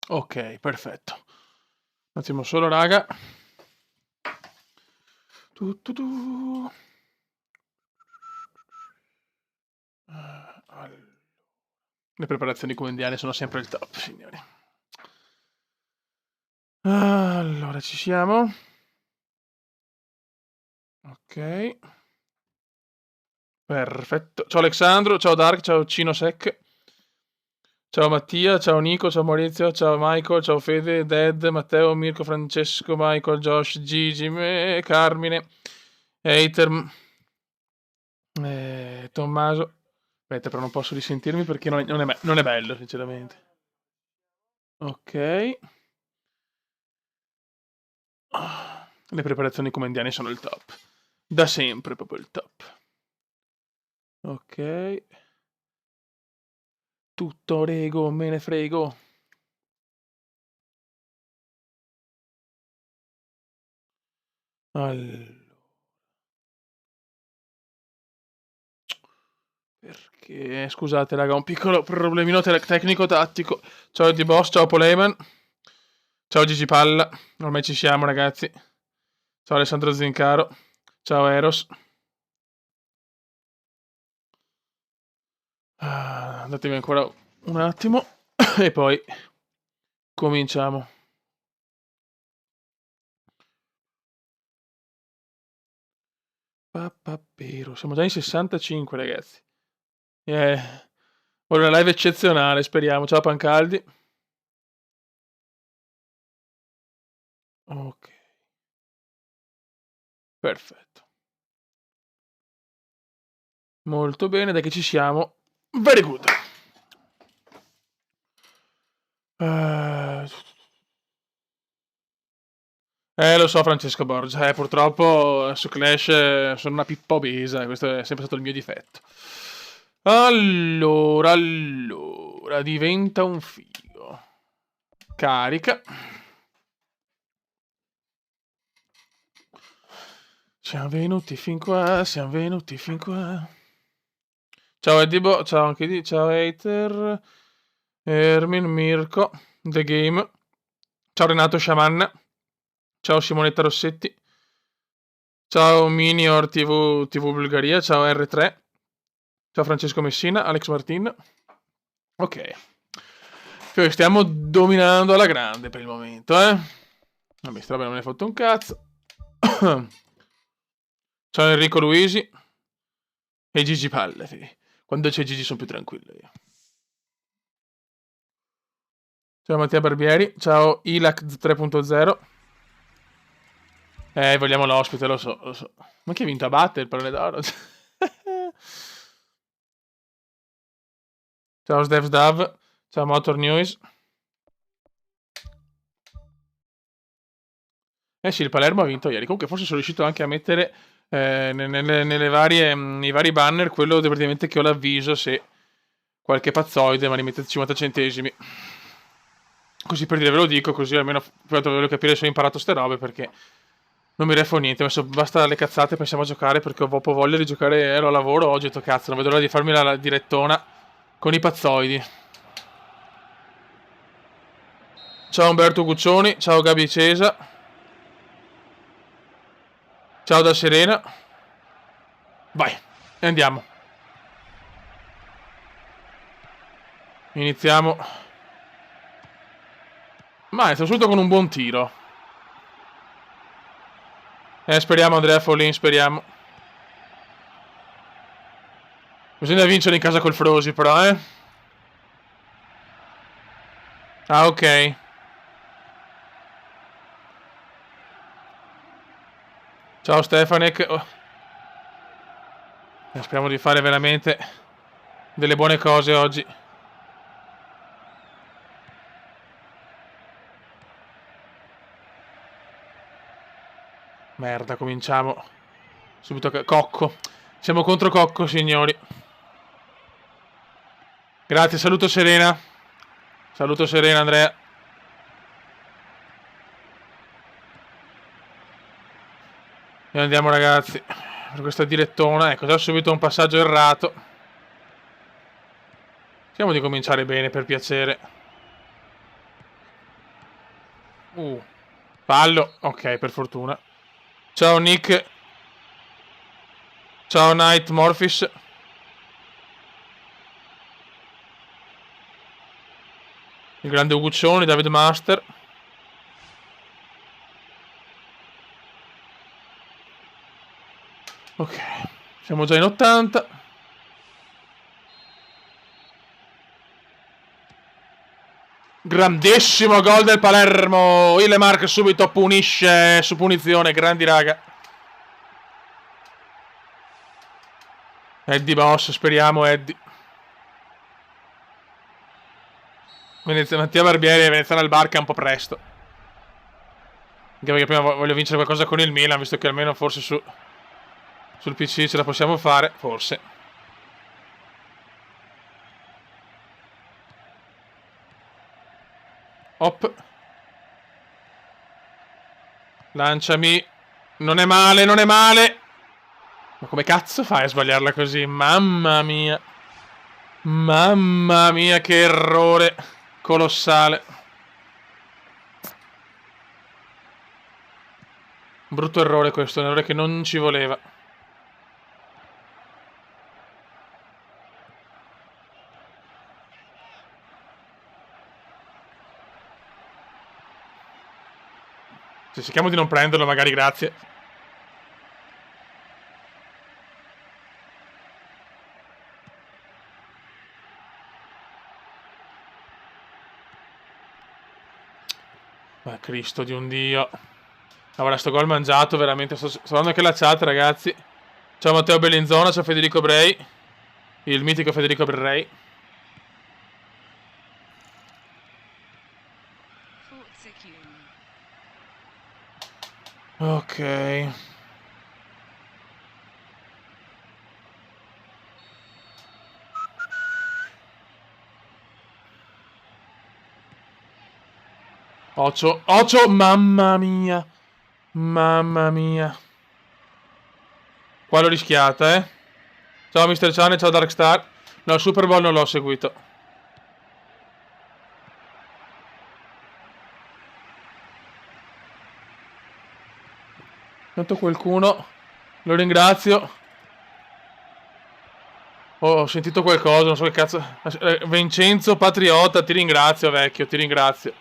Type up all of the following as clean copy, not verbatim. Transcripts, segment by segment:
Ok, perfetto. Un attimo solo, raga. Le preparazioni quotidiane sono sempre il top, signori. Allora, ci siamo. Ok. Perfetto. Ciao Alessandro, ciao Dark, ciao Cinosec. Ciao Mattia, ciao Nico, ciao Maurizio, ciao Michael, ciao Fede, Ded, Matteo, Mirko, Francesco, Michael, Josh, Gigi, Carmine, Hater, Tommaso. Aspetta, però non posso risentirmi perché non è bello, sinceramente. Ok. Le preparazioni comendiane sono il top. Da sempre proprio il top. Ok. Tutto rego, me ne frego. Allora. Perché, scusate raga, un piccolo problemino tecnico-tattico. Ciao di Boss, ciao Poleman. Ciao Gigi Palla. Ormai ci siamo ragazzi. Ciao Alessandro Zincaro. Ciao Eros. Datevi ancora un attimo e poi cominciamo. Pappapero. Siamo già in 65 ragazzi. Una live eccezionale, speriamo. Ciao Pancaldi. Ok. Perfetto. Molto bene, dai che ci siamo. Very good. Lo so Francesco Borgia, purtroppo su Clash sono una pippa obesa, questo è sempre stato il mio difetto. Allora, diventa un figo. Carica. Siamo venuti fin qua, siamo venuti fin qua. Ciao Edibo, ciao anche di, ciao Hater, Ermin, Mirko, The Game, ciao Renato Sciamanna, ciao Simonetta Rossetti, ciao Minior TV Bulgaria, ciao R3, ciao Francesco Messina, Alex Martin. Ok. Stiamo dominando alla grande per il momento, eh. Vabbè, sta roba non me ne ha fatto un cazzo. Ciao Enrico Luisi e Gigi Palle. Quando c'è Gigi sono più tranquillo io. Ciao Mattia Barbieri, ciao Ilac 3.0. Vogliamo l'ospite, lo so. Ma chi ha vinto a battere il pallone d'oro? Ciao Sdevsdav, ciao Motor News. Sì, il Palermo ha vinto ieri. Comunque forse sono riuscito anche a mettere nei vari banner quello praticamente che ho l'avviso se qualche pazzoide ma li mette 50 centesimi. Così per dire ve lo dico, così almeno voglio capire se ho imparato ste robe perché non mi refo niente. Basta le cazzate, pensiamo a giocare perché ho proprio voglia di giocare. Ero a lavoro oggi, ho detto cazzo, non vedo l'ora di farmi la direttona con i pazzoidi. Ciao Umberto Guccioni, ciao Gabi Cesa. Ciao da Serena. Vai, e andiamo. Iniziamo. Ma è stato con un buon tiro. Speriamo Andrea Follin, speriamo. Bisogna vincere in casa col Frosi però, eh. Ah, ok. Ciao Stefanek. Speriamo di fare veramente delle buone cose oggi. Merda, cominciamo. Subito Cocco. Siamo contro Cocco, signori. Grazie, saluto Serena. Saluto Serena, Andrea. E andiamo, ragazzi. Per questa direttona. Ecco, già subito un passaggio errato. Cerchiamo di cominciare bene, per piacere. Fallo. Ok, per fortuna. Ciao, Nick. Ciao, Night Morphis. Il grande Uguccioni, David Master. Ok, siamo già in 80. Grandissimo gol del Palermo. Ilemark subito punisce su punizione. Grandi, raga. Eddie Boss, speriamo Eddie. Mattia Barbieri e Veneziano al Barca un po' presto. Anche perché prima voglio vincere qualcosa con il Milan, visto che almeno forse sul PC ce la possiamo fare. Forse. Hop. Lanciami. Non è male, non è male. Ma come cazzo fai a sbagliarla così? Mamma mia. Mamma mia, che errore colossale. Brutto errore questo, un errore che non ci voleva. Se cerchiamo di non prenderlo, magari, grazie. Ma Cristo di un Dio. Allora, sto gol mangiato, veramente. Sto guardando anche la chat, ragazzi. Ciao Matteo Bellinzona, ciao Federico Brei. Il mitico Federico Brei. Ok. Ocio, mamma mia. Mamma mia. Qua l'ho rischiata, eh. Ciao Mr. Chane, ciao Darkstar. No, il Super Bowl non l'ho seguito. Tanto qualcuno. Lo ringrazio. Ho sentito qualcosa, non so che cazzo. Vincenzo Patriota, ti ringrazio, vecchio, ti ringrazio.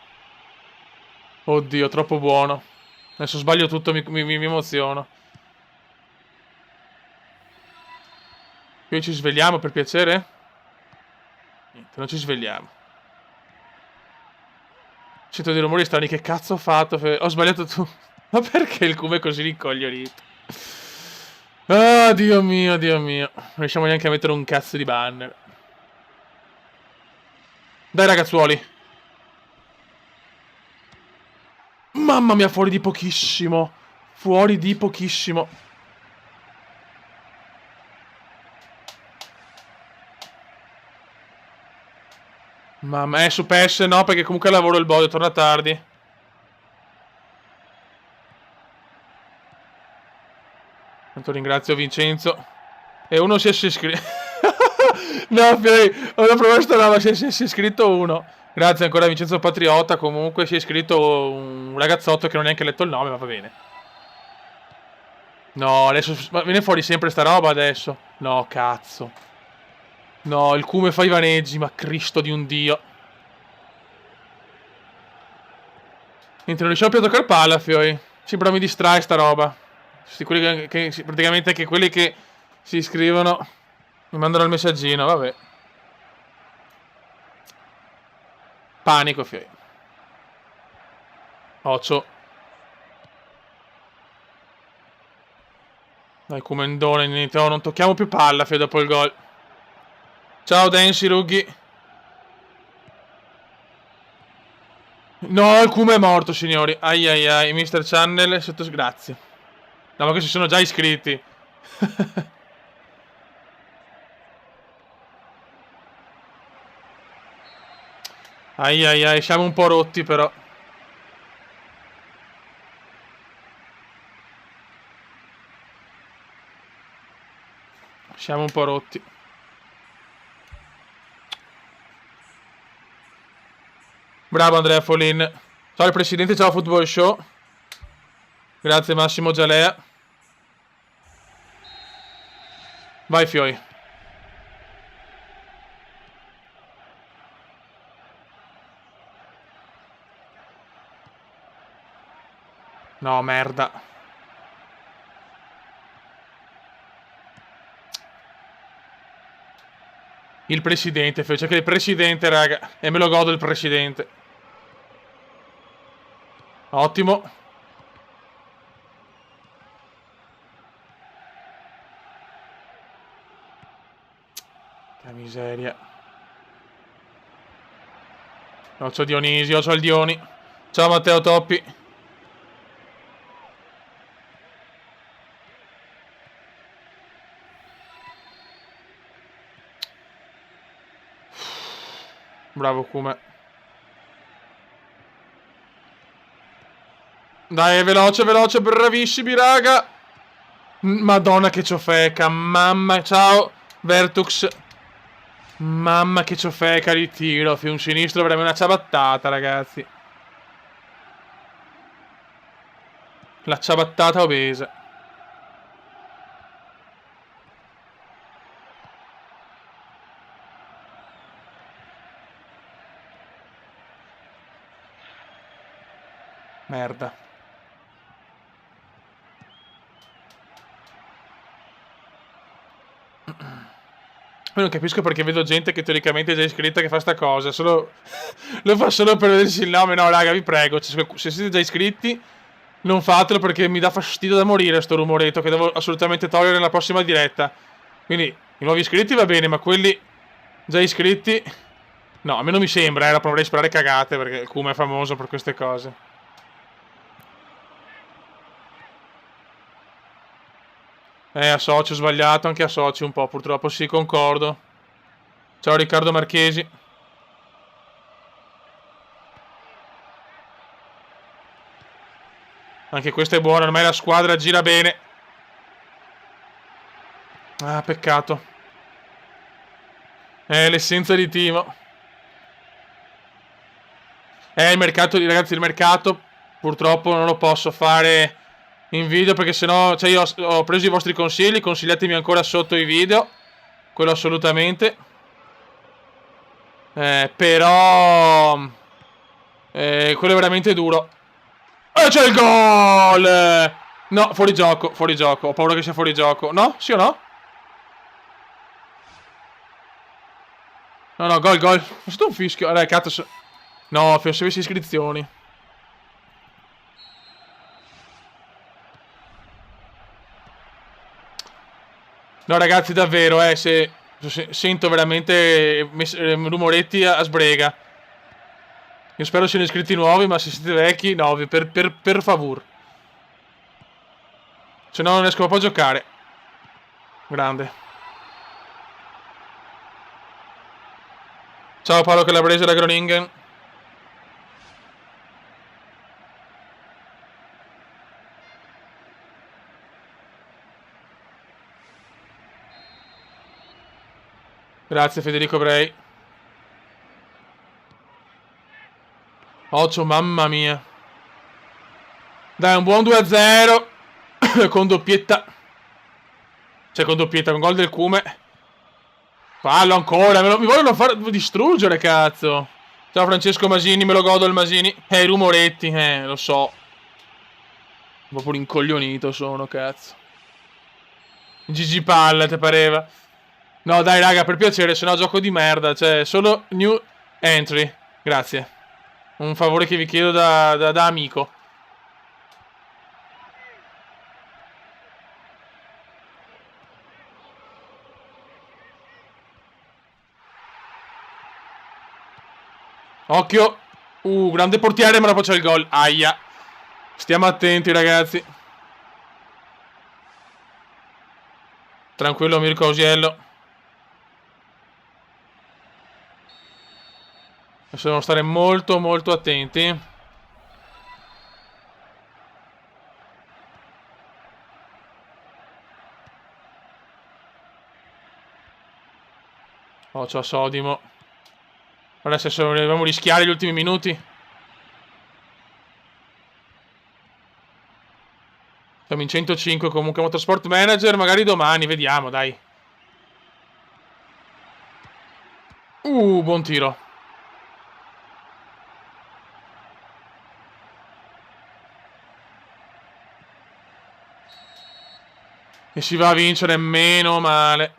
Oddio, troppo buono. Adesso sbaglio tutto, mi emoziono. Qui ci svegliamo, per piacere? Niente, non ci svegliamo. Sento dei rumori strani, che cazzo ho fatto? Ho sbagliato tu. Ma perché il cubo è così rincoglionito? Ah, Dio mio, Dio mio. Non riusciamo neanche a mettere un cazzo di banner. Dai, ragazzuoli. Mamma mia, fuori di pochissimo. Fuori di pochissimo. Mamma, su PES no, perché comunque lavoro il bode, torna tardi. Tanto ringrazio Vincenzo. E uno si è iscritto. No, Fiori, ho provato sta roba, si è iscritto uno. Grazie ancora a Vincenzo Patriota, comunque si è iscritto un ragazzotto che non ha neanche letto il nome, ma va bene. No, adesso viene fuori sempre sta roba adesso. No, cazzo. No, il cume fa i vaneggi, ma Cristo di un Dio. Niente, non riusciamo più a toccare palla, Fiori. Sembra mi distrae sta roba. Quelli praticamente anche quelli che si iscrivono mi mandano il messaggino, vabbè. Panico, Fiori. Ocio. Dai, Comendone, niente, non tocchiamo più palla, Fiori, dopo il gol. Ciao Dancy Ruggi. No, il Kuma è morto, signori. Ai ai ai, Mr. Channel, grazie. No, ma che si sono già iscritti. Ai ai ai, siamo un po' rotti però. Siamo un po' rotti. Bravo Andrea Folin. Ciao il presidente, ciao Football Show. Grazie Massimo Gialea. Vai Fioi. No, merda. Il presidente, cioè che il presidente, raga. E me lo godo il presidente. Ottimo. Che miseria. No, c'ho Dionisio, c'ho il Dioni. Ciao Matteo Toppi. Bravo Kuma. Dai, veloce, veloce, bravissimi, raga. Madonna che ciofeca, mamma. Ciao, Vertux. Mamma che ciofeca di tiro. Un sinistro, veramente una ciabattata, ragazzi. La ciabattata obesa. Merda. Poi non capisco perché vedo gente che teoricamente è già iscritta che fa sta cosa. Solo... lo fa solo per vedersi il nome. No, raga, vi prego. Se siete già iscritti, non fatelo perché mi dà fastidio da morire sto rumoretto che devo assolutamente togliere nella prossima diretta. Quindi, i nuovi iscritti va bene, ma quelli già iscritti... No, a me non mi sembra, la proverei a sparare cagate perché il Kuma è famoso per queste cose. Associo, sbagliato, anche associo un po', purtroppo sì, concordo. Ciao Riccardo Marchesi. Anche questa è buona, ormai la squadra gira bene. Ah, peccato. L'essenza di Timo. Il mercato, ragazzi, il mercato purtroppo non lo posso fare in video perché sennò, cioè io ho preso i vostri consigli, consigliatemi ancora sotto i video, quello assolutamente. Però quello è veramente duro. E c'è il gol! No, fuori gioco, fuori gioco. Ho paura che sia fuori gioco. No? Sì o no? No, no, gol, gol. È stato un fischio. Allora, cazzo. No, se avessi iscrizioni. No, ragazzi, davvero, se sento veramente rumoretti a sbrega. Io spero siano iscritti nuovi, ma se siete vecchi, no, per favore. Se no non riesco proprio a giocare. Grande. Ciao Paolo Calabrese da Groningen. Grazie Federico Brei. Occhio, mamma mia. Dai, un buon 2-0. Con doppietta. Cioè, con doppietta, con gol del Cume. Fallo ancora. Mi vogliono far distruggere, cazzo. Ciao Francesco Masini, me lo godo il Masini. I rumoretti, lo so. Proprio rincoglionito sono, cazzo. GG Palla, te pareva? No, dai, raga, per piacere, se no gioco di merda. Cioè, solo new entry. Grazie. Un favore che vi chiedo da amico. Occhio. Grande portiere, ma dopo c'è il gol. Aia. Stiamo attenti, ragazzi. Tranquillo, Mirko Osiello. Adesso dobbiamo stare molto, molto attenti. Oh, c'ho Sodimo. Adesso dobbiamo rischiare gli ultimi minuti. Siamo in 105 comunque. Motorsport Manager, magari domani, vediamo, dai. Buon tiro. E si va a vincere, meno male.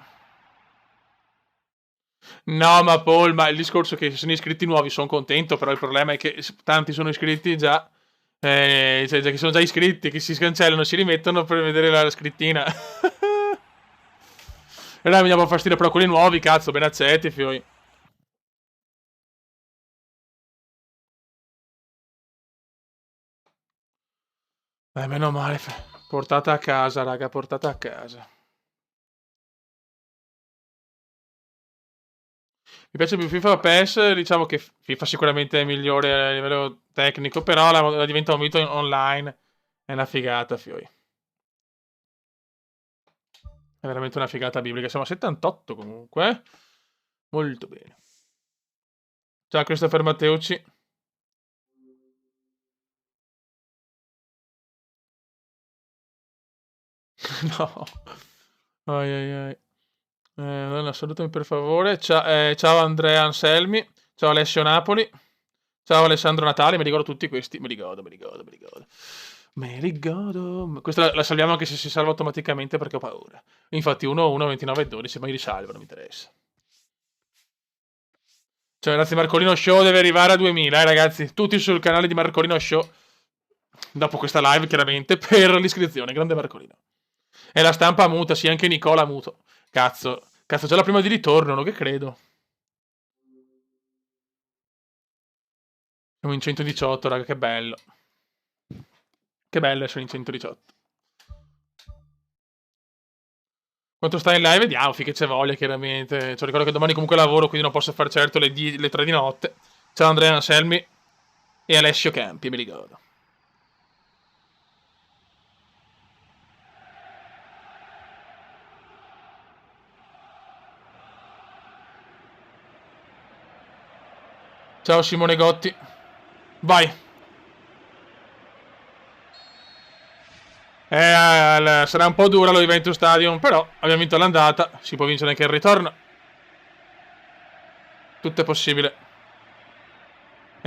No, ma Paul, ma il discorso è che se sono iscritti nuovi sono contento, però il problema è che tanti sono iscritti già, cioè che sono già iscritti, che si cancellano e si rimettono per vedere la scrittina. E allora mi dava fastidio, però quelli nuovi, cazzo, ben accetti, fioi. Meno male, portata a casa, raga, portata a casa. Mi piace più FIFA PES, diciamo che FIFA sicuramente è migliore a livello tecnico, però la diventa un mito online. È una figata, fioi. È veramente una figata biblica. Siamo a 78 comunque. Molto bene. Ciao Christopher Matteucci. No. Ai ai ai. Allora, salutami per favore. Ciao Andrea Anselmi. Ciao Alessio Napoli. Ciao Alessandro Natale. Mi ricordo tutti questi. Me li godo, me li godo, me li godo. Me li godo. Questa la salviamo anche se si salva automaticamente perché ho paura. Infatti 1, 1, 29 e 12. Ma io risalvo, non mi interessa. Cioè, ragazzi, Marcolino Show deve arrivare a 2000, ragazzi. Tutti sul canale di Marcolino Show. Dopo questa live, chiaramente, per l'iscrizione. Grande Marcolino. E la stampa muta, sì, anche Nicola muto. Cazzo, già la prima di ritorno, no? Che credo. Siamo in 118, raga, che bello. Che bello essere in 118. Quanto sta in live? Vediamo, finché c'è voglia, chiaramente. Cioè, ricordo che domani comunque lavoro, quindi non posso fare certo le 3 di notte. Ciao Andrea Anselmi e Alessio Campi, mi ricordo. Ciao Simone Gotti. Vai. Sarà un po' dura lo Juventus Stadium, però abbiamo vinto l'andata, si può vincere anche il ritorno. Tutto è possibile.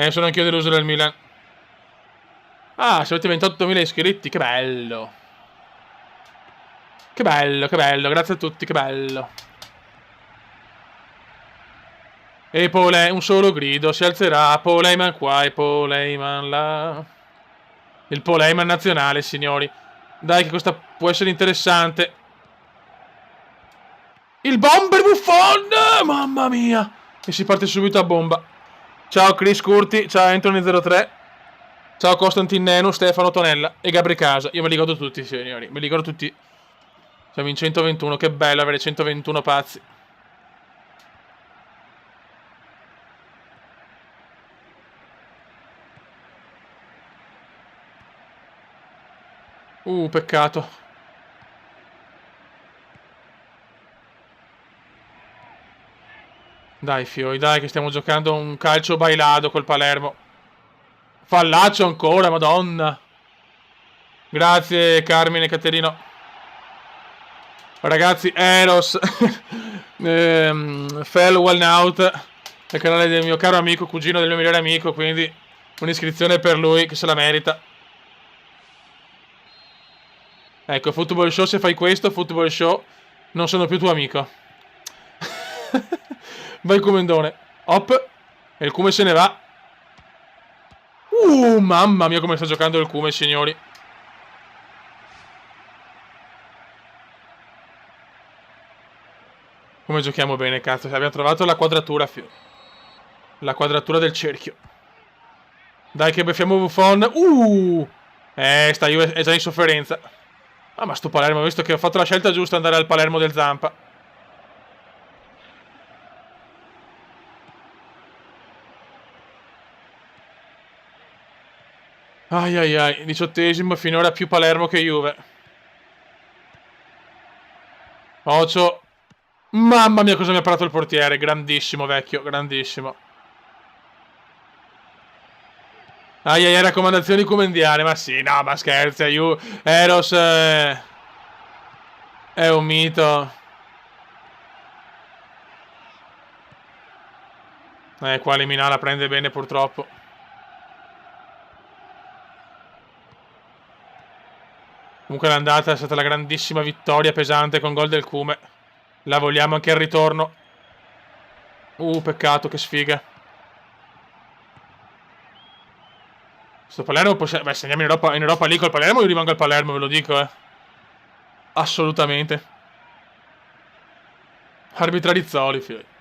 Sono anch'io deluso del Milan. Ah, se avete 28.000 iscritti, che bello. Che bello, grazie a tutti, che bello. E Paul, un solo grido, si alzerà, Paul Heyman qua e Paul Heyman là. Il Paul Heyman nazionale, signori. Dai che questa può essere interessante. Il bomber Buffon! Mamma mia! E si parte subito a bomba. Ciao Chris Curti, ciao Anthony03. Ciao Costantin Nenu, Stefano Tonella e Gabri Casa. Io me li godo tutti, signori. Me li godo tutti. Siamo in 121, che bello avere 121 pazzi. Peccato. Dai, fioi, dai, che stiamo giocando un calcio bailado col Palermo. Fallaccio ancora, madonna. Grazie, Carmine Caterino. Ragazzi, Eros. Fell Walnout. Il canale del mio caro amico, cugino del mio migliore amico, quindi un'iscrizione per lui che se la merita. Ecco, Football Show, se fai questo, Football Show, non sono più tuo amico. Vai Cumendone. Hop. E il Cume se ne va. Mamma mia come sta giocando il Cume, signori. Come giochiamo bene, cazzo. Abbiamo trovato la quadratura. La quadratura del cerchio. Dai che beffiamo Buffon. Sta Juve è già in sofferenza. Ah, ma sto Palermo, ho visto che ho fatto la scelta giusta andare al Palermo del Zampa. Ai ai ai, 18esimo, finora più Palermo che Juve. Ocio. Mamma mia cosa mi ha parato il portiere, grandissimo vecchio, grandissimo. Ai ai ai, raccomandazioni comendiane, ma sì, no, ma scherzi, Eros è un mito. Qua Lemina la prende bene purtroppo. Comunque l'andata è stata la grandissima vittoria pesante con gol del Cume. La vogliamo anche al ritorno. Peccato, che sfiga. Sto Palermo possiamo... Beh, se andiamo in Europa League col Palermo io rimango al Palermo, ve lo dico, Assolutamente. Arbitra Rizzoli, figlio.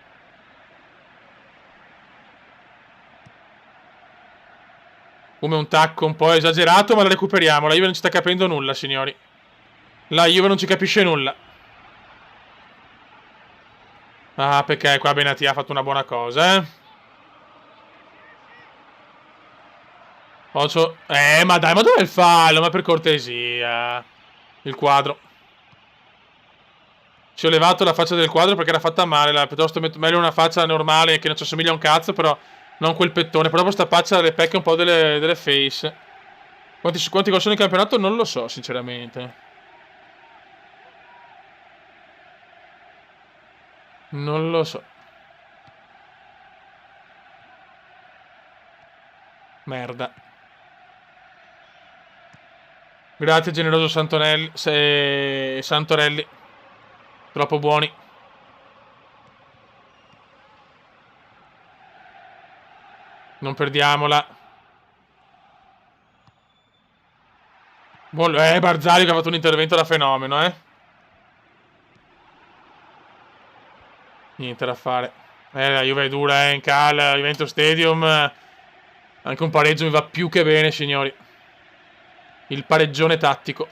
Come un tacco un po' esagerato, ma la recuperiamo. La Juve non ci sta capendo nulla, signori. La Juve non ci capisce nulla. Ah, perché qua Benatia ha fatto una buona cosa, Posso... ma dai, ma dov'è il fallo? Ma per cortesia. Il quadro. Ci ho levato la faccia del quadro perché era fatta male. Piuttosto meglio una faccia normale che non ci assomiglia a un cazzo, però non quel pettone. Però sta faccia le pecca un po' delle face. Quanti gol sono in campionato non lo so, sinceramente. Non lo so. Merda. Grazie generoso Santonelli. Santorelli. Troppo buoni. Non perdiamola. Barzali che ha fatto un intervento da fenomeno, Niente da fare. La Juve è dura, in cala, Juventus Stadium. Anche un pareggio mi va più che bene, signori. Il pareggione tattico.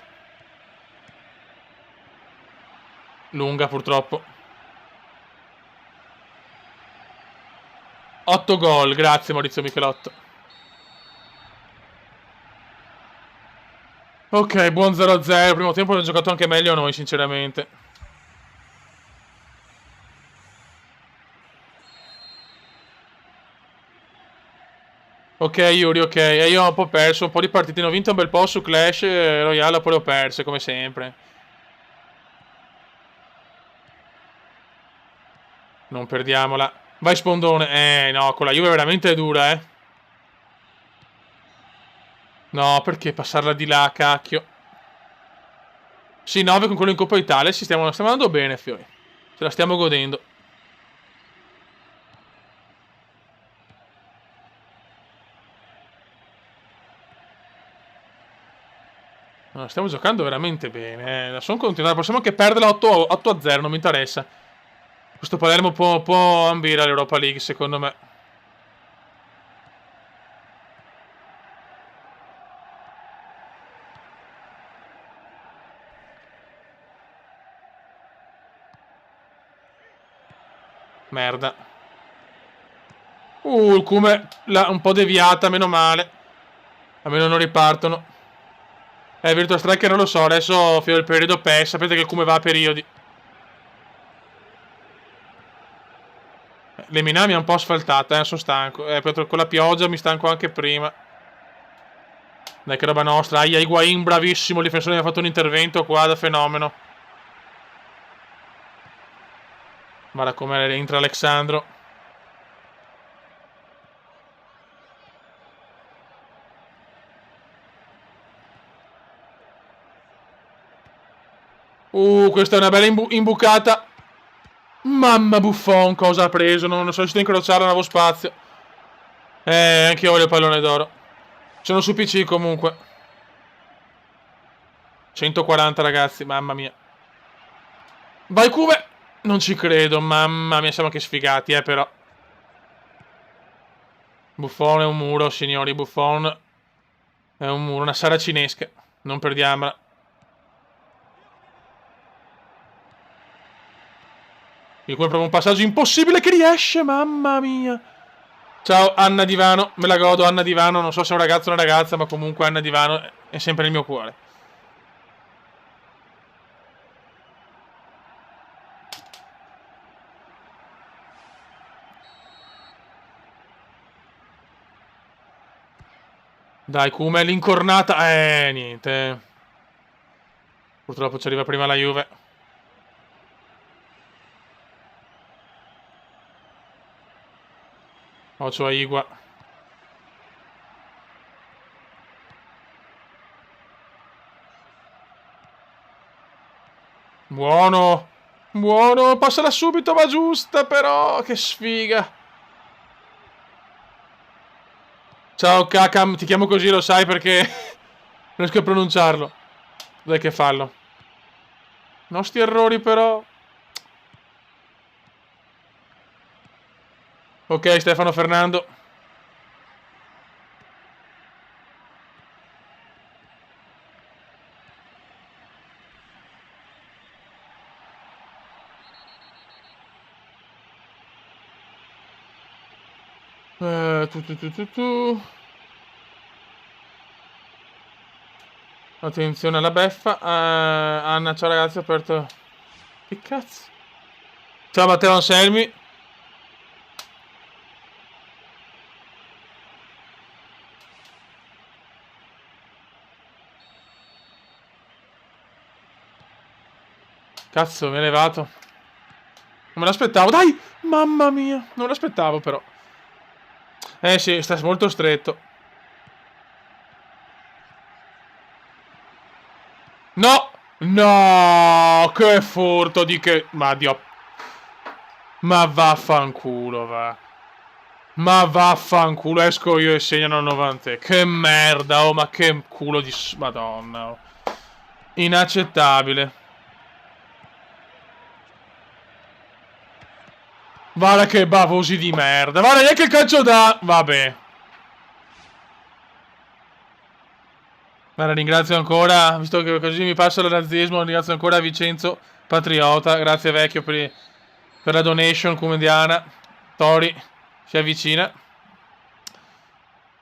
Lunga, purtroppo. 8 gol, grazie Maurizio Michelotto. Ok, buon 0-0. Primo tempo abbiamo giocato anche meglio noi, sinceramente. Ok, Yuri, ok. E io ho un po' perso, un po' di partite. Ne ho vinto un bel po' su Clash Royale, poi le ho perse, come sempre. Non perdiamola. Vai spondone. No, con la Juve veramente è dura, No, perché passarla di là, cacchio. Sì, 9 con quello in Coppa Italia. Stiamo andando bene, fiori. Ce la stiamo godendo. No, stiamo giocando veramente bene. Sono continuato. Possiamo anche perderla 8-0, non mi interessa. Questo Palermo può ambire all'Europa League, secondo me. Merda. Il Cume un po' deviata, meno male. Almeno non ripartono. Virtua Striker non lo so, adesso fino al periodo PES, sapete che il Cume va a periodi. Le Minami è un po' asfaltata, sono stanco. Con la pioggia mi stanco anche prima. Dai che roba nostra. Higuain, bravissimo, il difensore mi ha fatto un intervento qua da fenomeno. Guarda come entra Alexandro. Questa è una bella imbucata. Mamma Buffon, cosa ha preso? Non so se riuscito a incrociare, non avevo spazio. Anche io voglio il pallone d'oro. Sono su PC comunque. 140 ragazzi, mamma mia. Vai Cube! Non ci credo, mamma mia, siamo anche sfigati, però. Buffon è un muro, signori. Buffon è un muro, una saracinesca. Non perdiamola. Qui come proprio un passaggio impossibile che riesce, mamma mia. Ciao Anna Divano, me la godo Anna Divano, non so se è un ragazzo o una ragazza, ma comunque Anna Divano è sempre nel mio cuore. Dai, Kume, l'incornata. Niente. Purtroppo ci arriva prima la Juve. Ocio a Igua. Buono. Buono, passala subito, va giusta però. Che sfiga. Ciao Kakam, ti chiamo così, lo sai perché non riesco a pronunciarlo. Dai che fallo. Nostri errori però. Ok, Stefano Fernando. Tu. Attenzione alla beffa. Anna, ciao ragazzi, ho aperto. Che cazzo? Ciao Matteo Anselmi. Cazzo, mi ha levato. Non me l'aspettavo. Dai! Mamma mia. Non me l'aspettavo però. Sì, sta molto stretto. No! No! Che furto di che... Ma Dio... Ma vaffanculo, va. Ma vaffanculo, esco io e segnano al 90. Che merda, oh, ma che culo di... Madonna, oh. Inaccettabile. Guarda che bavosi di merda. Guarda, neanche il calcio da... Vabbè. Guarda, ringrazio ancora, visto che così mi passa il razzismo, ringrazio ancora Vincenzo Patriota. Grazie vecchio per la donation comediana. Tori si avvicina.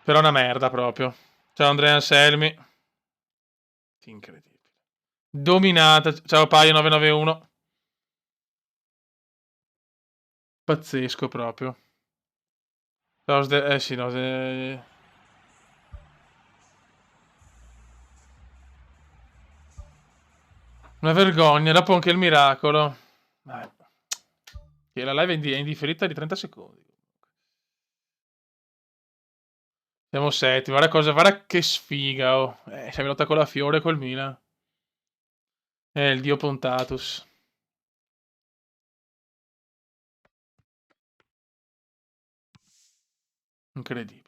Però è una merda proprio. Ciao Andrea Anselmi. Incredibile. Dominata. Ciao Paio 991. Pazzesco proprio. Ciao sì, no. Una vergogna. Dopo anche il miracolo. Che la live è indifferita di 30 secondi. Siamo settimi. Guarda che sfiga, oh. Siamo in lotta con la Fiore e col Milan. Il dio Pontatus. Incredibile.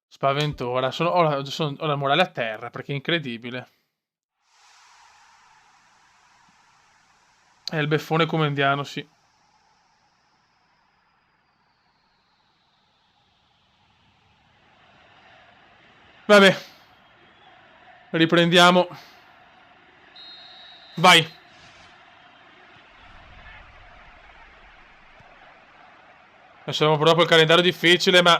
Spaventoso. Ora ho la morale a terra perché è incredibile. È il beffone comendiano, sì. Vabbè. Riprendiamo. Vai. Adesso abbiamo proprio il calendario difficile, ma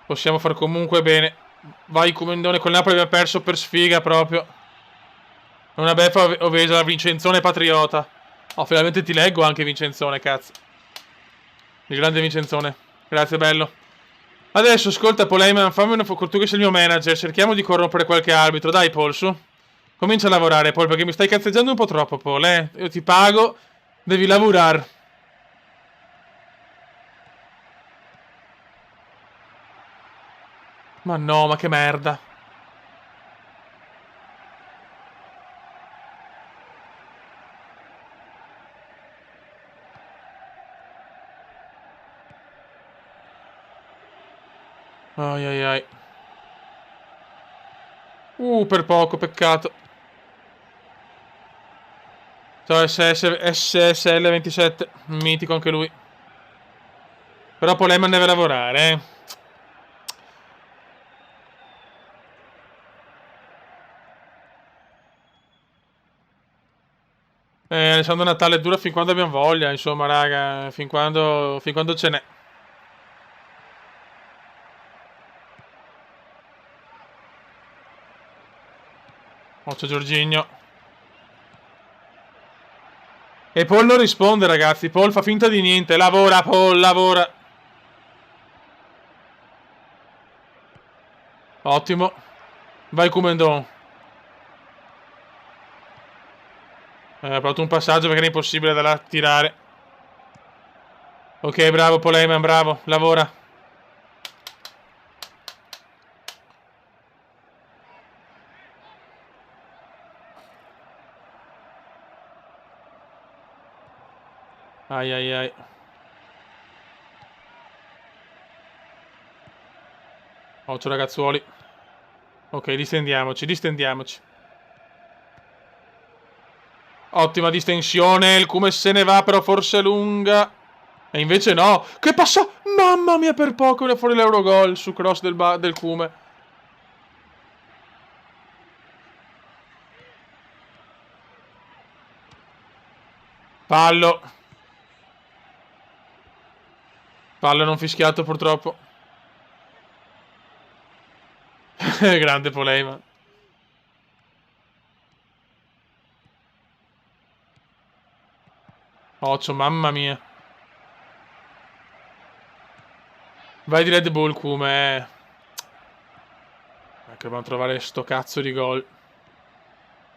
possiamo far comunque bene. Vai, Comendone, col Napoli abbiamo perso per sfiga proprio. Una beffa ovesa, Vincenzone Patriota. Oh, finalmente ti leggo anche Vincenzone, cazzo. Il grande Vincenzone. Grazie, bello. Adesso, ascolta, Polaiman, fammi una tu che sei il mio manager. Cerchiamo di corrompere qualche arbitro. Dai, Paul, su. Comincia a lavorare, Paul, perché mi stai cazzeggiando un po' troppo, Paul, eh. Io ti pago, devi lavorare. Ma no, ma che merda. Ai ai ai. Per poco, peccato. Ciao SSL27, mitico anche lui. Però Poleman deve lavorare, Alessandro Natale dura fin quando abbiamo voglia, insomma, raga, fin quando ce n'è. Occhio Giorginio. E Paul non risponde, ragazzi. Paul fa finta di niente. Lavora, Paul, lavora. Ottimo. Vai Kumendon. Ha provato un passaggio perché era impossibile da tirare. Ok, bravo Poleman, bravo. Lavora. Ai ai ai. Occhio ragazzuoli. Ok, distendiamoci, distendiamoci. Ottima distensione. Il Kume se ne va, però forse è lunga. E invece no. Che passa? Mamma mia, per poco viene fuori l'Eurogol su cross del Kume. Fallo. Fallo non fischiato purtroppo. Grande Poleman. Occhio, mamma mia. Vai di Red Bull, Kume. Ecco, dobbiamo trovare sto cazzo di gol. Già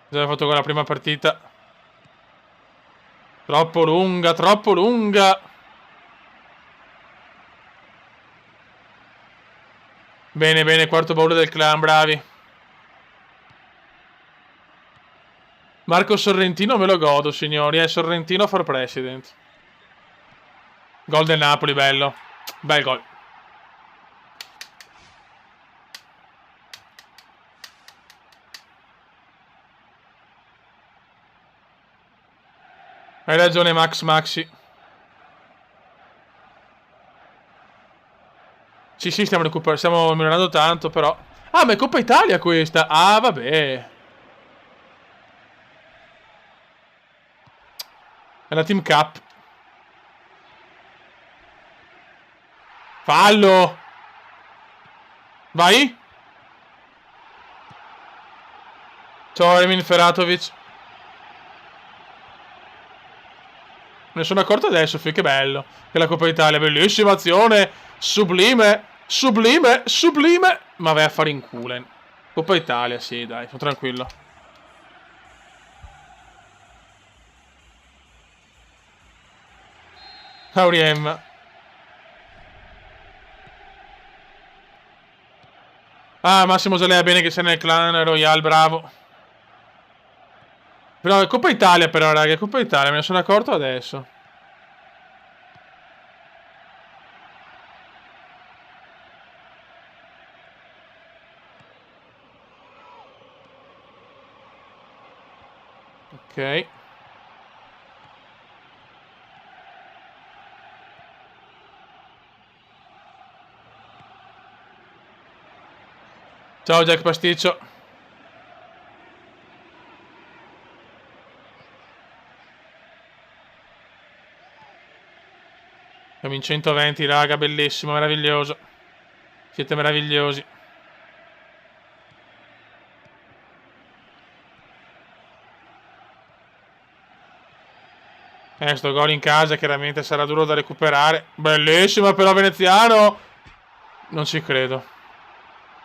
abbiamo fatto con la prima partita. Troppo lunga, troppo lunga. Bene, bene, quarto baule del clan, bravi. Marco Sorrentino me lo godo, signori. Sorrentino for president. Gol del Napoli, bello. Bel gol. Hai ragione, Maxi. Sì, sì, stiamo recuperando, stiamo migliorando tanto, però. Ah, ma è Coppa Italia questa. Ah, vabbè. È la Team Cup. Fallo. Vai. Ciao, Emin Feratovic. Me ne sono accorto adesso, che bello. Che la Coppa Italia, bellissima azione. Sublime. Sublime. Sublime. Ma vai a fare in culo. Coppa Italia, sì, dai, sono tranquillo. Auriem. Ah, Massimo Zalea, bene che sei nel clan Royale, bravo. Però è Coppa Italia però, raga, è Coppa Italia, me ne sono accorto adesso. Ok. Ciao Jack Pasticcio. Siamo in 120, raga, bellissimo, meraviglioso. Siete meravigliosi. Sto gol in casa chiaramente sarà duro da recuperare. Bellissima però veneziano. Non ci credo.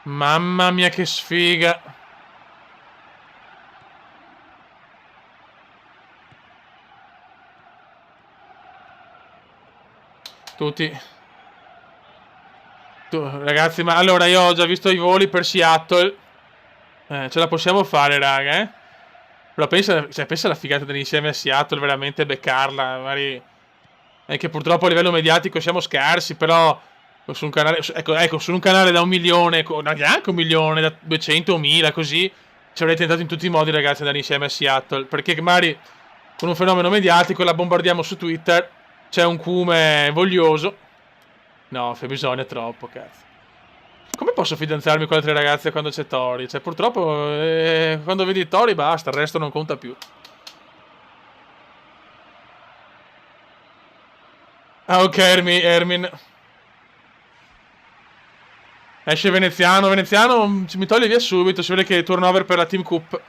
Mamma mia che sfiga. Tutti. Ragazzi, ma allora io ho già visto i voli per Seattle. Ce la possiamo fare, raga, Però pensa, cioè, pensa alla figata dell'insieme a Seattle, veramente beccarla. Magari è che purtroppo a livello mediatico siamo scarsi, però su un canale, ecco, su un canale da 1 milione, neanche 1 milione, da 200.000, così ci avrei tentato in tutti i modi, ragazzi, andare insieme a Seattle. Perché magari con un fenomeno mediatico, la bombardiamo su Twitter, c'è un cume voglioso. No, bisogna troppo, cazzo. Come posso fidanzarmi con altre ragazze quando c'è Tori? Cioè, purtroppo, quando vedi Tori basta, il resto non conta più. Ah, ok, Ermin. Esce Veneziano, mi toglie via subito, si vede che è turnover per la Team Cup.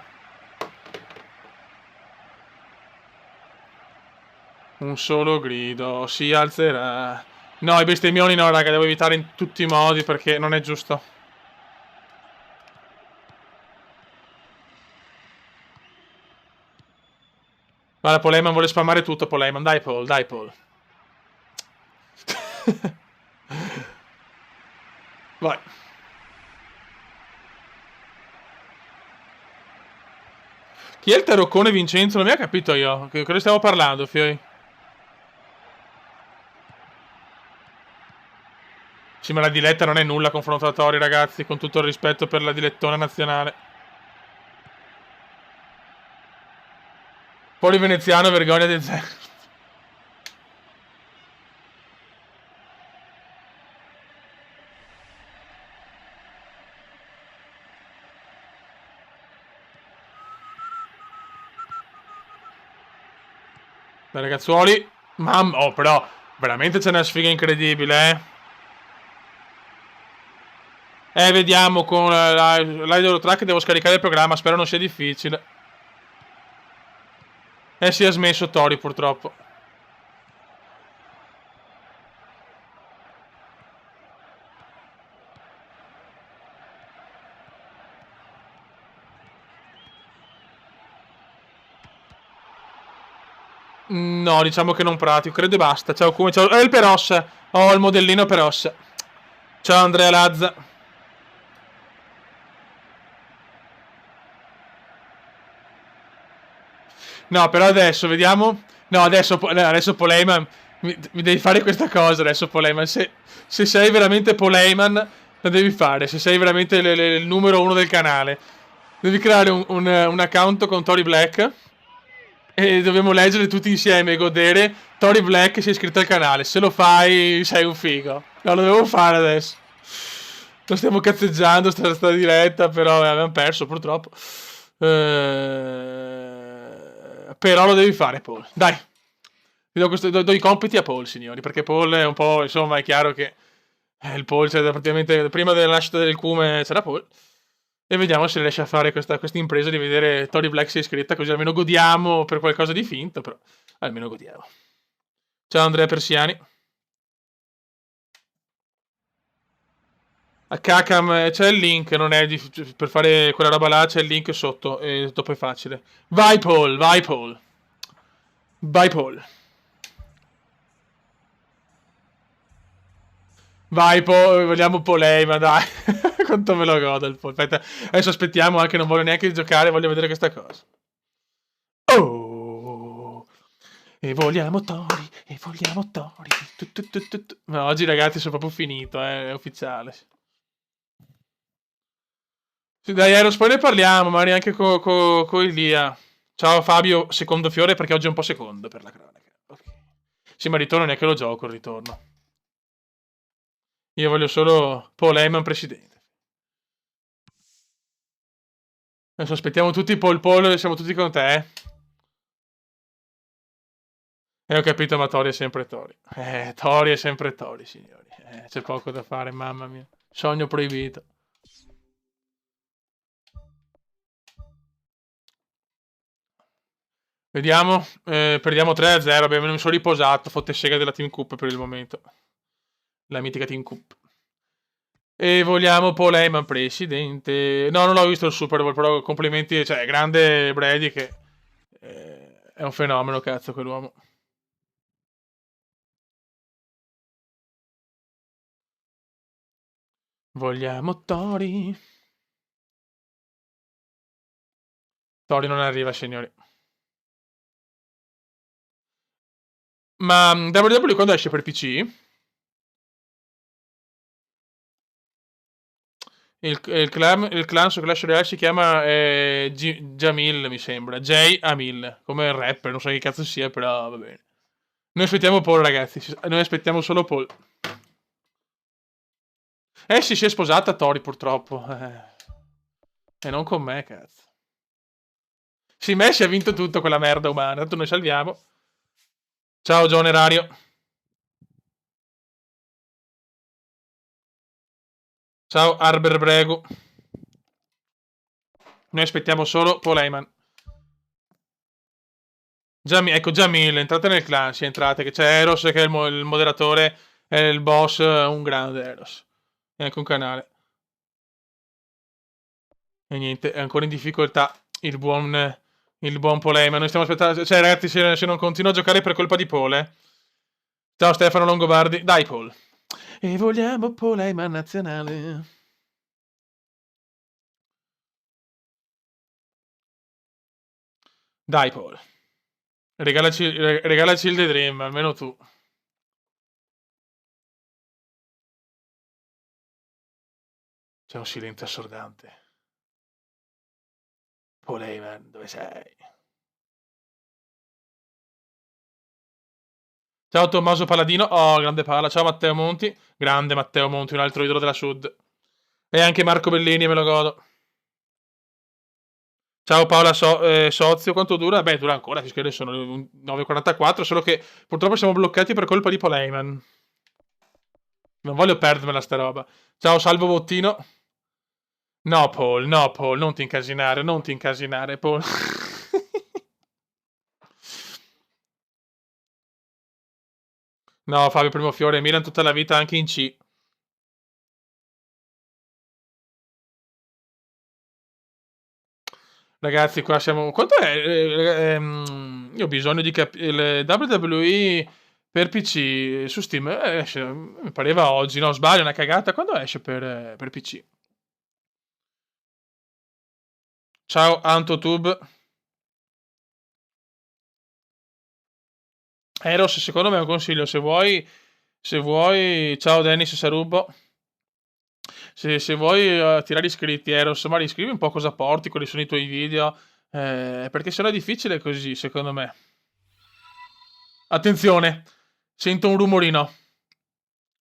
Un solo grido si alzerà. No, i bestemmioni no, raga, devo evitare in tutti i modi perché non è giusto. Guarda, Poleman vuole spammare tutto, Poleman. Dai, Paul, dai, Paul. Vai. Chi è il taroccone Vincenzo? Non mi ha capito io. Che cosa stiamo parlando, Fioi? Sì, ma la diletta non è nulla confronto a Tori, ragazzi, con tutto il rispetto per la dilettona nazionale. Poli veneziano, vergogna del zero. Dai, ragazzuoli. Mamma, oh, però, veramente c'è una sfiga incredibile, eh. Vediamo con l'idol track devo scaricare il programma, spero non sia difficile. Si è smesso Tori, purtroppo. No, diciamo che non pratico, credo e basta. Ciao, come ciao. Il Perossa. Ho il modellino Perossa. Ciao Andrea Lazza. No, però adesso vediamo. No, adesso Poleiman. Mi devi fare questa cosa adesso, Poleiman. Se sei veramente Poleiman, la devi fare. Se sei veramente il numero uno del canale, devi creare un account con Tori Black. E dobbiamo leggere tutti insieme e godere. Tori Black si è iscritto al canale. Se lo fai, sei un figo. No, lo devo fare adesso. Lo stiamo cazzeggiando sta diretta, però abbiamo perso purtroppo. Però lo devi fare, Paul. Dai. Do i compiti a Paul, signori, perché Paul è un po', insomma, è chiaro che il Paul c'è praticamente prima della nascita del cume c'era Paul. E vediamo se riesce a fare questa impresa di vedere Tori Black si è iscritta, così almeno godiamo per qualcosa di finto, però almeno godiamo. Ciao Andrea Persiani. A Kakam c'è il link, non è per fare quella roba là, c'è il link sotto e dopo è facile. Vai Paul, vai Paul. Vai Paul. Vai Paul, vogliamo Polei, ma dai. Quanto me lo godo il Paul. Aspetta, adesso aspettiamo anche, non voglio neanche giocare, voglio vedere questa cosa. Oh! E vogliamo Tori, e vogliamo Tori. No, oggi ragazzi sono proprio finito, è ufficiale. Sì, dai, Eros, poi ne parliamo, magari anche con Ilia. Ciao Fabio, secondo fiore perché oggi è un po' secondo per la cronaca. Ok. Sì, ma il ritorno neanche lo gioco, il ritorno. Io voglio solo Paul Heyman presidente. Adesso aspettiamo tutti Paul, siamo tutti con te, eh. Ho capito, ma Tori è sempre Tori. Tori è sempre Tori, signori. C'è poco da fare, mamma mia. Sogno proibito. Vediamo, perdiamo 3-0, mi sono riposato, fotte sega della Team Cup per il momento. La mitica Team Cup. E vogliamo Paul Heyman presidente. No, non l'ho visto il Super Bowl, però complimenti, cioè, grande Brady che è un fenomeno, cazzo, quell'uomo. Vogliamo Tori. Tori non arriva, signori. Ma WWE quando esce per PC? il clan su Clash Royale si chiama Jamil, mi sembra. Jay Amil, come il rapper, non so che cazzo sia, però va bene. Noi aspettiamo Paul, ragazzi. Noi aspettiamo solo Paul. Sì, si è sposata Tori, purtroppo. E non con me, cazzo. Sì, Messi ha vinto tutto quella merda umana. Tanto noi salviamo. Ciao, John Erario. Ciao, Arber Brego. Noi aspettiamo solo Paul Heyman. Ecco, Jamil, entrate nel clan, sì, entrate, che c'è Eros che è il moderatore, è il boss, un grande Eros. E anche un canale. E niente, è ancora in difficoltà il buon Paul Heyman. Noi stiamo aspettando, cioè ragazzi, se non continua a giocare per colpa di Paul, eh. Ciao Stefano Longobardi, dai Paul. E vogliamo Paul Heyman nazionale. Dai Paul. Regalaci il The Dream, almeno tu. C'è un silenzio assordante. Paul Heyman, dove sei? Ciao Tommaso Paladino, oh grande pala, ciao Matteo Monti, grande Matteo Monti, un altro idolo della Sud. E anche Marco Bellini, me lo godo. Ciao Paola Sozio, quanto dura? Beh, dura ancora, che sono 9.44, solo che purtroppo siamo bloccati per colpa di Paul Heyman. Non voglio perdermela sta roba. Ciao Salvo Bottino. No Paul, non ti incasinare Paul. No, Fabio Primofiore, Milan tutta la vita anche in C. Ragazzi, qua siamo. Quanto è? Io ho bisogno di capire. Il WWE per PC su Steam esce. Mi pareva oggi, no? Sbaglio, è una cagata. Quando esce per PC? Ciao, AntoTube. Eros, secondo me è un consiglio. Se vuoi. Ciao, Dennis Sarubo. Se vuoi tirare iscritti, Eros, magari scrivi un po' cosa porti, quali sono i tuoi video. Perché sennò è difficile così, secondo me. Attenzione, sento un rumorino.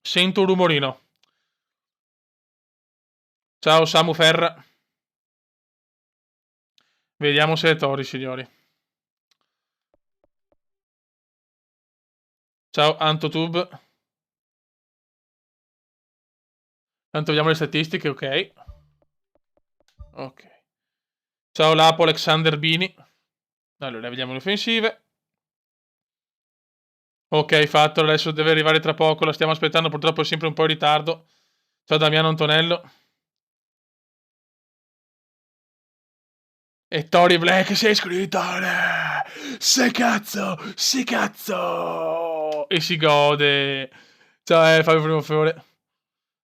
Sento un rumorino. Ciao Samu Ferra. Vediamo se è Tori, signori. Ciao AntoTube. Tanto vediamo le statistiche, ok. Ok. Ciao Lapo Alexander Bini. Allora, vediamo le offensive. Ok, fatto. Adesso deve arrivare tra poco. La stiamo aspettando, purtroppo è sempre un po' in ritardo. Ciao Damiano Antonello. E Tori Black si è iscritto. Se cazzo, si cazzo. E si gode. Ciao Fabio Primofore.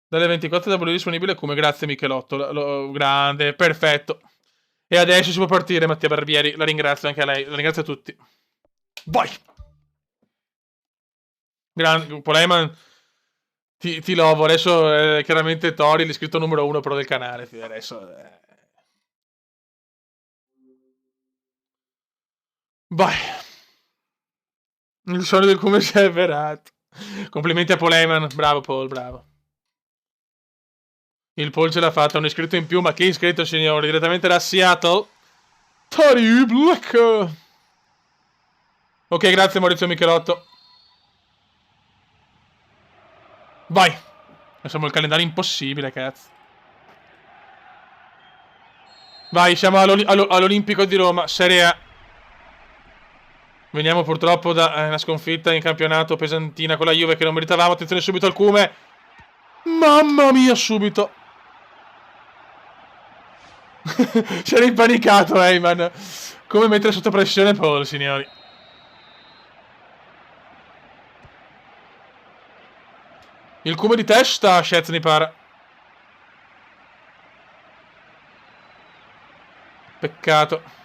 Dalle 24 da disponibile come grazie Michelotto. Grande, perfetto. E adesso si può partire Mattia Barbieri. La ringrazio anche a lei. La ringrazio a tutti. Vai! Grande, Poleman. Ti lovo. Adesso chiaramente Tori, l'iscritto numero 1 però del canale. Adesso. Vai. Il suono del come si è avverato. Complimenti a Poleman. Bravo Paul, bravo. Il Paul ce l'ha fatta, un iscritto in più, ma che iscritto signori? Direttamente da Seattle. Tori Black. Ok, grazie Maurizio Michelotto. Vai. Insomma, il calendario impossibile, cazzo. Vai, siamo all'Olimpico di Roma, Serie A. Veniamo purtroppo da una sconfitta in campionato pesantina con la Juve che non meritavamo. Attenzione subito al Cume. Mamma mia, subito. Si era impanicato, Heyman. Come mettere sotto pressione Paul, signori. Il Cume di testa, Szczęsny para. Peccato.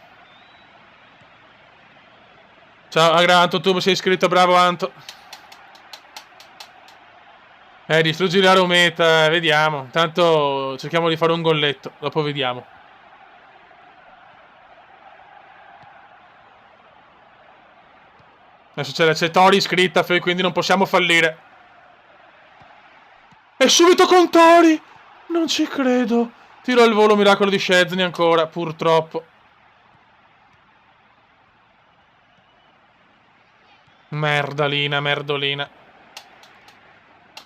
Ciao, Anto, tu sei iscritto, bravo Anto. Distruggi la Rometa, vediamo. Intanto cerchiamo di fare un golletto, dopo vediamo. Adesso c'è Tori iscritta, quindi non possiamo fallire. E subito con Tori! Non ci credo. Tiro al volo miracolo di Szczęsny ancora, purtroppo. Merdalina, merdolina.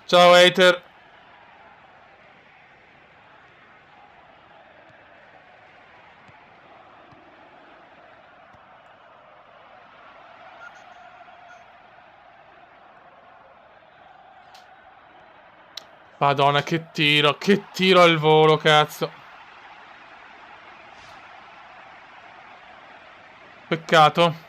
Ciao hater. Madonna, che tiro al volo, cazzo. Peccato.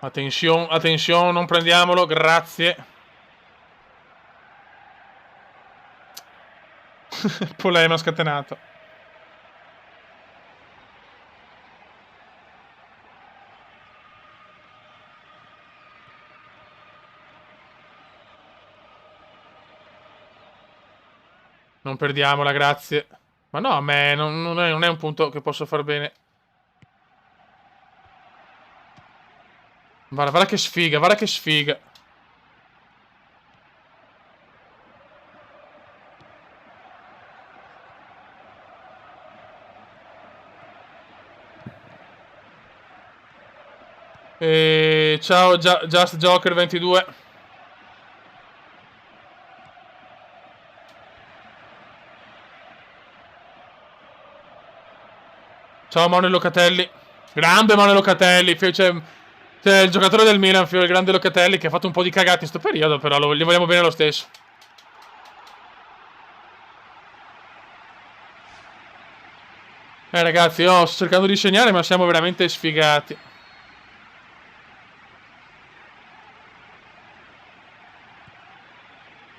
Attenzione, attenzione, non prendiamolo, grazie. Polema scatenato. Non perdiamola, grazie. Ma no, a me non è un punto che posso far bene. Guarda che sfiga, guarda che sfiga. Ciao, Just Joker 22. Ciao Manuel Locatelli. Grande Manuel Locatelli. C'è il giocatore del Milan, il grande Locatelli, che ha fatto un po' di cagate in sto periodo, però gli vogliamo bene lo stesso. Ragazzi, io sto cercando di segnare, ma siamo veramente sfigati.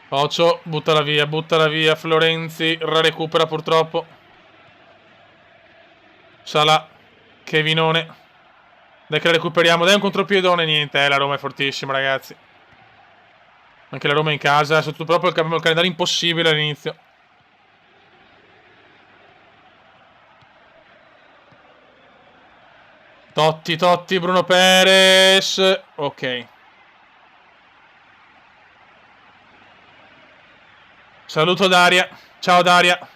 Ocio, buttala via. Florenzi, recupera purtroppo. Salah, Kevinone. Dai che la recuperiamo, dai un contropiedone, niente, la Roma è fortissima, ragazzi. Anche la Roma è in casa, è sotto proprio il calendario impossibile all'inizio. Totti, Bruno Perez. Ok. Saluto Daria. Ciao Daria.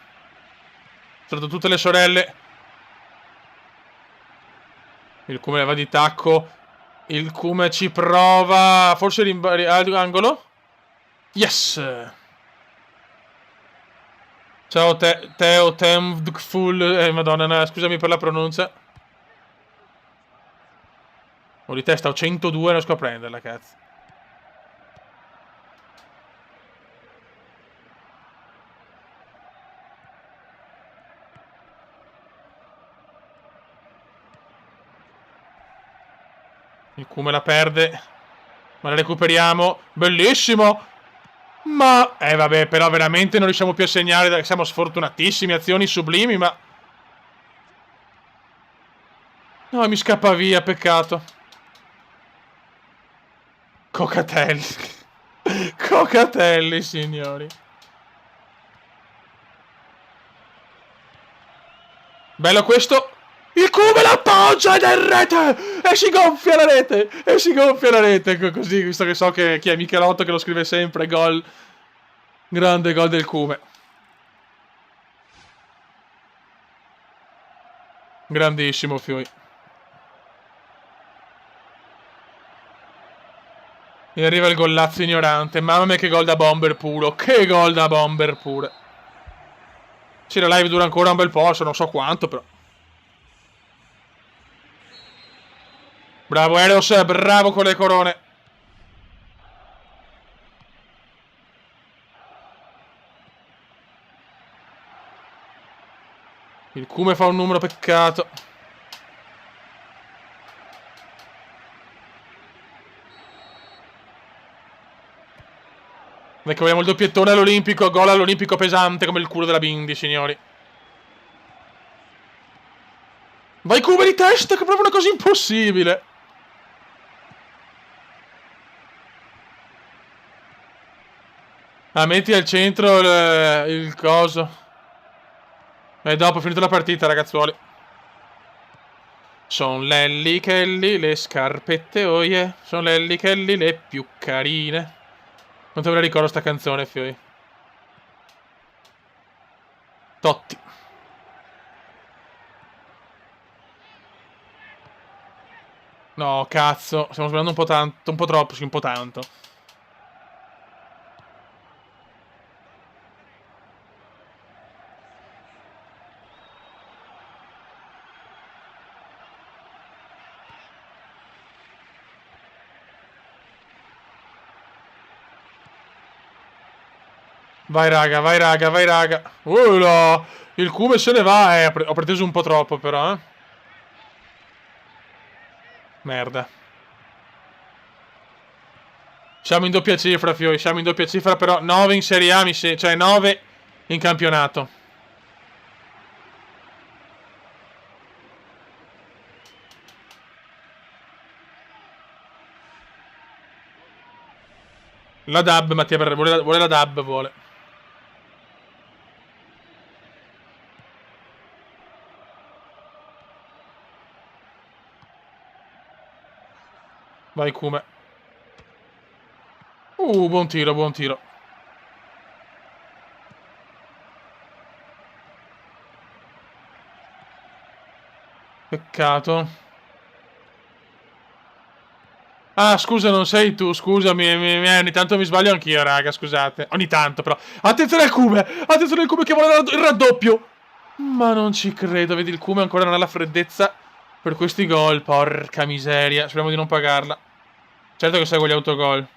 Saluto tutte le sorelle. Il Cume va di tacco. Il Cume ci prova. Forse angolo. Yes. Ciao Teo Temful. Madonna, no, scusami per la pronuncia. Ho di testa, ho 102, non riesco a prenderla, cazzo. Il Cume la perde. Ma la recuperiamo. Bellissimo. Ma... vabbè, però veramente non riusciamo più a segnare. Siamo sfortunatissimi, azioni sublimi, ma... No, mi scappa via, peccato. Cocatelli. Cocatelli, signori. Bello questo. Il Cume l'appoggia ed è in rete! E si gonfia la rete! Così, visto che so che chi è Michelotto che lo scrive sempre, gol. Grande gol del Cume. Grandissimo, Fioi. E arriva il gollazzo ignorante. Mamma mia che gol da bomber puro. Che gol da bomber pure. Sì, la live dura ancora un bel po', non so quanto, però. Bravo Eros, bravo con le corone. Il Cume fa un numero, peccato. Ecco, vogliamo il doppiettone all'Olimpico. Gol all'Olimpico pesante come il culo della Bindi, signori. Vai Cume di testa, che è proprio una cosa impossibile. metti al centro il coso. E dopo, finita la partita, ragazzuoli. Son Lelly Kelly, le scarpette, oh yeah. Son Lelly Kelly, le più carine. Quanto me la ricordo sta canzone, fioi. Totti. No, cazzo. Stiamo sbagliando un po' tanto. Un po' troppo, sì, un po' tanto. Vai raga, vai raga, vai raga. No. Il cume se ne va, ho preteso un po' troppo però, eh. Merda. Siamo in doppia cifra, fioi. Siamo in doppia cifra, però 9 in Serie A, cioè 9 in campionato. La dub, Mattia vuole la dub, vuole. Vai Kume. Buon tiro, buon tiro. Peccato. Ah, scusa, non sei tu, scusami, ogni tanto mi sbaglio anch'io, raga, scusate. Ogni tanto, però. Attenzione al Kume! Attenzione al Kume che vuole il raddoppio! Ma non ci credo, vedi il Kume ancora non ha la freddezza per questi gol, porca miseria. Speriamo di non pagarla. Certo che seguo gli autogol.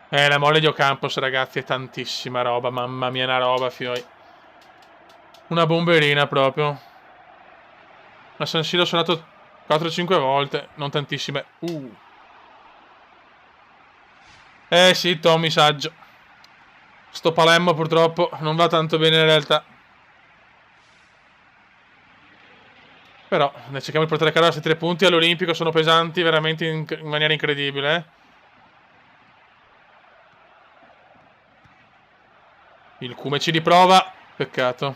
La mole di Ocampos, ragazzi, è tantissima roba, mamma mia, una roba, fioi. Una bomberina proprio. A San Siro ho suonato 4-5 volte, non tantissime. Sì, Tommy, saggio. Sto Palermo purtroppo non va tanto bene in realtà. Però ne cerchiamo di portare a casa questi 3 punti all'Olimpico, sono pesanti veramente in maniera incredibile, eh. Il Cume ci riprova, peccato.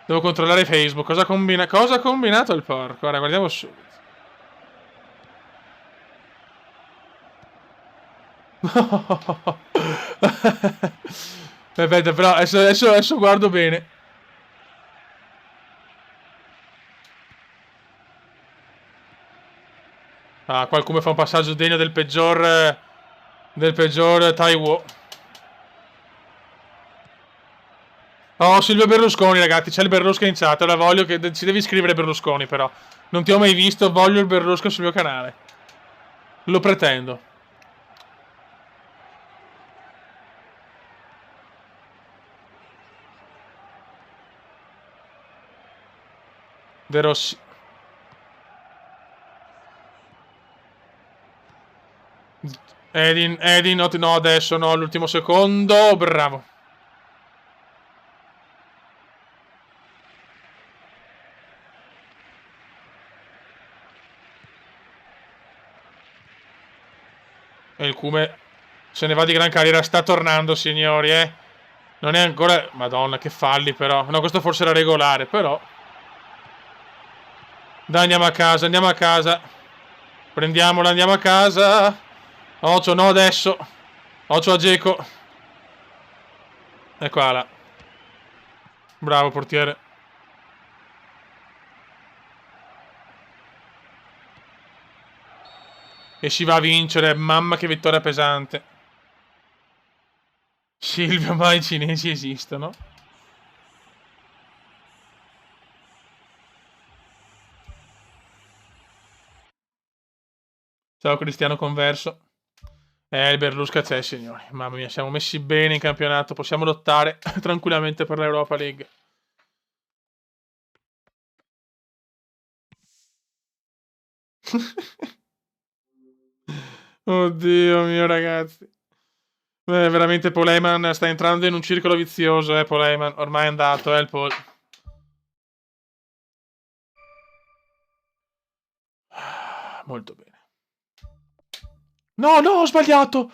Devo controllare Facebook, cosa ha combinato il porco? Ora guardiamo subito. Aspetta, però adesso guardo bene. Ah, qualcuno fa un passaggio degno del peggior Taiwo. Oh, Silvio Berlusconi, ragazzi, c'è il Berlusconi in chat. Ora voglio che ci devi scrivere Berlusconi, però. Non ti ho mai visto, voglio il Berlusconi sul mio canale. Lo pretendo. De Rossi. Edin, no, adesso no, all'ultimo secondo. Bravo. E il Cume se ne va di gran carriera. Sta tornando, signori, eh. Non è ancora... Madonna, che falli, però. No, questo forse era regolare, però... Dai, andiamo a casa, andiamo a casa. Prendiamola, andiamo a casa. Ocio, no, adesso. Ocio a Geco. Eccola là. Bravo, portiere. E si va a vincere. Mamma che vittoria pesante. Silvio, ma i cinesi esistono? Ciao Cristiano Converso. Il Berlusca c'è, signori. Mamma mia, siamo messi bene in campionato. Possiamo lottare tranquillamente per l'Europa League. Oddio mio, ragazzi. Veramente Poleman sta entrando in un circolo vizioso, Poleman. Ormai è andato, il Paul. molto bene. No, no, ho sbagliato!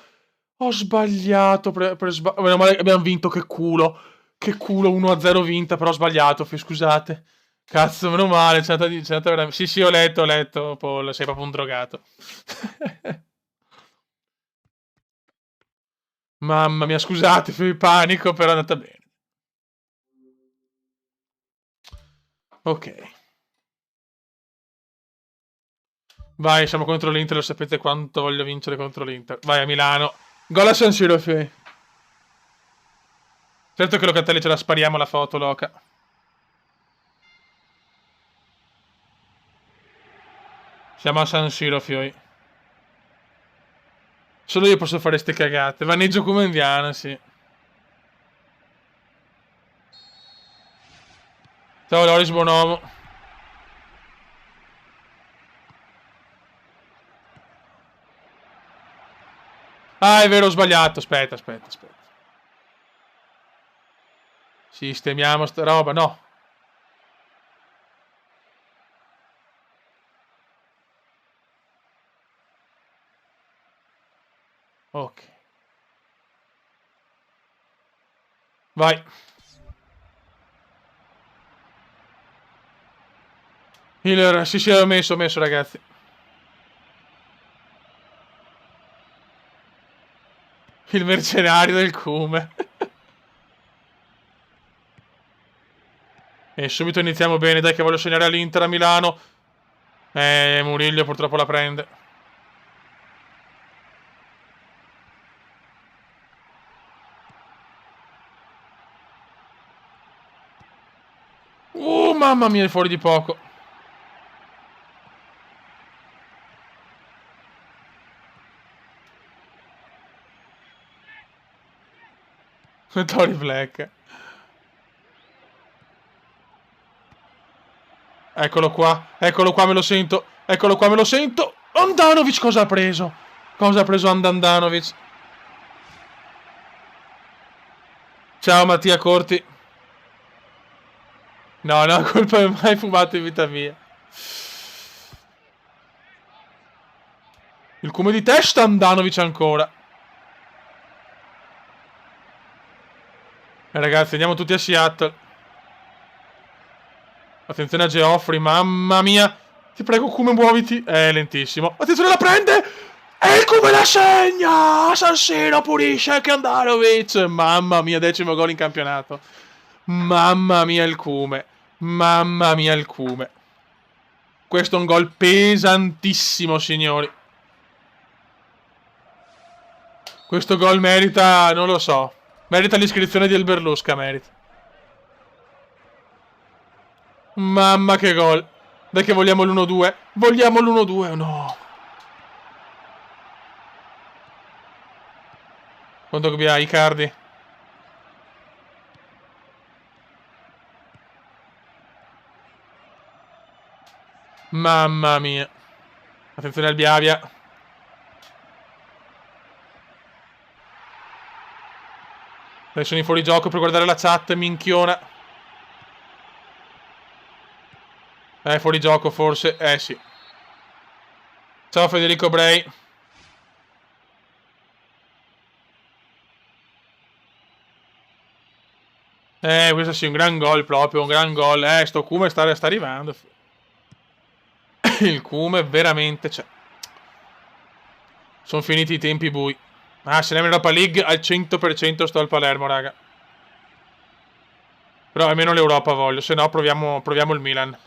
Ho sbagliato meno male che abbiamo vinto, che culo. Che culo, 1-0 vinta, però ho sbagliato, scusate. Cazzo, meno male, c'è andata veramente... Sì, sì, ho letto, Paul, sei proprio un drogato. Mamma mia, scusate, fui panico, però è andata bene. Ok. Vai, siamo contro l'Inter, lo sapete quanto voglio vincere contro l'Inter. Vai a Milano. Gol a San Siro, Fei. Certo che Locatelli ce la spariamo la foto, Loca. Siamo a San Siro, Fioi. Solo io posso fare ste cagate. Vanneggio come indiano, sì. Ciao Loris, buon uomo. Ah, è vero, ho sbagliato. Aspetta. Sistemiamo sta roba, no. Ok. Vai. Sì, ho messo, ragazzi. Il mercenario del Cume. E subito iniziamo bene, dai che voglio segnare all'Inter a Milano. Murillo purtroppo la prende. Mamma mia, è fuori di poco. Tori Black. Eccolo qua, me lo sento. Andanovic cosa ha preso? Cosa ha preso Andanovic? Ciao Mattia Corti. No, colpa è mai fumato in vita mia. Il come di testa Andanovic ancora. Ragazzi, andiamo tutti a Seattle. Attenzione a Geoffrey, mamma mia. Ti prego, Kume, muoviti. Lentissimo. Attenzione, la prende. E il Kume la segna. San Siro pulisce anche Andanovic. Mamma mia, 10° gol in campionato. Mamma mia il Kume. Mamma mia il Kume. Questo è un gol pesantissimo, signori. Questo gol merita, non lo so. Merita l'iscrizione di Elberlusca, merita. Mamma che gol. Dai che vogliamo l'1-2. Vogliamo l'1-2 o no? Quanto abbiamo? Icardi. Mamma mia. Attenzione al Biavia. Adesso sono in fuorigioco per guardare la chat, minchiona. Fuorigioco forse. Sì. Ciao Federico Bray. Questo sì, un gran gol proprio, un gran gol. Sto Kume sta arrivando. Il Kume veramente, cioè... Sono finiti i tempi bui. Se andiamo in Europa League al 100% sto al Palermo, raga. Però almeno l'Europa voglio, se no proviamo il Milan.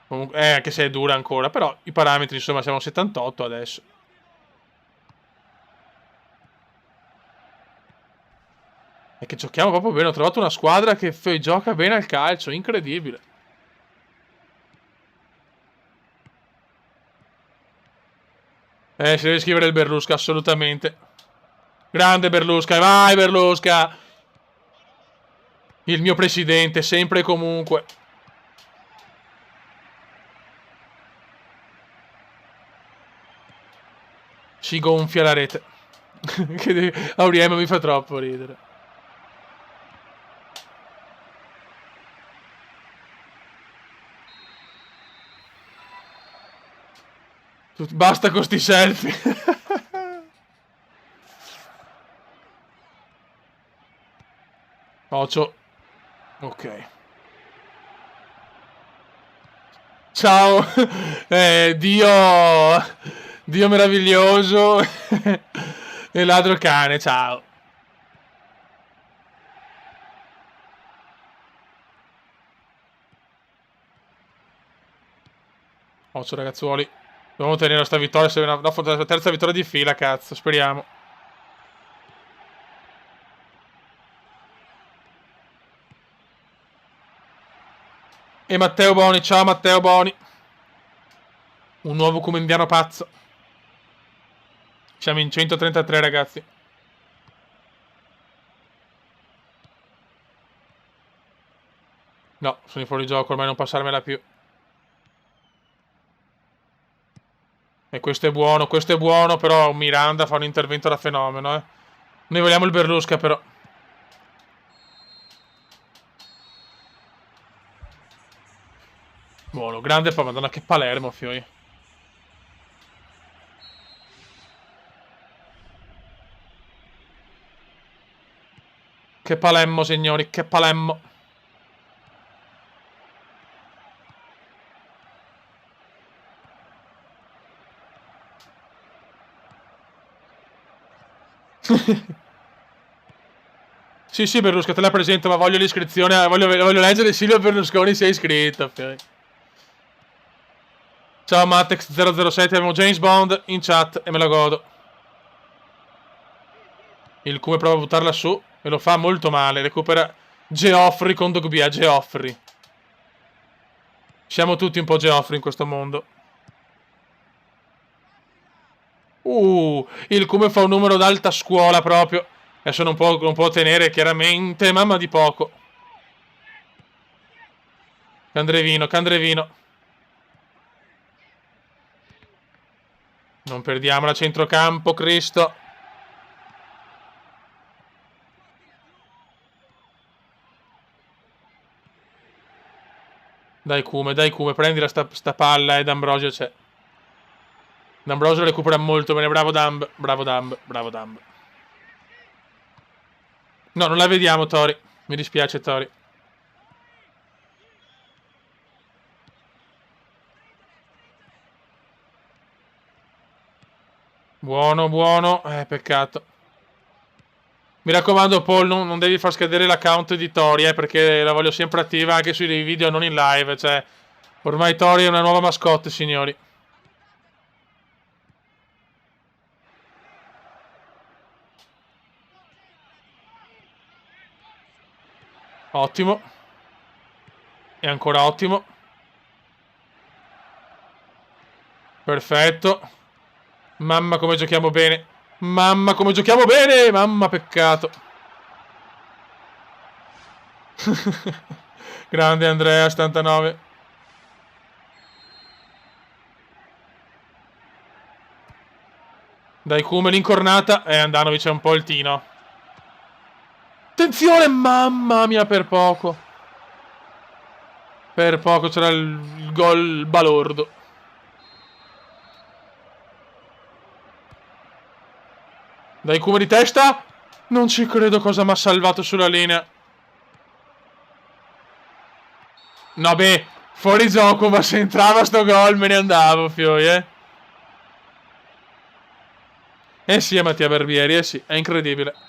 Comunque, anche se è dura ancora, però i parametri, insomma, siamo a 78 adesso. E che giochiamo proprio bene, ho trovato una squadra che gioca bene al calcio, incredibile. Si deve scrivere il Berlusca, assolutamente. Grande Berlusca, vai Berlusca! Il mio presidente, sempre e comunque. Si gonfia la rete. Auriemo mi fa troppo ridere. Basta con sti selfie. Ocio. Ok. Ciao. Dio. Dio meraviglioso. E ladro cane, ciao. Ocio ragazzuoli. Dobbiamo tenere sta vittoria. Se la terza vittoria di fila, cazzo. Speriamo. E Matteo Boni. Ciao Matteo Boni. Un nuovo comendiano pazzo. Siamo in 133 ragazzi. No, sono in fuorigioco, ormai non passarmela più. E questo è buono, però Miranda fa un intervento da fenomeno, eh. Noi vogliamo il Berlusca, però. Buono, grande, poi madonna che Palermo, fioi. Che Palermo, signori, che Palermo. Sì, sì, Berlusca, te la presento, ma voglio l'iscrizione, voglio leggere Silvio Berlusconi si è iscritto, fioi. Ciao Matex007, abbiamo James Bond in chat e me la godo. Il Cume prova a buttarla su e lo fa molto male. Recupera Geoffrey con Dogbia. Geoffrey. Siamo tutti un po' Geoffrey in questo mondo. Il Cume fa un numero d'alta scuola proprio. Adesso non può tenere chiaramente, mamma di poco. Candrevino, Candrevino. Non perdiamo la centrocampo, Cristo. Dai Cume, prendila sta palla, D'Ambrosio c'è. D'Ambrosio recupera molto bene, bravo Dumb, bravo Dumb, bravo Dumb. No, non la vediamo Tori, mi dispiace Tori. Buono, buono, peccato. Mi raccomando Paul, non devi far scadere l'account di Tori, perché la voglio sempre attiva anche sui video, non in live, cioè. Ormai Tori è una nuova mascotte, signori. Ottimo. E ancora ottimo. Perfetto. Mamma come giochiamo bene. Mamma come giochiamo bene. Mamma peccato. Grande Andrea 79. Dai Kume l'incornata. Andanovic è un po' il tino. Attenzione, mamma mia, per poco. Per poco c'era il gol balordo. Dai Kume di testa. Non ci credo cosa mi ha salvato sulla linea. No beh, fuori gioco, ma se entrava sto gol me ne andavo, fioi, Eh sì, è Mattia Barbieri, sì, è incredibile.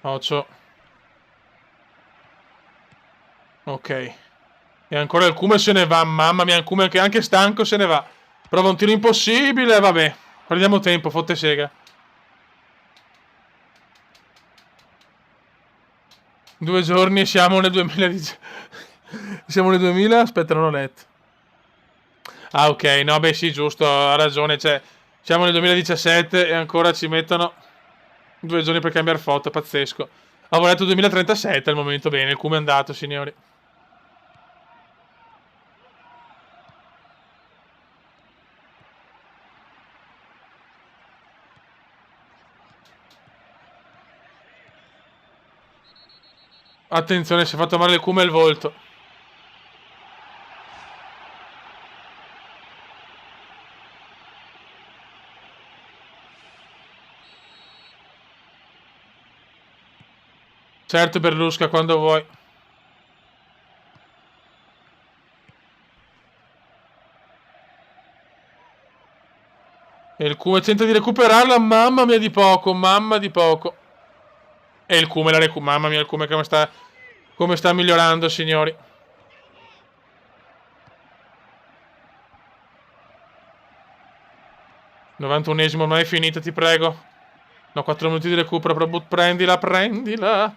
Occhio. Ok. E ancora il Kume se ne va, mamma mia, il Kume che anche stanco se ne va. Prova un tiro impossibile, vabbè. Prendiamo tempo, fotte sega. 2 giorni e siamo nel 2010. Siamo nel 2000? Aspetta, non ho letto. Ah, ok, no, beh, sì, giusto, ha ragione. Cioè, siamo nel 2017 e ancora ci mettono 2 giorni per cambiare foto, pazzesco. Avevo letto 2037 al momento, bene, il Kume è andato, signori. Attenzione, si è fatto male il Kuma e il volto. Certo, Berlusca, quando vuoi. E il Kuma tenta di recuperarla, mamma mia di poco, mamma di poco. E il Kuma la recupera, mamma mia il Kuma come sta migliorando, signori. (91esimo) ormai è finita, ti prego. No, 4 minuti di recupero, però prendila, prendila.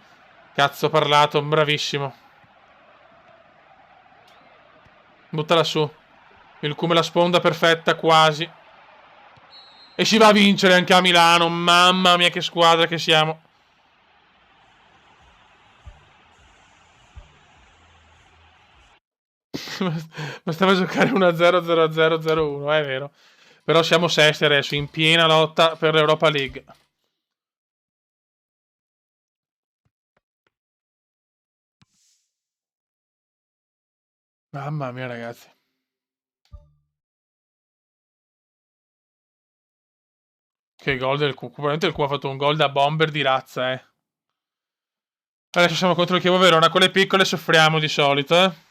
Cazzo, ho parlato, bravissimo. Buttala su. Il Kuma la sponda perfetta, quasi. E si va a vincere anche a Milano. Mamma mia che squadra che siamo. Bastava giocare 1-0, 0-0, 0-1, è vero. Però siamo sesti adesso, in piena lotta per l'Europa League. Mamma mia, ragazzi. Che gol del Cucu. Probabilmente il Cucu ha fatto un gol da bomber di razza, eh. Adesso siamo contro il Chievo Verona. Con le piccole soffriamo di solito, eh.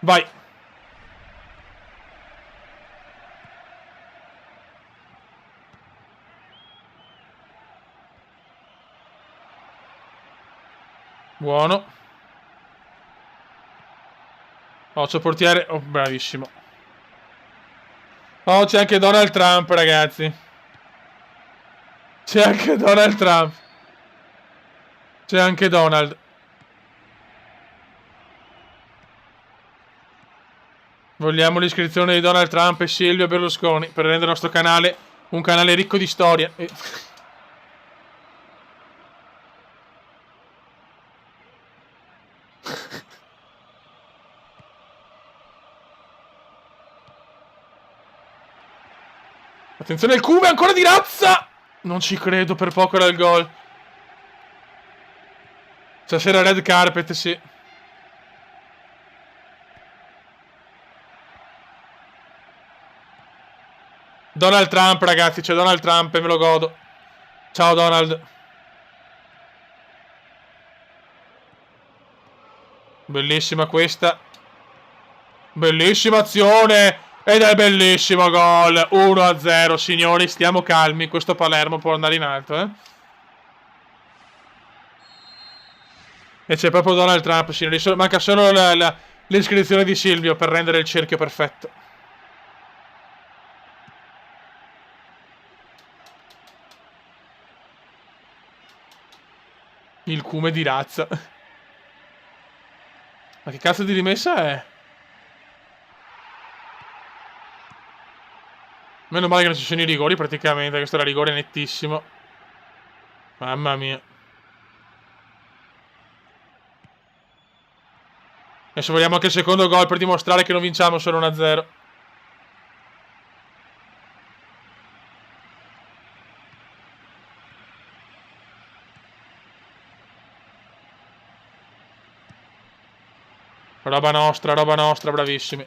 Vai. Buono. Oh, c'è il portiere. Oh, bravissimo. Oh, c'è anche Donald Trump, ragazzi. C'è anche Donald Trump. C'è anche Donald. Vogliamo l'iscrizione di Donald Trump e Silvio Berlusconi per rendere il nostro canale un canale ricco di storia. Attenzione, il Cube ancora di razza! Non ci credo, per poco era il gol. Stasera red carpet, sì. Donald Trump, ragazzi, c'è Donald Trump e me lo godo. Ciao, Donald. Bellissima questa. Bellissima azione. Ed è bellissimo gol. 1-0, signori, stiamo calmi. Questo Palermo può andare in alto, eh. E c'è proprio Donald Trump, signori. Manca solo l'iscrizione di Silvio per rendere il cerchio perfetto. Il Cume di razza. Ma che cazzo di rimessa è? Meno male che non ci sono i rigori praticamente. Questo era rigore nettissimo. Mamma mia. Adesso vogliamo anche il secondo gol per dimostrare che non vinciamo solo 1-0. Roba nostra, bravissimi.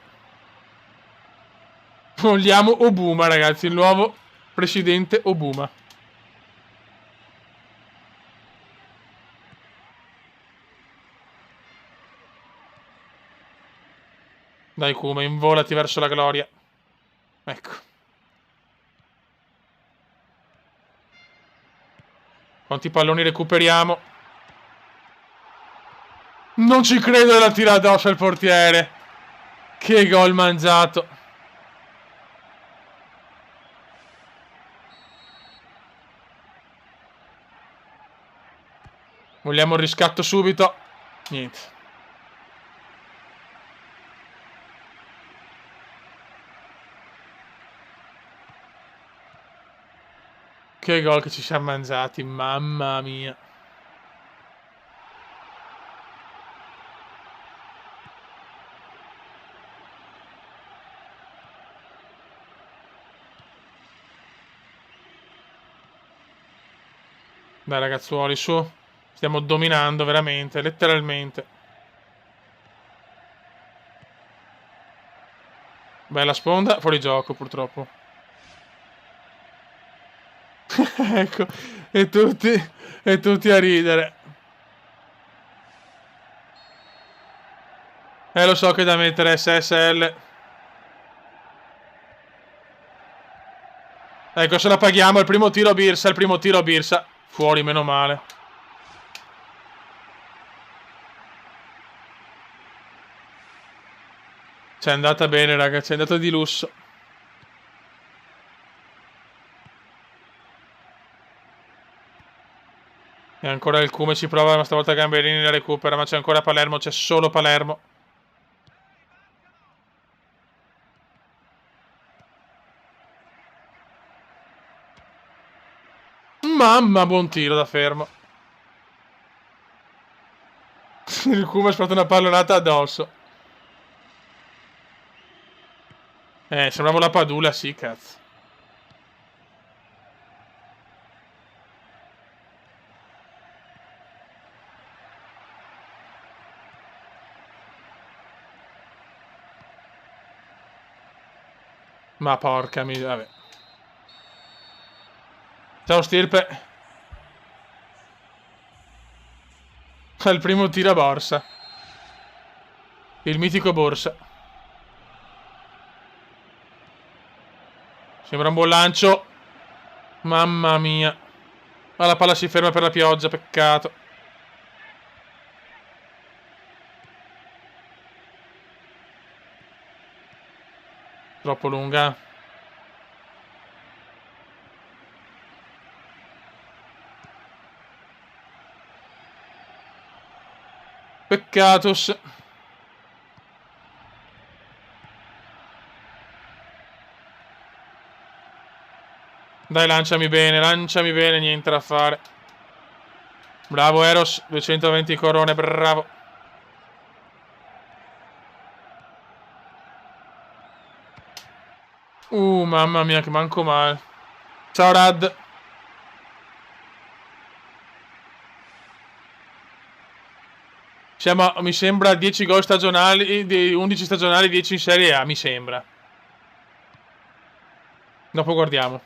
Vogliamo Obuma, ragazzi, il nuovo presidente Obuma. Dai Kuma, involati verso la gloria. Ecco. Quanti palloni recuperiamo? Non ci credo, la tira addosso al portiere. Che gol mangiato. Vogliamo il riscatto subito. Niente. Che gol che ci siamo mangiati, mamma mia. Dai ragazzuoli, su. Stiamo dominando veramente, letteralmente. Bella sponda, fuori gioco purtroppo. Ecco, e tutti a ridere. Lo so che è da mettere SSL. Ecco, se la paghiamo, il primo tiro Birsa, il primo tiro Birsa. Fuori, meno male. C'è andata bene, ragazzi, è andata di lusso. E ancora il Cume ci prova, ma stavolta Gamberini la recupera, ma c'è ancora Palermo, c'è solo Palermo. Mamma, buon tiro da fermo. Il Cume ha sparato una pallonata addosso. Sembrava la Padula, sì, cazzo. Ma porca miseria, vabbè. Ciao Stirpe. Il primo tiro a Borsa. Il mitico Borsa. Sembra un buon lancio. Mamma mia. Ma la palla si ferma per la pioggia, peccato. Troppo lunga. Peccatus. Dai, lanciami bene, niente da fare. Bravo Eros, 220 corone, bravo. Mamma mia, che manco male. Ciao Rad. Siamo, mi sembra, 10 gol stagionali, di 11 stagionali, 10 in Serie A, mi sembra. Dopo guardiamo.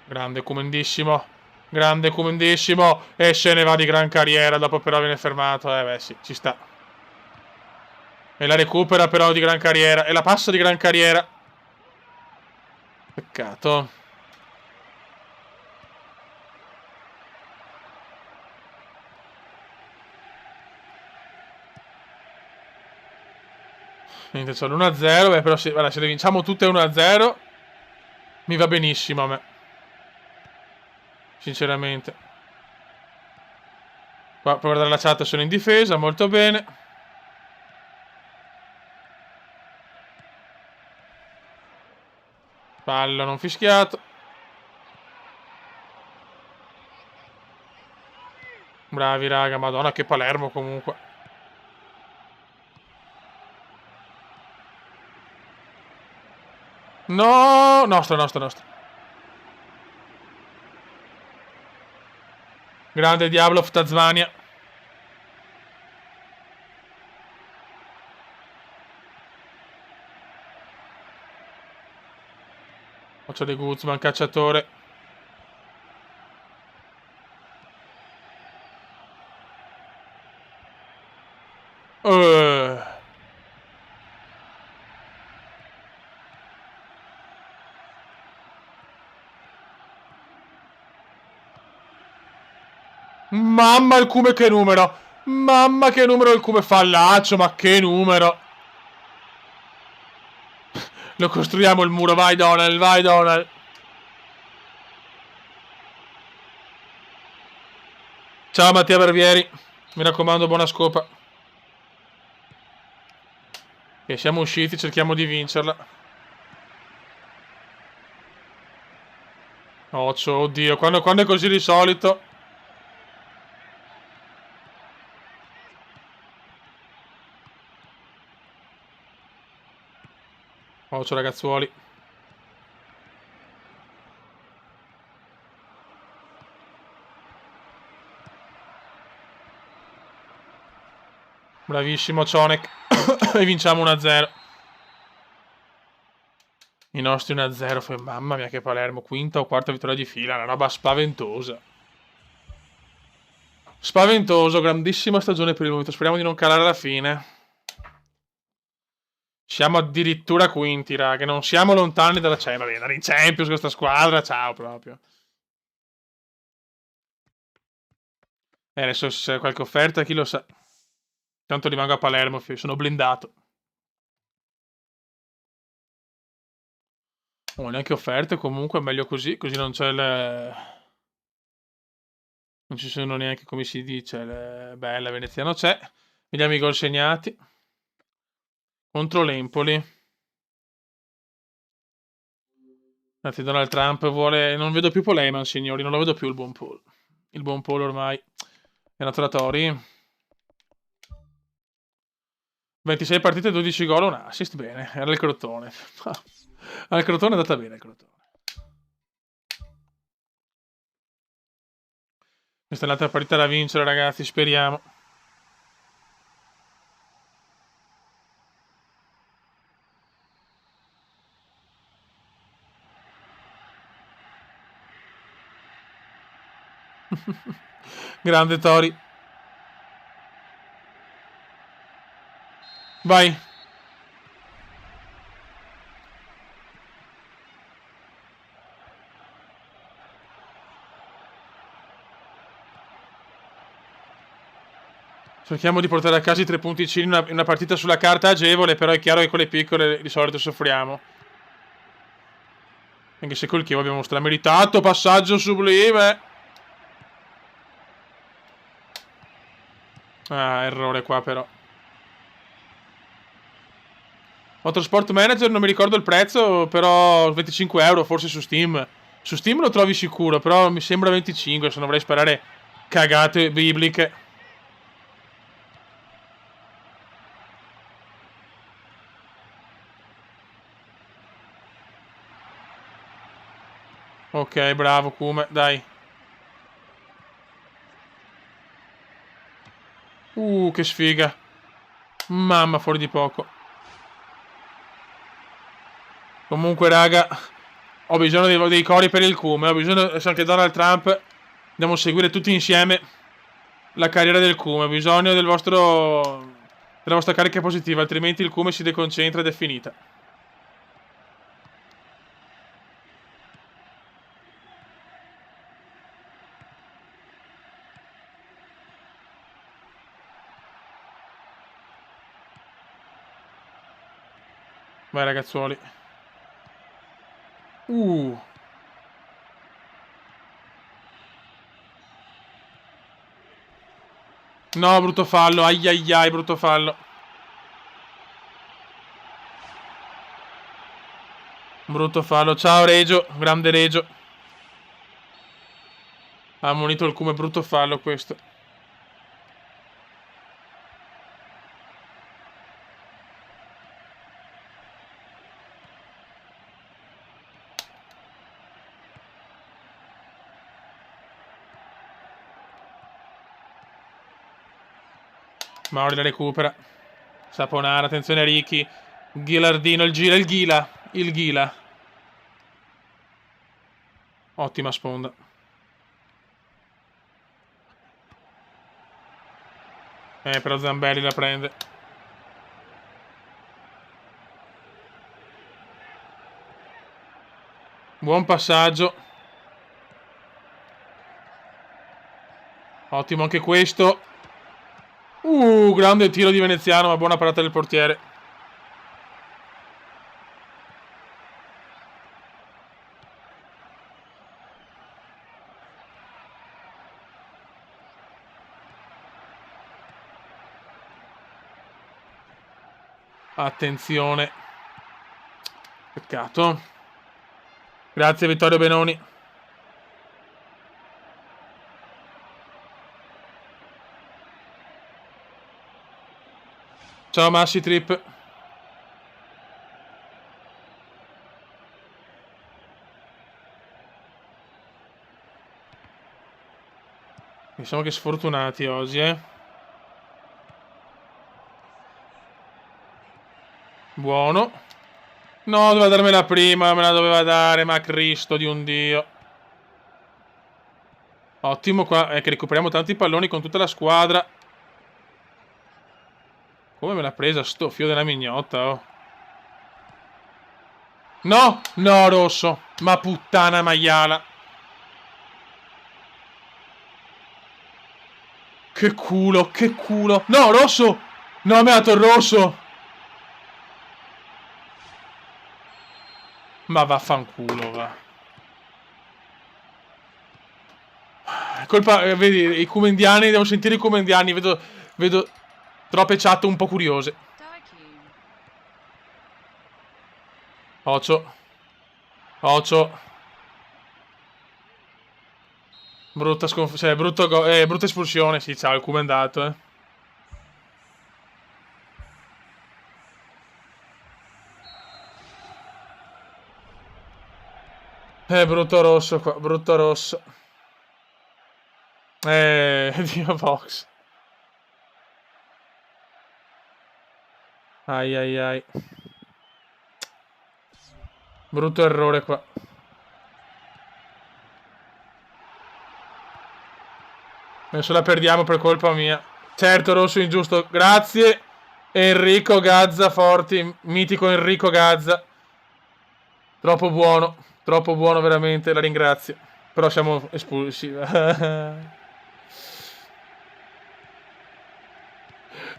Grande Comendissimo. Grande Comendissimo. E se ne va di gran carriera. Dopo però viene fermato. Beh sì, ci sta. E la recupera però di gran carriera. E la passa di gran carriera. Peccato. Niente, c'è l'1-0. Beh, però sì, guarda, se le vinciamo tutte 1-0 mi va benissimo a me. Sinceramente. Qua per guardare la chat sono in difesa, molto bene. Fallo non fischiato. Bravi raga, madonna che Palermo comunque. No, nostra. Grande Diablo of Tasmania. Occhio di Guzman, cacciatore. Uh. Mamma il Cume che numero. Mamma che numero il Cume fallaccio, ma che numero. Lo costruiamo il muro, vai Donald, vai Donald. Ciao Mattia Barbieri. Mi raccomando, buona scopa. E siamo usciti, cerchiamo di vincerla. Oddio, quando è così di solito. Oh, ciao ragazzuoli. Bravissimo Cionek. E vinciamo 1-0. I nostri 1-0. Mamma mia che Palermo. Quinta o quarta vittoria di fila. Una roba spaventosa. Spaventoso. Grandissima stagione per il momento. Speriamo di non calare alla fine. Siamo addirittura quinti, raga. Non siamo lontani dalla Champions. Va bene, andare in Champions questa squadra. Ciao proprio. Adesso se c'è qualche offerta, chi lo sa. Tanto rimango a Palermo, sono blindato. Oh, neanche offerte, comunque è meglio così, così non c'è il... Non ci sono neanche, come si dice, bella veneziano c'è. Vediamo i gol segnati. Contro l'Empoli. Infatti Donald Trump vuole... Non vedo più Poleman, signori, non lo vedo più il buon Paul. Il buon Paul ormai è nato da Tori. 26 partite, 12 gol, un assist, bene. Era il Crotone. Al Crotone è andata bene il Crotone. Questa è un'altra partita da vincere, ragazzi, speriamo. Grande Tori. Vai. Cerchiamo di portare a casa i 3 punticini in una partita sulla carta agevole, però è chiaro che con le piccole di solito soffriamo. Anche se col Chievo abbiamo strameritato, passaggio sublime. Ah, errore qua però. Motorsport Manager, non mi ricordo il prezzo, però 25 euro forse su Steam. Su Steam lo trovi sicuro, però mi sembra 25, se non dovrei sparare cagate bibliche. Ok, bravo Kume, dai. Che sfiga. Mamma, fuori di poco. Comunque, raga, ho bisogno dei cori per il Kume. Ho bisogno, adesso anche Donald Trump. Dobbiamo seguire tutti insieme la carriera del Kume. Ho bisogno della vostra carica positiva, altrimenti il Kume si deconcentra ed è finita. Vai, ragazzuoli. Uh. No, brutto fallo. Ai ai ai, brutto fallo. Brutto fallo. Ciao, Regio. Grande Regio. Ha ammonito il Kume, brutto fallo questo. Mauri la recupera. Saponara, attenzione a Ricky. Ghilardino, il gira, il Ghila. Il Ghila. Ottima sponda. Però Zambelli la prende. Buon passaggio. Ottimo anche questo. Grande tiro di Veneziano, ma buona parata del portiere. Attenzione. Peccato. Grazie Vittorio Benoni. Ciao Massi Trip. siamo che sfortunati oggi, eh. Buono. No, doveva darmela prima, me la doveva dare, ma Cristo di un Dio. Ottimo qua, che recuperiamo tanti palloni con tutta la squadra. Come me l'ha presa sto fio della mignotta, oh. No, no, rosso. Ma puttana maiala. Che culo, che culo. No, rosso. No, mi ha dato il rosso. Ma vaffanculo, va. Colpa, vedi, i cumendiani, devo sentire i cumendiani, vedo troppe chat un po' curiose. Ocio. Ocio. Brutta cioè, brutta espulsione, sì, ciao, il cumendato, brutto rosso qua, brutto rosso. Dio Vox. Ai ai ai. Brutto errore qua. Adesso la perdiamo per colpa mia. Certo, rosso ingiusto. Grazie. Enrico Gazza Forti. Mitico Enrico Gazza. Troppo buono veramente, la ringrazio. Però siamo espulsi.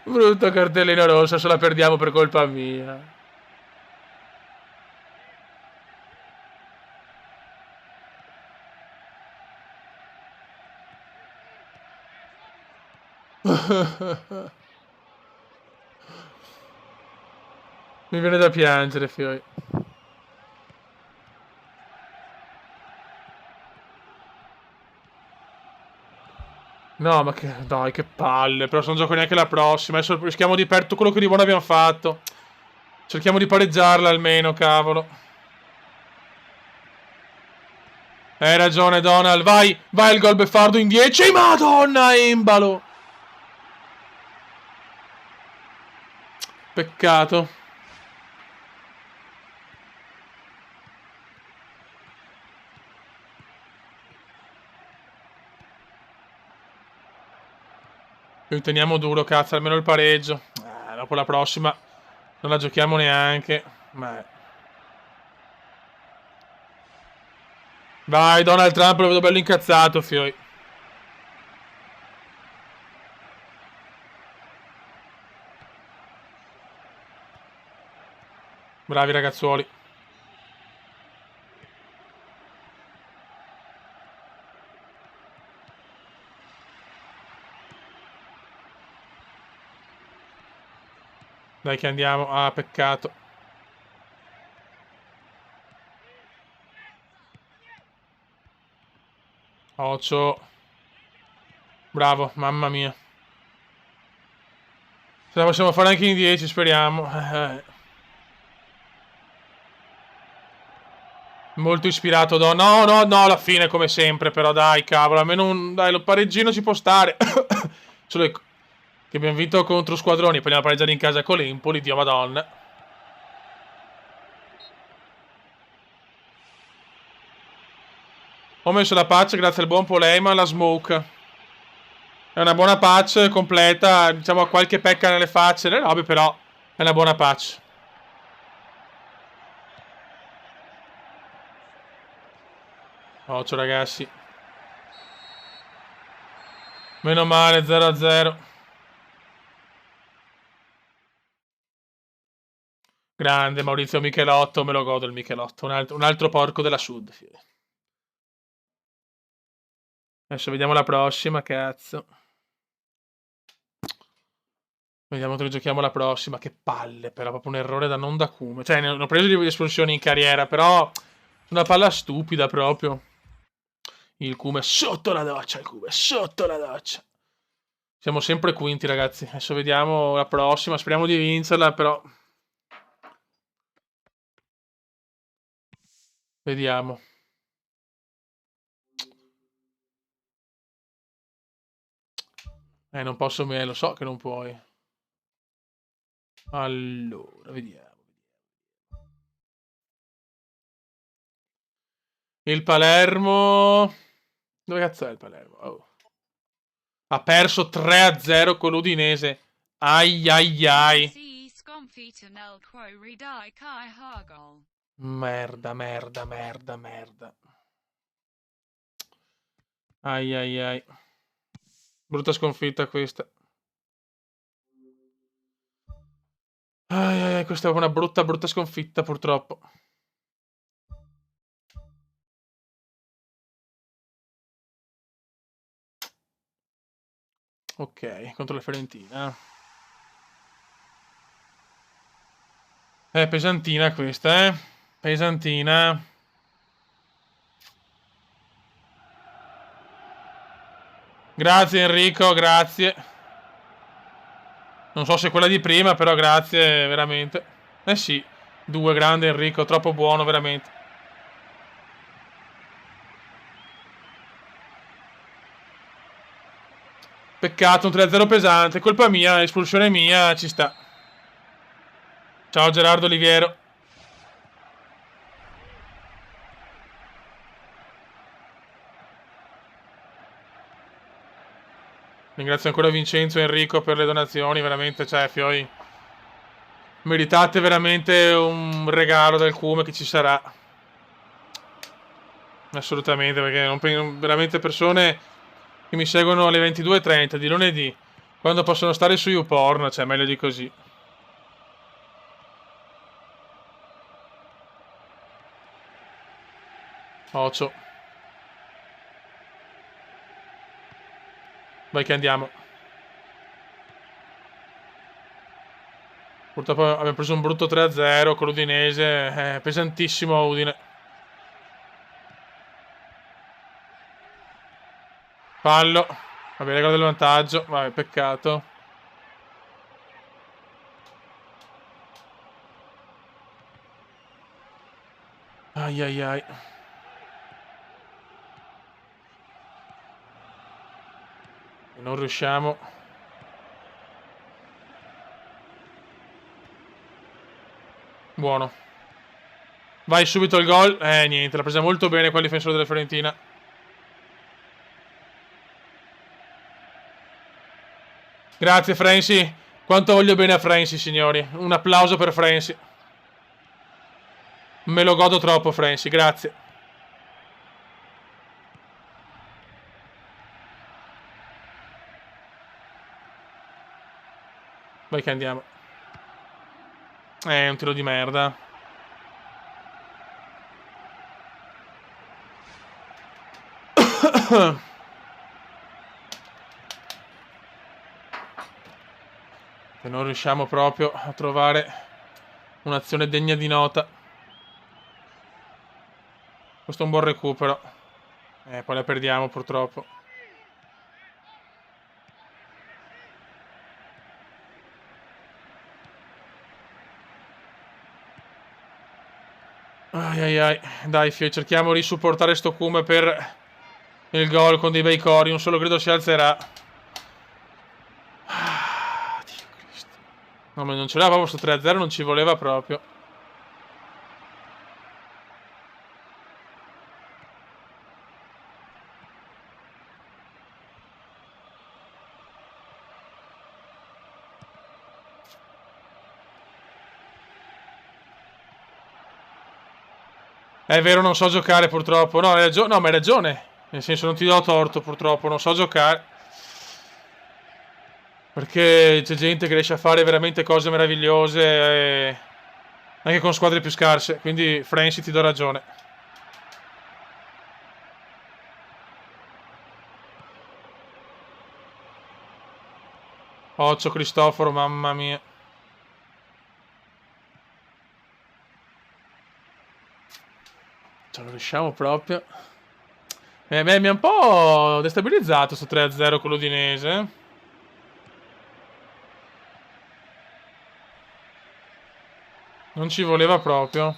Brutto cartellino rosso, se la perdiamo per colpa mia. Mi viene da piangere, fioi. No, ma che... Dai, che palle. Però non gioco neanche la prossima. Adesso rischiamo di perdere quello che di buono abbiamo fatto. Cerchiamo di pareggiarla almeno, cavolo. Hai ragione, Donald. Vai, vai il gol beffardo in 10. Madonna, Embalo. Peccato. Noi teniamo duro, cazzo, almeno il pareggio. Dopo la prossima non la giochiamo neanche. Vai, Donald Trump, lo vedo bello incazzato, fioi. Bravi ragazzuoli. Dai che andiamo. Ah, peccato. Ocio. Bravo, mamma mia. Ce la possiamo fare anche in 10, speriamo. Molto ispirato, No, no, no, alla fine come sempre, però dai, cavolo, almeno dai, lo pareggino ci può stare. Solo che abbiamo vinto contro squadroni, poi andiamo a pareggiare in casa con l'Empoli, Dio madonna. Ho messo la patch grazie al buon Polema alla smoke. È una buona patch completa, diciamo qualche pecca nelle facce, nelle robe, però è una buona patch. Occhio ragazzi. Meno male, 0-0. Grande Maurizio Michelotto, me lo godo il Michelotto. Un altro porco della Sud. Adesso vediamo la prossima, cazzo. Vediamo dove giochiamo la prossima. Che palle, però, proprio un errore da non da come. Cioè, ne ho preso di espulsioni in carriera, però una palla stupida proprio. Il Cume sotto la doccia, il Cume sotto la doccia. Siamo sempre quinti, ragazzi. Adesso vediamo la prossima. Speriamo di vincerla, però. Vediamo. Non posso me, lo so che non puoi. Allora, vediamo. Il Palermo... Dove cazzo è il Palermo? Oh. Ha perso 3-0 con l'Udinese. Ai ai ai. Merda, merda, merda, merda. Ai ai ai. Brutta sconfitta questa. Ai ai ai, questa è una brutta, brutta sconfitta purtroppo. Ok, contro la Fiorentina. Pesantina questa, Pesantina. Grazie Enrico, grazie. Non so se quella di prima, però grazie, veramente. Eh sì, 2 grande Enrico, troppo buono, veramente. Peccato, un 3-0 pesante, colpa mia, espulsione mia, ci sta. Ciao Gerardo Oliviero. Ringrazio ancora Vincenzo e Enrico per le donazioni, veramente, cioè, fioi. Meritate veramente un regalo dal Cume che ci sarà. Assolutamente, perché veramente persone che mi seguono alle 22:30 di lunedì, quando possono stare su YouPorn, cioè meglio di così. Ocio. Vai che andiamo. Purtroppo abbiamo preso un brutto 3-0 con l'Udinese, pesantissimo Udine. Fallo. Vabbè, regalo del vantaggio, vabbè, peccato. Ai ai ai. Non riusciamo. Buono. Vai subito il gol. Niente, l'ha presa molto bene quel difensore della Fiorentina. Grazie Frenzy. Quanto voglio bene a Frenzy, signori. Un applauso per Frenzy. Me lo godo troppo, Frenzy, grazie. Vai che andiamo. Un tiro di merda. E non riusciamo proprio a trovare un'azione degna di nota. Questo è un buon recupero. Poi la perdiamo purtroppo. Ai ai ai. Dai, cerchiamo di supportare sto Kume per il gol con dei bei cori. Un solo grido si alzerà. Dio Cristo. No, ma non ce l'aveva proprio sto 3-0, non ci voleva proprio. È vero, non so giocare purtroppo. No, no, ma hai ragione. Nel senso, non ti do torto purtroppo. Non so giocare. Perché c'è gente che riesce a fare veramente cose meravigliose. Anche con squadre più scarse. Quindi, Franci, ti do ragione. Occhio Cristoforo, mamma mia. Ce lo riusciamo proprio. Mi ha un po' destabilizzato sto 3-0 con l'Udinese. Non ci voleva proprio.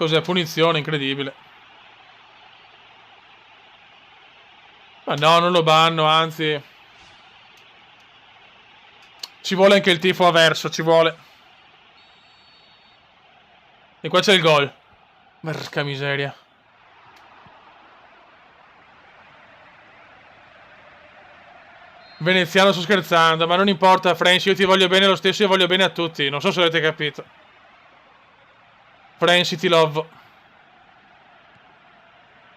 Cos'è? Punizione, incredibile. Ma no, non lo banno, anzi. Ci vuole anche il tifo avverso, ci vuole. E qua c'è il gol. Porca miseria. Veneziano, sto scherzando, ma non importa, Franci, io ti voglio bene lo stesso, io voglio bene a tutti. Non so se avete capito. Franci, ti love.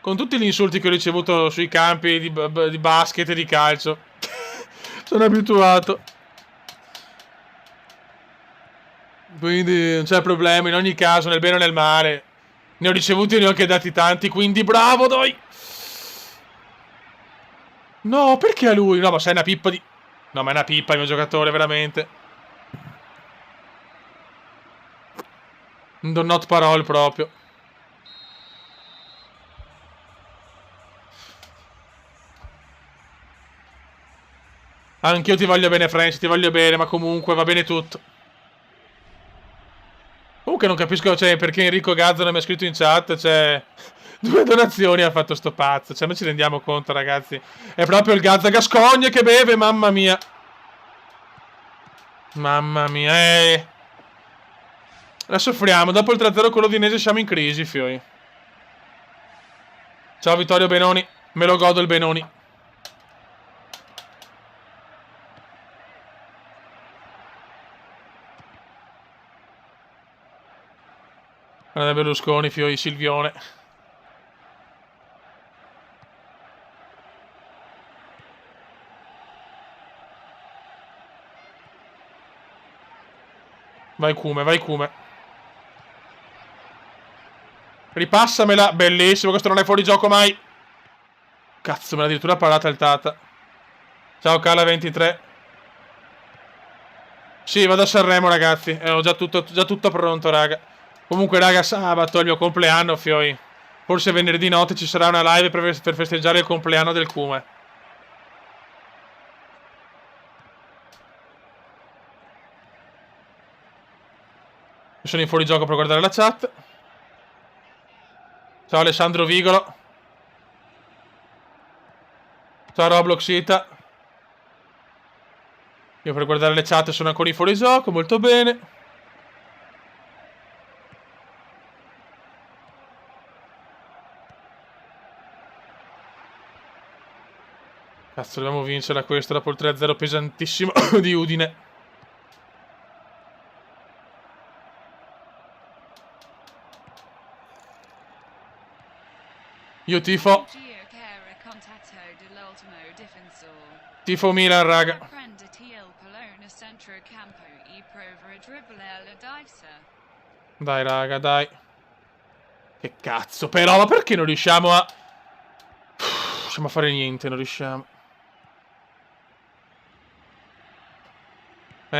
Con tutti gli insulti che ho ricevuto sui campi di basket e di calcio. Sono abituato. Quindi non c'è problema, in ogni caso, nel bene o nel male. Ne ho ricevuti e ne ho anche dati tanti, quindi bravo, dai! No, perché a lui? No, ma sei una pippa di... No, ma è una pippa il mio giocatore, veramente. Do not parole proprio. Anch'io ti voglio bene, Franci, ti voglio bene, ma comunque va bene tutto. Comunque non capisco, cioè, perché Enrico Gazza non mi ha scritto in chat, cioè... 2 donazioni ha fatto sto pazzo, cioè, noi ci rendiamo conto, ragazzi. È proprio il Gazza Gascogne che beve, mamma mia. Mamma mia, La soffriamo, dopo il 3-0 con l'Udinese siamo in crisi, fioi. Ciao Vittorio Benoni, me lo godo il Benoni. Guarda Berlusconi, fioi, Silvione. Vai Cume, vai Cume. Ripassamela, bellissimo, questo non è fuori gioco mai. Cazzo, me l'ha addirittura parata il Tata. Ciao Cala23. Sì, vado a Sanremo, ragazzi. Ho già tutto pronto, raga. Comunque, raga, sabato è il mio compleanno, fioi. Forse venerdì notte ci sarà una live per festeggiare il compleanno del Cume. Sono in fuorigioco per guardare la chat. Ciao Alessandro Vigolo. Ciao Roblox Ita. Io per guardare le chat sono ancora in fuorigioco, molto bene. Cazzo, dobbiamo vincere questo dopo il 3-0 pesantissimo di Udine. Io tifo. Tifo Milan, raga. Dai, raga, dai. Che cazzo, però, ma perché non riusciamo a... Non riusciamo a fare niente, non riusciamo.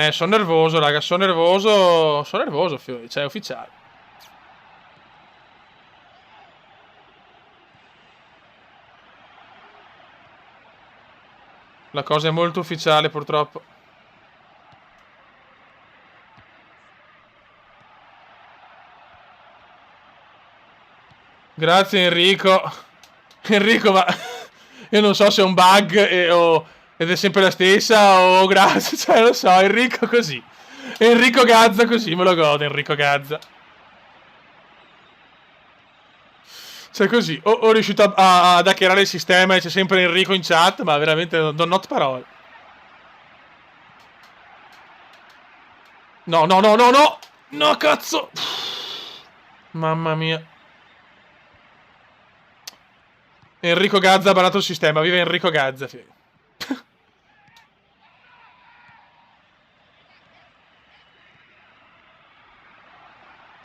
Sono nervoso, raga, sono nervoso. Sono nervoso, cioè, è ufficiale. La cosa è molto ufficiale, purtroppo. Grazie, Enrico. Enrico, ma... Io non so se è un bug ed è sempre la stessa o grazie, cioè, lo so, Enrico così. Enrico Gazza così, me lo godo, Enrico Gazza. Cioè così, ho riuscito ad hackerare il sistema e c'è sempre Enrico in chat, ma veramente non not parole. No, no, no, no, no! No, cazzo! Mamma mia. Enrico Gazza ha banato il sistema, viva Enrico Gazza.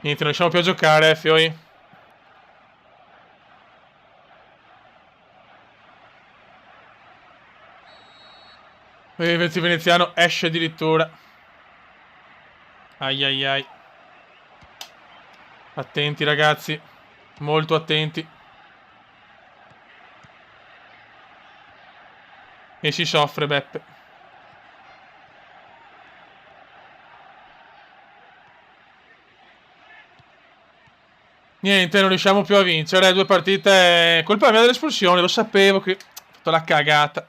Niente, non riusciamo più a giocare, fioi. Il veneziano esce addirittura. Ai ai ai. Attenti ragazzi. Molto attenti. E si soffre Beppe. Niente, non riusciamo più a vincere. 2 partite. Colpa mia dell'espulsione, lo sapevo che. Ho fatto la cagata.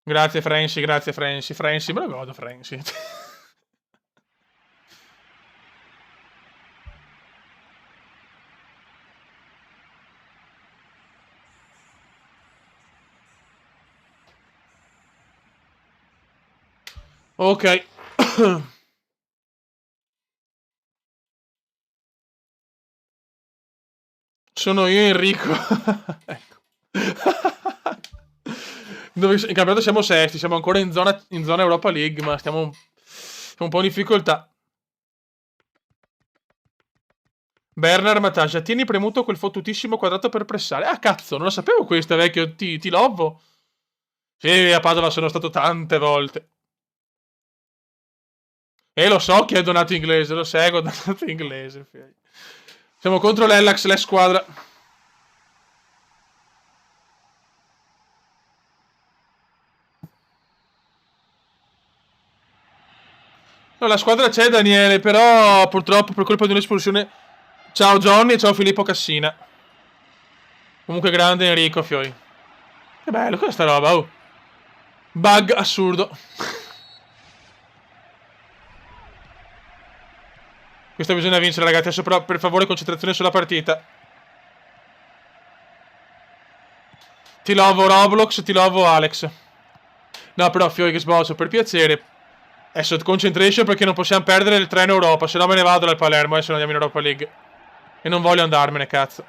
Grazie Frenzy, grazie Frenzy. Frenzy, me lo godo Frenzy. Ok. Sono io e Enrico. Ecco. In campionato siamo sesti, siamo ancora in zona Europa League, ma stiamo un po' in difficoltà. Bernard Matascia, tieni premuto quel fottutissimo quadrato per pressare. Ah, cazzo, non lo sapevo questa, vecchio. Ti lovo. Sì, a Padova sono stato tante volte. E lo so che è donato inglese, lo seguo, donato inglese. Siamo contro l'Ellax, la squadra. No, la squadra c'è, Daniele, però purtroppo per colpa di un'espulsione. Ciao Johnny e ciao Filippo Cassina. Comunque grande Enrico Fioi. Che bello, questa sta roba, oh. Bug assurdo. Questa bisogna vincere, ragazzi. Adesso però, per favore, concentrazione sulla partita. Ti lovo Roblox, ti lovo Alex. No, però, Fioi, che sbalzo, per piacere. Adesso concentration perché non possiamo perdere il treno Europa. Se no me ne vado dal Palermo, adesso non andiamo in Europa League. E non voglio andarmene, cazzo.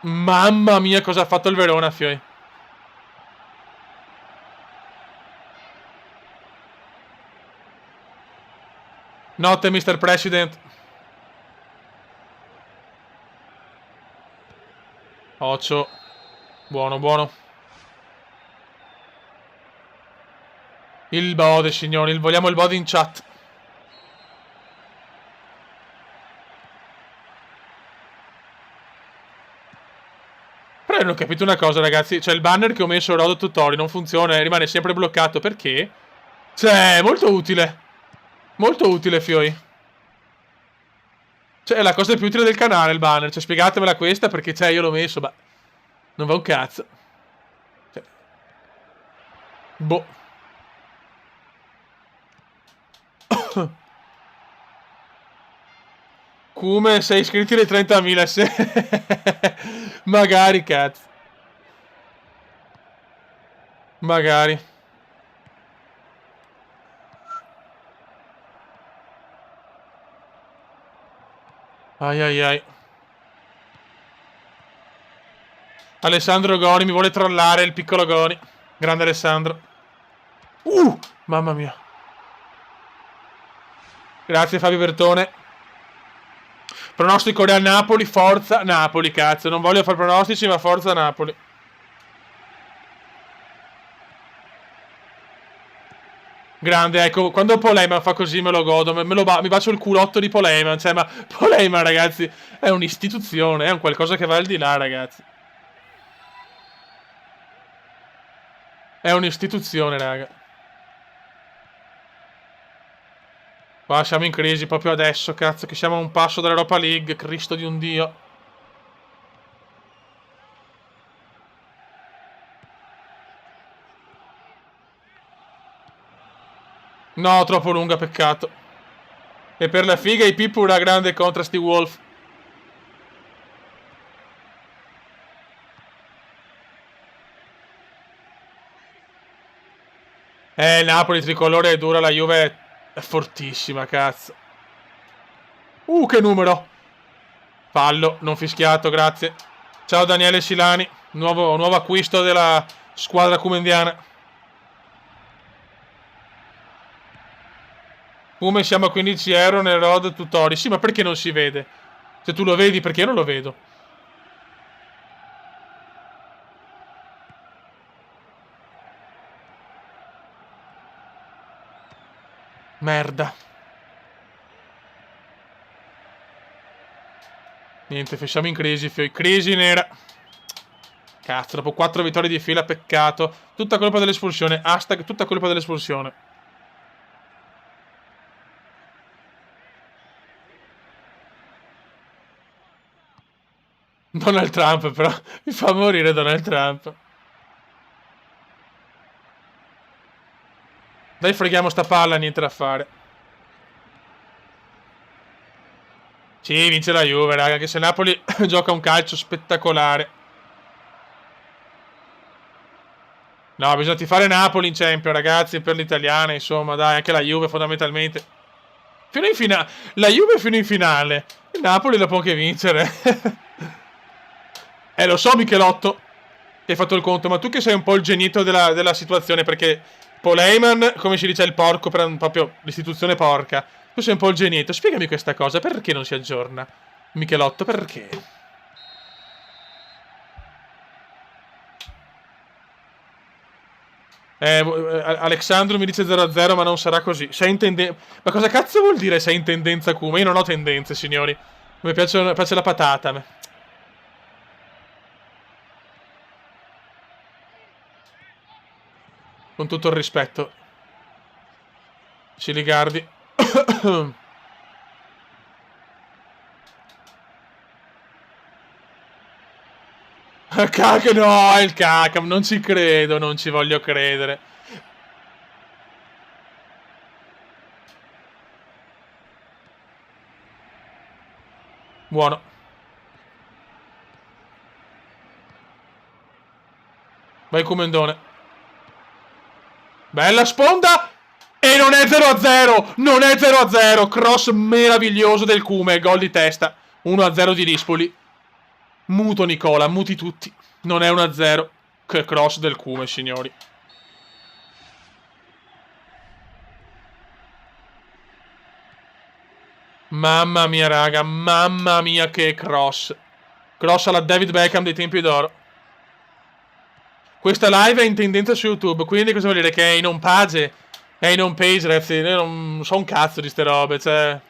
Mamma mia, cosa ha fatto il Verona, Fioi. Notte, Mr. President. Occhio. Buono, buono. Il bode, signori. Vogliamo il bode in chat. Però non ho capito una cosa, ragazzi. Cioè, il banner che ho messo Road Tutorial non funziona e rimane sempre bloccato. Perché? Cioè, molto utile. Molto utile, Fioi. Cioè, è la cosa più utile del canale, il banner. Cioè, spiegatemela questa perché, cioè, io l'ho messo, ma non va un cazzo. Cioè, boh. Come sei iscritti alle 30.000? Magari, cazzo. Magari. Ai ai ai. Alessandro Goni mi vuole trollare, il piccolo Goni. Grande Alessandro. Mamma mia. Grazie Fabio Bertone. Pronostico Real Napoli, forza Napoli, cazzo. Non voglio fare pronostici, ma forza Napoli. Grande, ecco, quando Polema fa così me lo godo, mi bacio il culotto di Polema, cioè, ma Polema, ragazzi, è un'istituzione, è un qualcosa che va al di là, ragazzi. È un'istituzione, raga. Qua siamo in crisi proprio adesso, cazzo, che siamo a un passo dall'Europa League, Cristo di un Dio. No, troppo lunga, peccato. E per la figa i Pippo una grande contra sti Wolf. Il Napoli tricolore è dura, la Juve è fortissima, cazzo. Che numero. Fallo, non fischiato, grazie. Ciao Daniele Silani, nuovo acquisto della squadra cumendiana. Come siamo a 15 euro nel road tutorial. Sì, ma perché non si vede? Se tu lo vedi, perché io non lo vedo? Merda. Niente, facciamo in crisi, crisi nera. cazzo, dopo 4 vittorie di fila, peccato. Tutta colpa dell'espulsione. Hashtag tutta colpa dell'espulsione. Donald Trump, però. Mi fa morire Donald Trump. Dai, freghiamo sta palla, niente da fare. Sì, vince la Juve, raga, che se Napoli gioca un calcio spettacolare. No, bisogna tifare Napoli in Champions, ragazzi, per l'italiana, insomma, dai, anche la Juve fondamentalmente. Fino in finale. La Juve fino in finale. Il Napoli la può anche vincere. Lo so, Michelotto, che hai fatto il conto, ma tu che sei un po' il genito della situazione, perché Paul Heyman, come si dice, è il porco, per proprio l'istituzione porca. Tu sei un po' il genito. Spiegami questa cosa, perché non si aggiorna? Michelotto, perché? Alexandro mi dice 0-0, ma non sarà così. Sei in tendenza. Ma cosa cazzo vuol dire sei in tendenza, Kuma? Io non ho tendenze, signori. Mi piace la patata a me. Con tutto il rispetto. Siligardi. Cacca, no, è il cacca. Non ci credo, non ci voglio credere. Buono. Vai Comendone. Bella sponda. E non è 0-0. Non è 0-0. Cross meraviglioso del Cume. Gol di testa. 1-0 di Rispoli. Muto Nicola, muti tutti. Non è 1-0. Che cross del Cume, signori. Mamma mia, raga. Mamma mia, che cross. Cross alla David Beckham dei tempi d'oro. Questa live è in tendenza su YouTube, quindi cosa vuol dire? Che è in home page? È in home page, ragazzi. Io non so un cazzo di ste robe, cioè...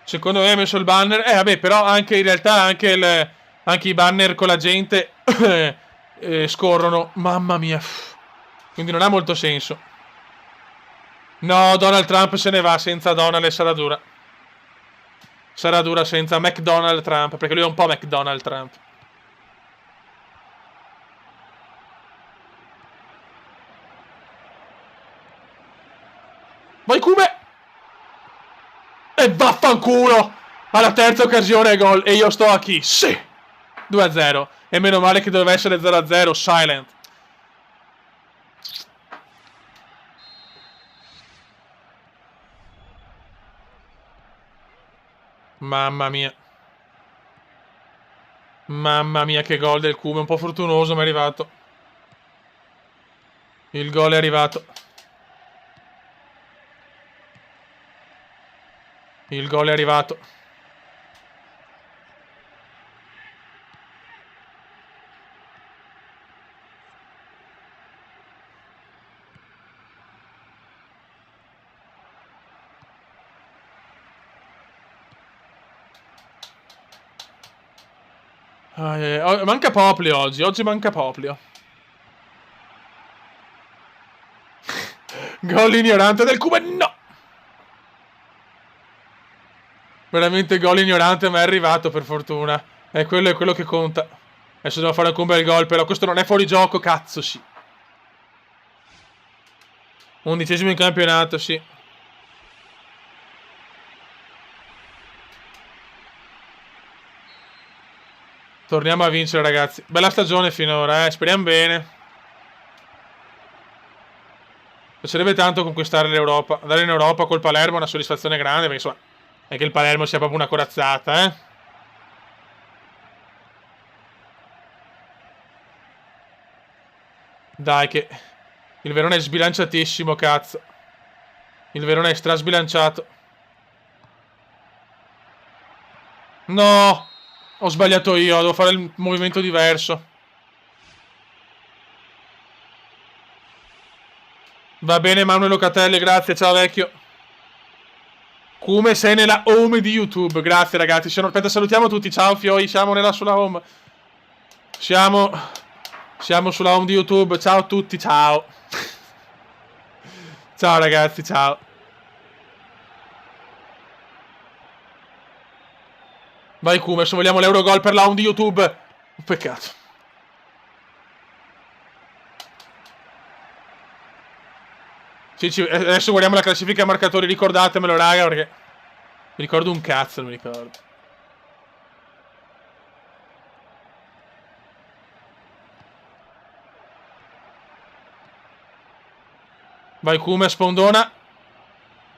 Secondo me ha messo il banner. Vabbè, però anche in realtà anche i banner con la gente scorrono. Mamma mia. Quindi non ha molto senso. No, Donald Trump se ne va senza Donald e sarà dura. Sarà dura senza McDonald Trump, perché lui è un po' McDonald Trump. Vai Cume! E vaffanculo! Alla terza occasione gol. E io sto a chi? Sì! 2-0. E meno male che doveva essere 0-0. Silent. Mamma mia. Mamma mia che gol del Cume. Un po' fortunoso ma è arrivato. Il gol è arrivato. Il gol è arrivato. Manca Poplio oggi. Oggi manca Poplio. Gol ignorante del Cume. No! Veramente gol ignorante, ma è arrivato per fortuna. E quello è quello che conta. Adesso devo fare un bel gol, però questo non è fuori gioco, cazzo, sì. 11° in campionato, sì. Torniamo a vincere, ragazzi. Bella stagione finora, speriamo bene. Piacerebbe tanto conquistare l'Europa. Andare in Europa col Palermo è una soddisfazione grande, perché insomma, è che il Palermo sia proprio una corazzata, eh. Dai che... Il Verona è sbilanciatissimo, cazzo. Il Verona è strasbilanciato. No! Ho sbagliato io, devo fare il movimento diverso. Va bene Manuel Locatelli, grazie, ciao vecchio. Come sei nella home di YouTube, grazie ragazzi. Aspetta, salutiamo tutti, ciao Fioi, siamo sulla home. Siamo sulla home di YouTube, ciao a tutti, ciao. Ciao ragazzi, ciao. Vai Kuma, se vogliamo l'Eurogol per la home di YouTube. Peccato. Sì, adesso guardiamo la classifica marcatori, ricordatemelo raga, perché mi ricordo un cazzo, non mi ricordo. Vai Kuma, spondona.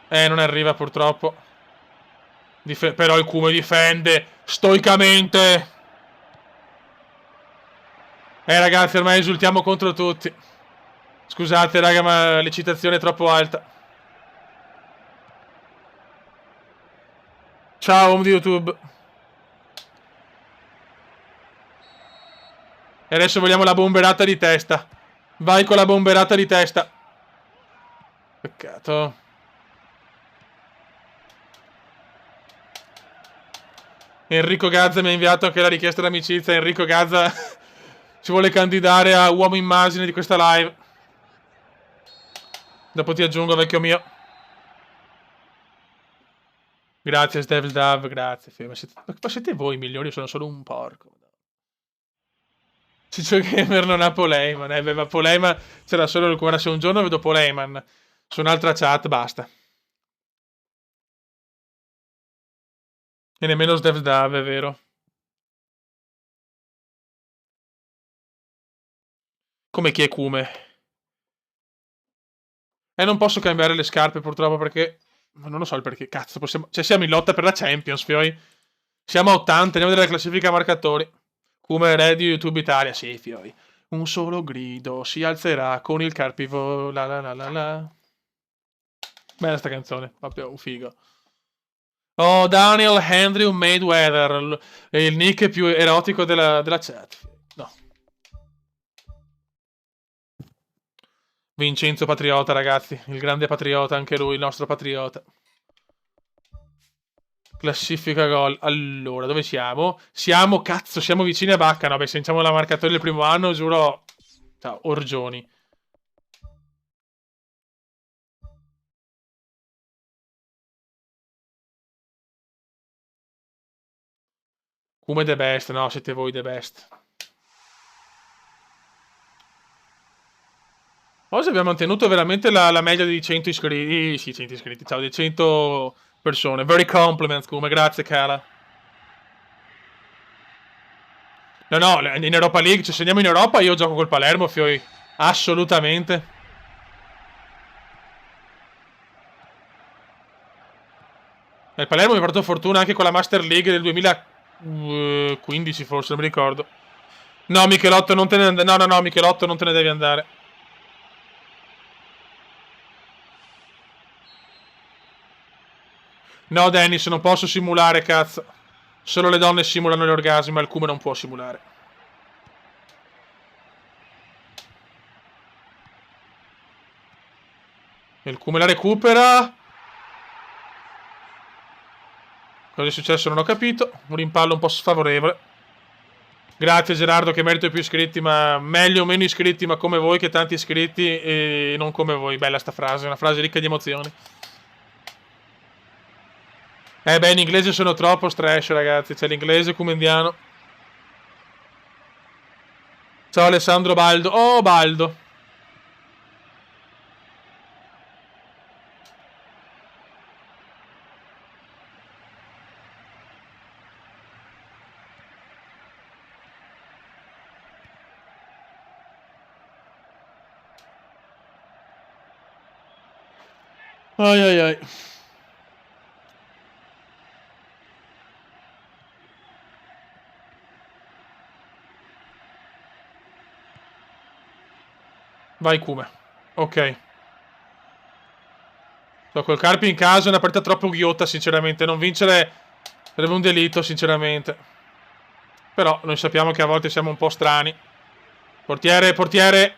Non arriva purtroppo. Però il Kuma difende stoicamente. Ragazzi, ormai esultiamo contro tutti. Scusate raga, ma l'eccitazione è troppo alta. Ciao home di YouTube. E adesso vogliamo la bomberata di testa. Vai con la bomberata di testa. Peccato. Enrico Gazza mi ha inviato anche la richiesta d'amicizia. Enrico Gazza si vuole candidare a uomo immagine di questa live. Dopo ti aggiungo, vecchio mio. Grazie Devil Dove, grazie. Ma siete voi migliori, io sono solo un porco. Ciccio Gamer non ha Poleiman. Ma Poleiman c'era solo il cuore. Se un giorno vedo Poleiman su un'altra chat, basta. E nemmeno Devil Dove, è vero. Come chi è Kume? Non posso cambiare le scarpe purtroppo perché... Ma non lo so il perché, cazzo. Cioè siamo in lotta per la Champions, Fioi. Siamo a 80, andiamo della classifica marcatori. Kume re di YouTube Italia, sì, Fioi. Un solo grido si alzerà con il carpivo, la la la la la. Bella sta canzone, proprio un figo. Oh, Daniel Andrew Mayweather, il nick più erotico della chat. No. Vincenzo Patriota, ragazzi. Il grande patriota, anche lui, il nostro patriota. Classifica gol. Allora, dove siamo? Siamo vicini a Bacca. No, beh, se vinciamo la marcatoria del primo anno, giuro... Ciao, Orgioni. Come the best, no, siete voi the best. Oggi abbiamo mantenuto veramente la media di 100 iscritti. Sì, 100 iscritti, ciao, di 100 persone. Very compliments, come, grazie, Kala. No, in Europa League, se andiamo in Europa io gioco col Palermo, Fioi. Assolutamente. Il Palermo mi ha portato fortuna anche con la Master League del 2015, forse, non mi ricordo. No, Michelotto, non te ne... No, Michelotto, non te ne devi andare. No, Dennis, non posso simulare, cazzo. Solo le donne simulano gli orgasmi, ma il Kume non può simulare. Il Kume la recupera. Cosa è successo non ho capito. Un rimpallo un po' sfavorevole. Grazie Gerardo che merito più iscritti, ma meglio o meno iscritti, ma come voi che tanti iscritti e non come voi. Bella sta frase, una frase ricca di emozioni. Beh, in inglese sono troppo trash, ragazzi. C'è l'inglese comendiano. Ciao Alessandro Baldo. Oh, Baldo. Ai ai ai. Vai Kume. Ok. So, col Carpi in casa è una partita troppo ghiotta, sinceramente. Non vincere sarebbe un delitto, sinceramente. Però noi sappiamo che a volte siamo un po' strani. Portiere, portiere.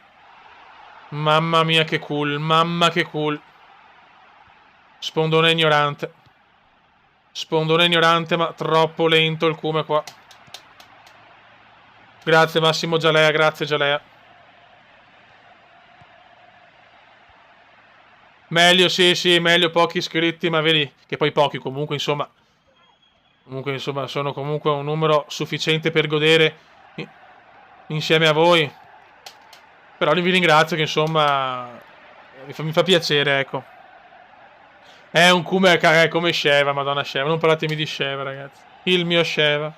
Mamma mia che cool, mamma che cool. Spondone ignorante. Spondone ignorante, ma troppo lento il Kume qua. Grazie Massimo Gialea, grazie Gialea. Meglio, sì, sì, meglio pochi iscritti, ma vedi che poi pochi comunque, insomma. Comunque, insomma, sono comunque un numero sufficiente per godere insieme a voi. Però vi ringrazio che, insomma, mi fa piacere, ecco. È un Kume come Sheva, madonna Sheva. Non parlatemi di Sheva, ragazzi. Il mio Sheva.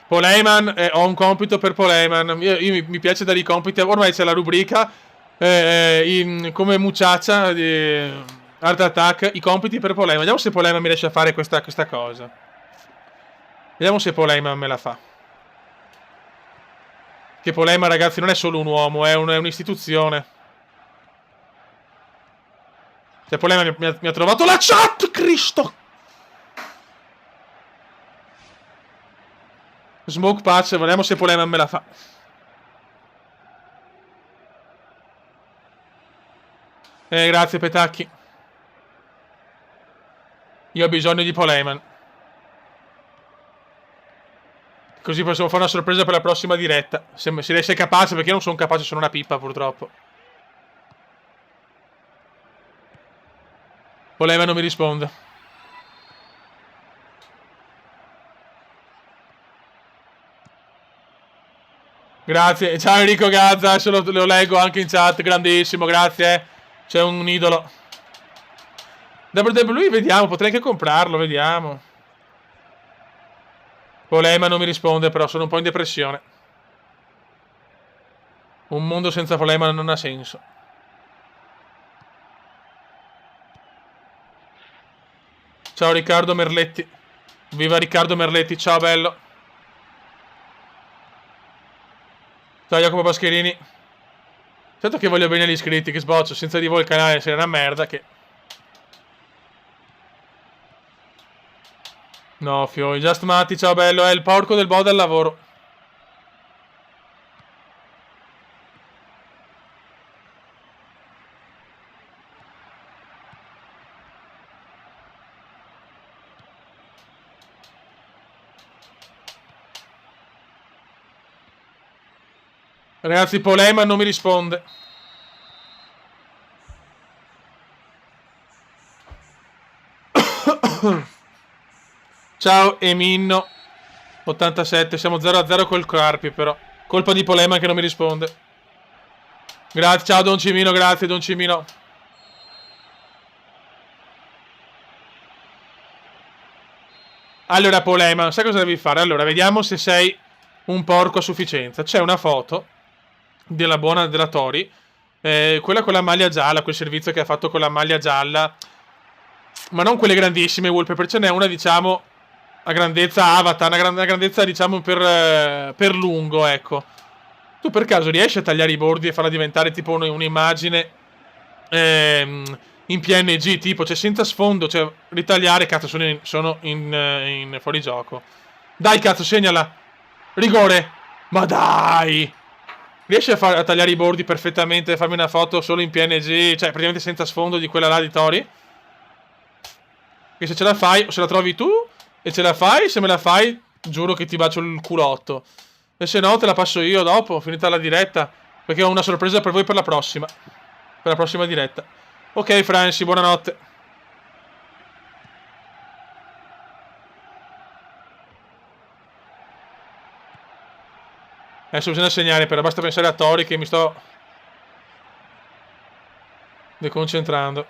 Poleiman, ho un compito per Poleiman. Mi piace dare i compiti. Ormai c'è la rubrica come muchacha di Art Attack. I compiti per Poleiman. Vediamo se Poleiman mi riesce a fare questa cosa. Vediamo se Poleiman me la fa. Che Poleiman, ragazzi, non è solo un uomo, è un'istituzione. Cioè, Poleiman mi ha trovato la chat, Cristo! Smoke patch, vediamo se Poleiman me la fa. Grazie Petacchi. Io ho bisogno di Poleiman. Così possiamo fare una sorpresa per la prossima diretta. Se lei sei capace, perché io non sono capace, sono una pippa purtroppo. Poleiman non mi risponde. Grazie. Ciao Enrico Gazza, adesso lo leggo anche in chat. Grandissimo, grazie. C'è un idolo. WWE, vediamo, potrei anche comprarlo, vediamo. Poleiman non mi risponde, però sono un po' in depressione. Un mondo senza Poleiman non ha senso. Ciao Riccardo Merletti. Viva Riccardo Merletti, ciao bello. Ciao Jacopo Pascherini. Certo che voglio bene agli iscritti, che sboccio. Senza di voi il canale sarebbe una merda che... No, Fioi. Just Matti, ciao bello. È il porco del Boda al lavoro. Ragazzi, Poleiman non mi risponde. Ciao Eminno 87, siamo 0-0 col Carpi però. Colpa di Poleiman che non mi risponde. Grazie, ciao Don Cimino, grazie Don Cimino. Allora Poleiman, sai cosa devi fare? Allora, vediamo se sei un porco a sufficienza. C'è una foto della buona della Tori, quella con la maglia gialla, quel servizio che ha fatto con la maglia gialla, ma non quelle grandissime wallpaper, ce n'è una diciamo a grandezza avatar, una grandezza diciamo per lungo, ecco. Tu per caso riesci a tagliare i bordi e farla diventare tipo un'immagine in PNG, tipo, cioè senza sfondo, cioè ritagliare, cazzo, sono in fuorigioco. Dai cazzo, segnala. Rigore. Ma dai. Riesci a tagliare i bordi perfettamente e farmi una foto solo in PNG, cioè praticamente senza sfondo di quella là di Tori? Che se ce la fai, o se la trovi tu, e ce la fai, se me la fai, giuro che ti bacio il culotto. E se no te la passo io dopo, finita la diretta, perché ho una sorpresa per voi per la prossima. Per la prossima diretta. Ok Franci, buonanotte. Adesso bisogna segnare, però basta pensare a Tori che mi sto deconcentrando.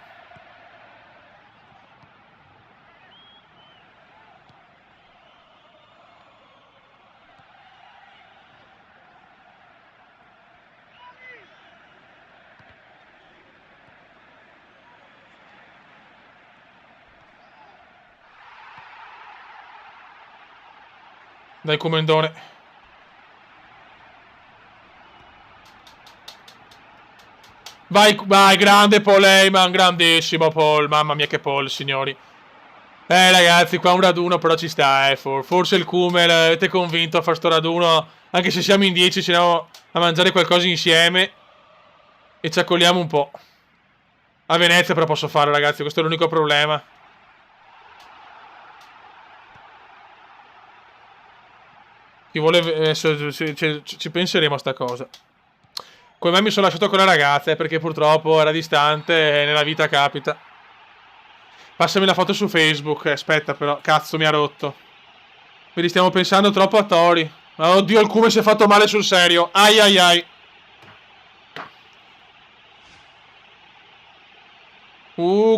Dai comendone. Vai, vai, grande Paul Heyman, grandissimo Paul. Mamma mia che Paul, signori. Ragazzi, qua un raduno però ci sta, forse il Kumel avete convinto a fare sto raduno, anche se siamo in 10, ci andiamo a mangiare qualcosa insieme e ci accogliamo un po'. A Venezia però posso farlo, ragazzi, questo è l'unico problema. Chi vuole... adesso ci penseremo a sta cosa. Come me mi sono lasciato con la ragazza, perché purtroppo era distante e nella vita capita. Passami la foto su Facebook, aspetta però, cazzo mi ha rotto. Quindi stiamo pensando troppo a Tori. Ma oddio, il Cume si è fatto male sul serio. Ai ai ai.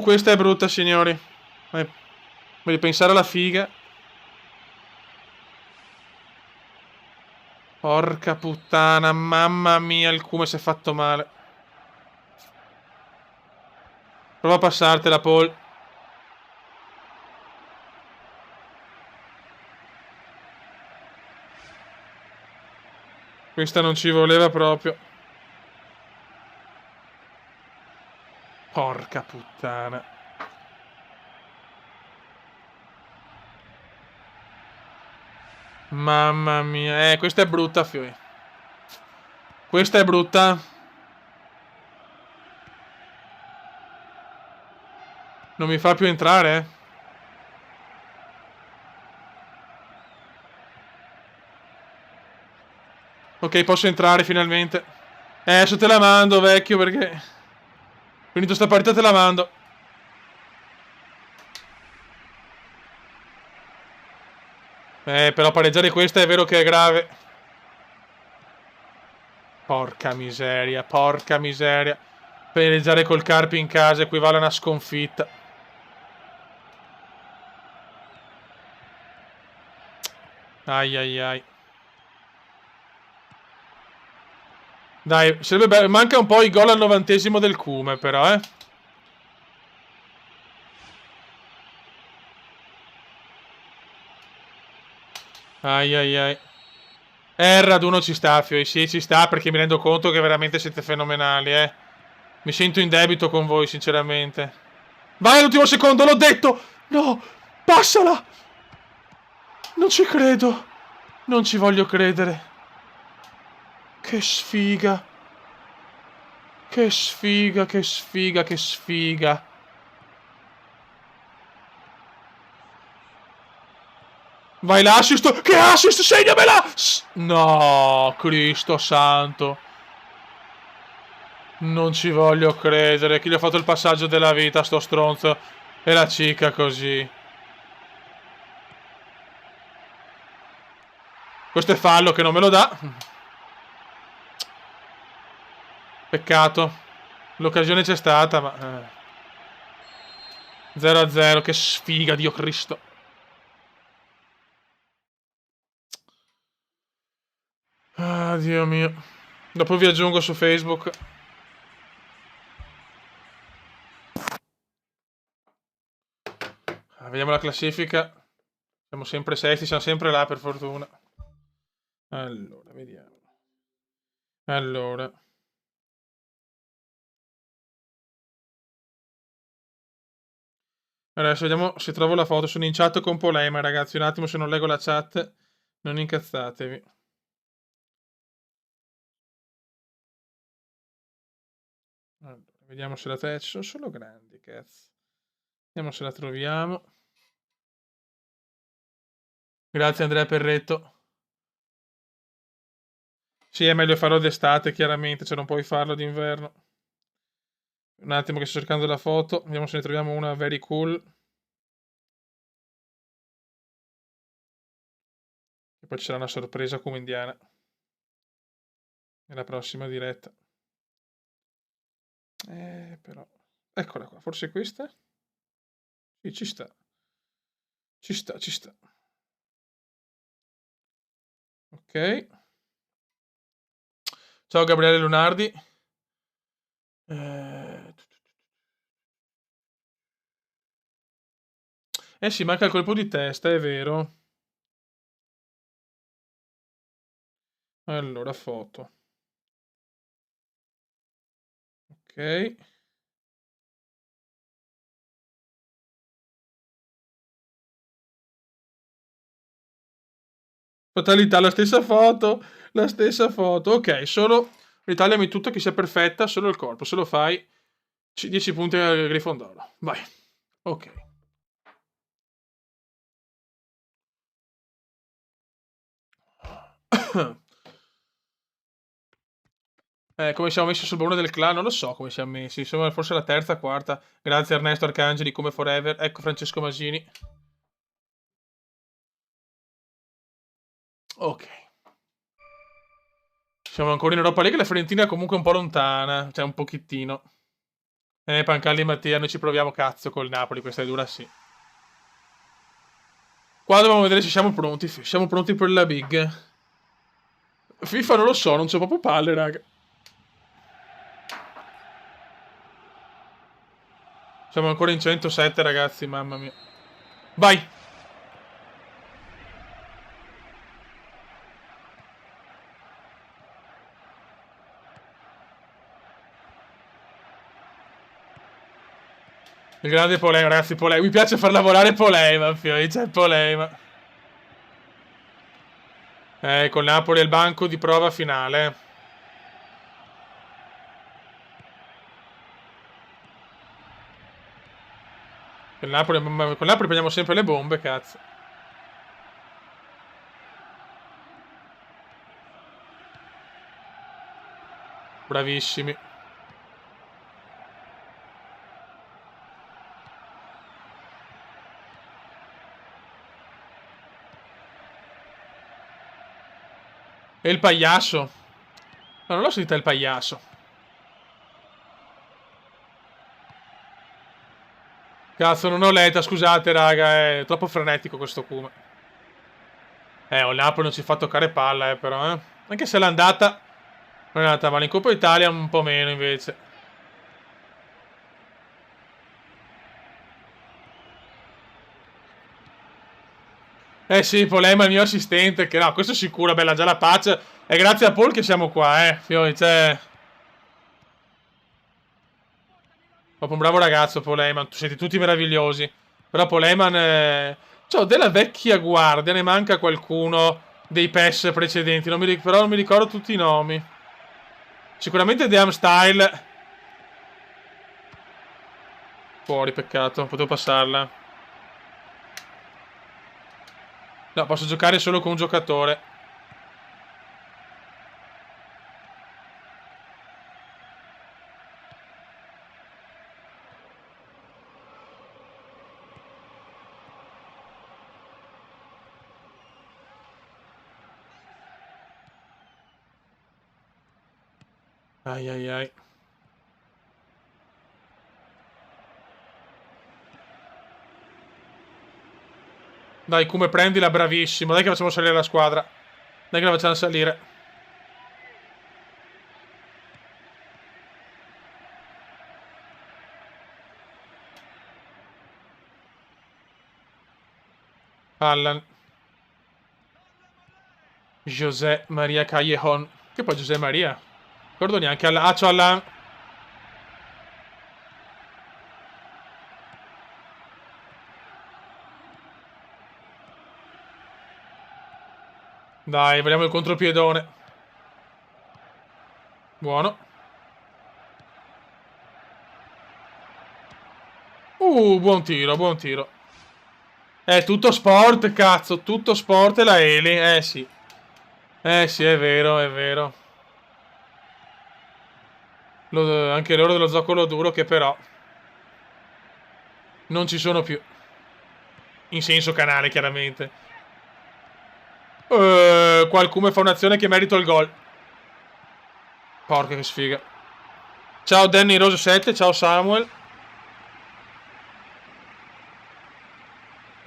Questa è brutta, signori. Devi pensare alla figa. Porca puttana, mamma mia, il Cume si è fatto male. Prova a passartela, Paul. Questa non ci voleva proprio. Porca puttana. Mamma mia. Questa è brutta, Fioi. Questa è brutta. Non mi fa più entrare, eh. Ok, posso entrare finalmente. Adesso te la mando, vecchio, perché... Finito sta partita te la mando. Però pareggiare questa è vero che è grave. Porca miseria, porca miseria. Pareggiare col Carpi in casa equivale a una sconfitta. Ai ai ai. Dai, sarebbe bello. Manca un po' il gol al 90° del Cume, però, eh. Ai ai ai. Il raduno ci sta, Fioi. Sì, ci sta perché mi rendo conto che veramente siete fenomenali, eh. Mi sento in debito con voi, sinceramente. Vai all'ultimo secondo, l'ho detto! No! Passala! Non ci credo. Non ci voglio credere. Che sfiga. Che sfiga, che sfiga, che sfiga. Vai l'assist. Che assist, segnamela! No, Cristo santo. Non ci voglio credere. Chi gli ha fatto il passaggio della vita, sto stronzo. E la cica così. Questo è fallo che non me lo dà. Peccato. L'occasione c'è stata, ma... 0-0, che sfiga, Dio Cristo. Ah, Dio mio. Dopo vi aggiungo su Facebook. Vediamo la classifica. Siamo sempre sesti, siamo sempre là per fortuna. Allora, vediamo. Allora. Adesso vediamo se trovo la foto. Sono in chat con Polema, ragazzi. Un attimo, se non leggo la chat, non incazzatevi. Allora, vediamo se la sono solo grandi, cazzo. Vediamo se la troviamo. Grazie Andrea Perretto. Sì, è meglio farlo d'estate, chiaramente, se non puoi farlo d'inverno. Un attimo che sto cercando la foto. Vediamo se ne troviamo una very cool. E poi ci sarà una sorpresa come indiana. Nella prossima diretta. Però... Eccola qua, forse questa? Sì, ci sta. Ci sta, ci sta. Ok. Ciao Gabriele Lunardi. Sì, manca il colpo di testa, è vero. Allora, foto. Ok. Fatalità, la stessa foto. La stessa foto. Ok, solo... Ritagliami tutto che sia perfetta, solo il corpo. Se lo fai, 10 punti al Grifondoro. Vai. Ok. Come siamo messi sul baule del clan? Non lo so come siamo messi. Siamo forse la terza, quarta. Grazie Ernesto Arcangeli, come forever. Ecco Francesco Masini. Ok. Siamo ancora in Europa League. La Fiorentina è comunque un po' lontana. Cioè, un pochettino. Pancalli e Mattia, noi ci proviamo cazzo col Napoli. Questa è dura, sì. Qua dobbiamo vedere se siamo pronti. Siamo pronti per la big. FIFA non lo so, non c'ho proprio palle, raga. Siamo ancora in 107, ragazzi, mamma mia. Vai! Il grande Polema, ragazzi, Polema. Mi piace far lavorare Polema, fioi, c'è Polema. Col Napoli al banco di prova finale. Col Napoli prendiamo sempre le bombe, cazzo. Bravissimi. E il pagliasso. No, non l'ho sentita il pagliasso. Cazzo, non ho letta, scusate, raga. È troppo frenetico questo Kuma. Il Napoli non ci fa toccare palla, però, eh. Anche se l'andata non è andata male. In Coppa Italia un po' meno, invece. Eh sì, Polema è il mio assistente. Che no, questo è sicuro, bella, già la pace. È grazie a Paul che siamo qua, Fiori, cioè... Proprio un bravo ragazzo, Poleman. Siete tutti meravigliosi. Però Poleman... Cioè, della vecchia guardia, ne manca qualcuno dei PES precedenti. Però non mi ricordo tutti i nomi. Sicuramente Deam Style. Fuori, peccato. Potevo passarla. No, posso giocare solo con un giocatore. Ai ai ai. Dai, come prendila, bravissimo. Dai che facciamo salire la squadra. Dai che la facciamo salire. Allan. José Maria Callejon. Che poi José Maria? Ricordo neanche Allan. Ah, c'ho Allan. Dai, vediamo il contropiedone. Buono. Buon tiro, buon tiro. Tutto sport, cazzo. Tutto sport e la Eli. Sì. Sì, è vero, è vero. Anche loro dello zoccolo duro che però non ci sono più. In senso canale, chiaramente. Qualcuno fa un'azione che merita il gol. Porca che sfiga. Ciao Danny Rose 7, ciao Samuel.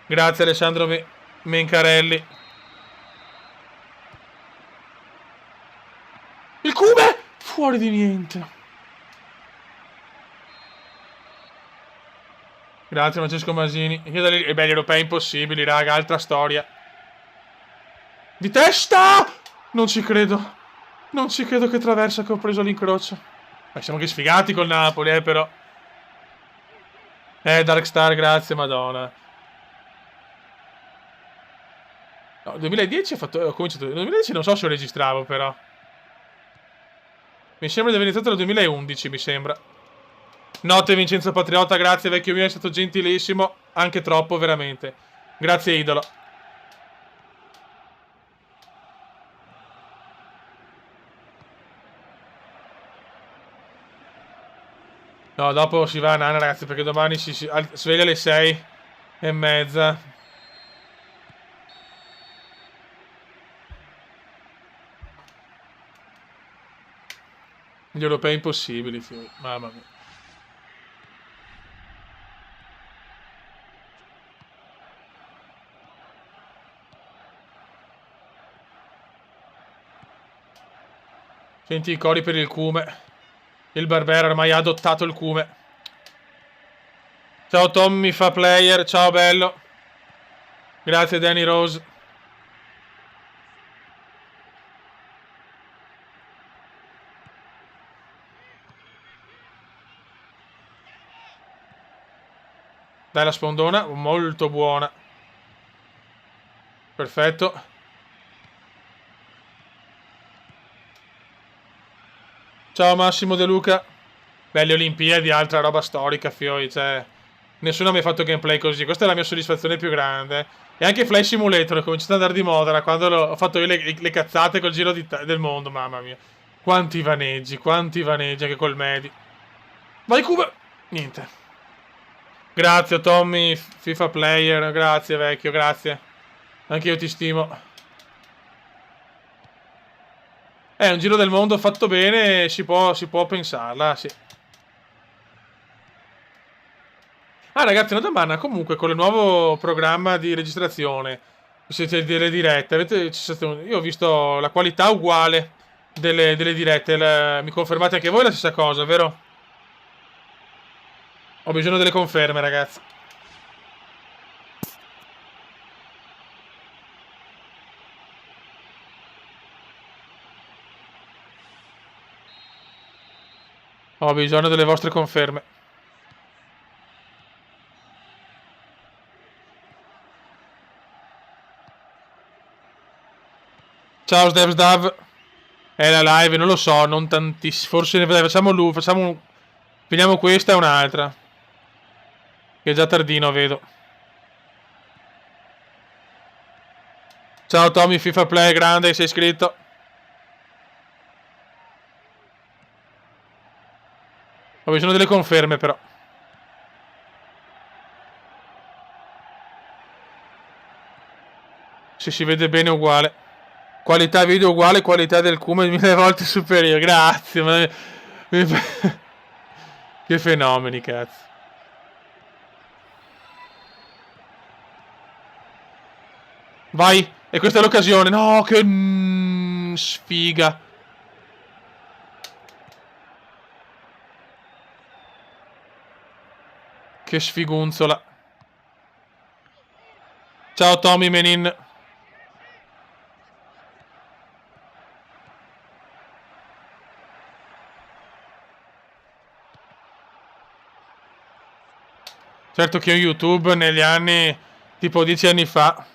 Grazie Alessandro Mencarelli. Il Cube! Fuori di niente. Grazie Francesco Masini. Io gli europei impossibili, raga, altra storia. Di testa! Non ci credo. Non ci credo che traversa che ho preso l'incrocio. Ma siamo che sfigati col Napoli, però. Darkstar, grazie, madonna. No, 2010 ho cominciato. Nel 2010 non so se lo registravo, però. Mi sembra di aver iniziato nel 2011, mi sembra. Notte Vincenzo Patriota, grazie vecchio mio, è stato gentilissimo. Anche troppo, veramente. Grazie idolo. No, dopo si va a Nana, ragazzi, perché domani si sveglia alle 6:30. Gli europei impossibili, figlio. Mamma mia. Senti i cori per il cume. Il Barbero ormai ha adottato il cume. Ciao Tommy fa player, ciao bello. Grazie Danny Rose. Dai la spondona, molto buona. Perfetto. Ciao Massimo De Luca. Belle Olimpiadi, altra roba storica, fioi, cioè... Nessuno mi ha fatto gameplay così, questa è la mia soddisfazione più grande. E anche Flight Simulator è cominciato ad andare di moda da quando ho fatto io le cazzate col giro del mondo, mamma mia. Quanti vaneggi anche col Medi. Vai Cuba! Niente. Grazie Tommy, FIFA player, grazie vecchio, grazie. Anche io ti stimo. Un giro del mondo fatto bene, si può pensarla, sì. Ah ragazzi, una domanda, comunque con il nuovo programma di registrazione, siete delle dirette, io ho visto la qualità uguale delle dirette, mi confermate anche voi la stessa cosa, vero? Ho bisogno delle conferme, ragazzi. Ho bisogno delle vostre conferme. Ciao Sdevsdav. È la live, non lo so, non tantissimo. Forse dai, finiamo questa e un'altra. Che è già tardino, vedo. Ciao Tommy, FIFA Play, grande, sei iscritto. Ho bisogno delle conferme, però. Se si vede bene uguale. Qualità video uguale, qualità del cume 1000 volte superiore. Grazie. Che fenomeni, cazzo. Vai. E questa è l'occasione. No, che sfiga. Che sfigunzola. Ciao Tommy Menin. Certo che ho YouTube negli anni, tipo 10 anni fa.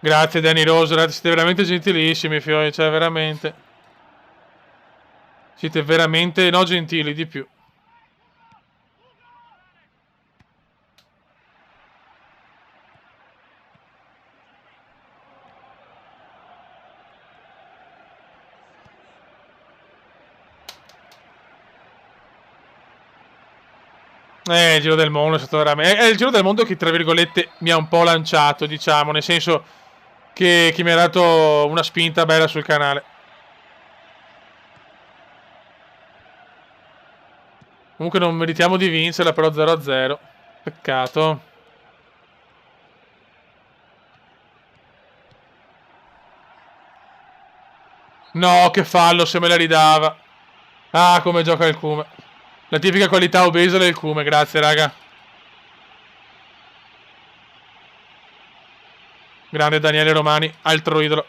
Grazie Danny Rose, siete veramente gentilissimi, fioi, cioè veramente. Siete veramente, no, gentili, di più. Il giro del mondo è stato veramente... È il giro del mondo che, tra virgolette, mi ha un po' lanciato, diciamo, nel senso che mi ha dato una spinta bella sul canale. Comunque non meritiamo di vincerla, però 0-0. Peccato. No, che fallo, se me la ridava. Ah, come gioca il Cume. La tipica qualità obesa del Cume, grazie, raga. Grande Daniele Romani, altro idolo.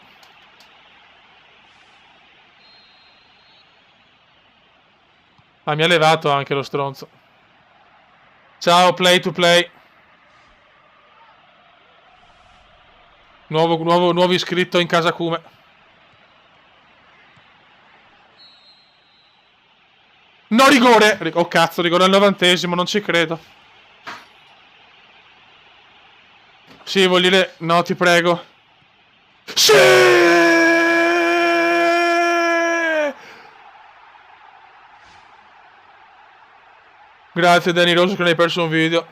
Ah, mi ha levato anche lo stronzo. Ciao, play to play. Nuovo iscritto in casa Cume. No, rigore! Oh cazzo, rigore al 90°, non ci credo. Sì, vuol dire... No, ti prego. Sì! Grazie Danny Rose che non hai perso un video.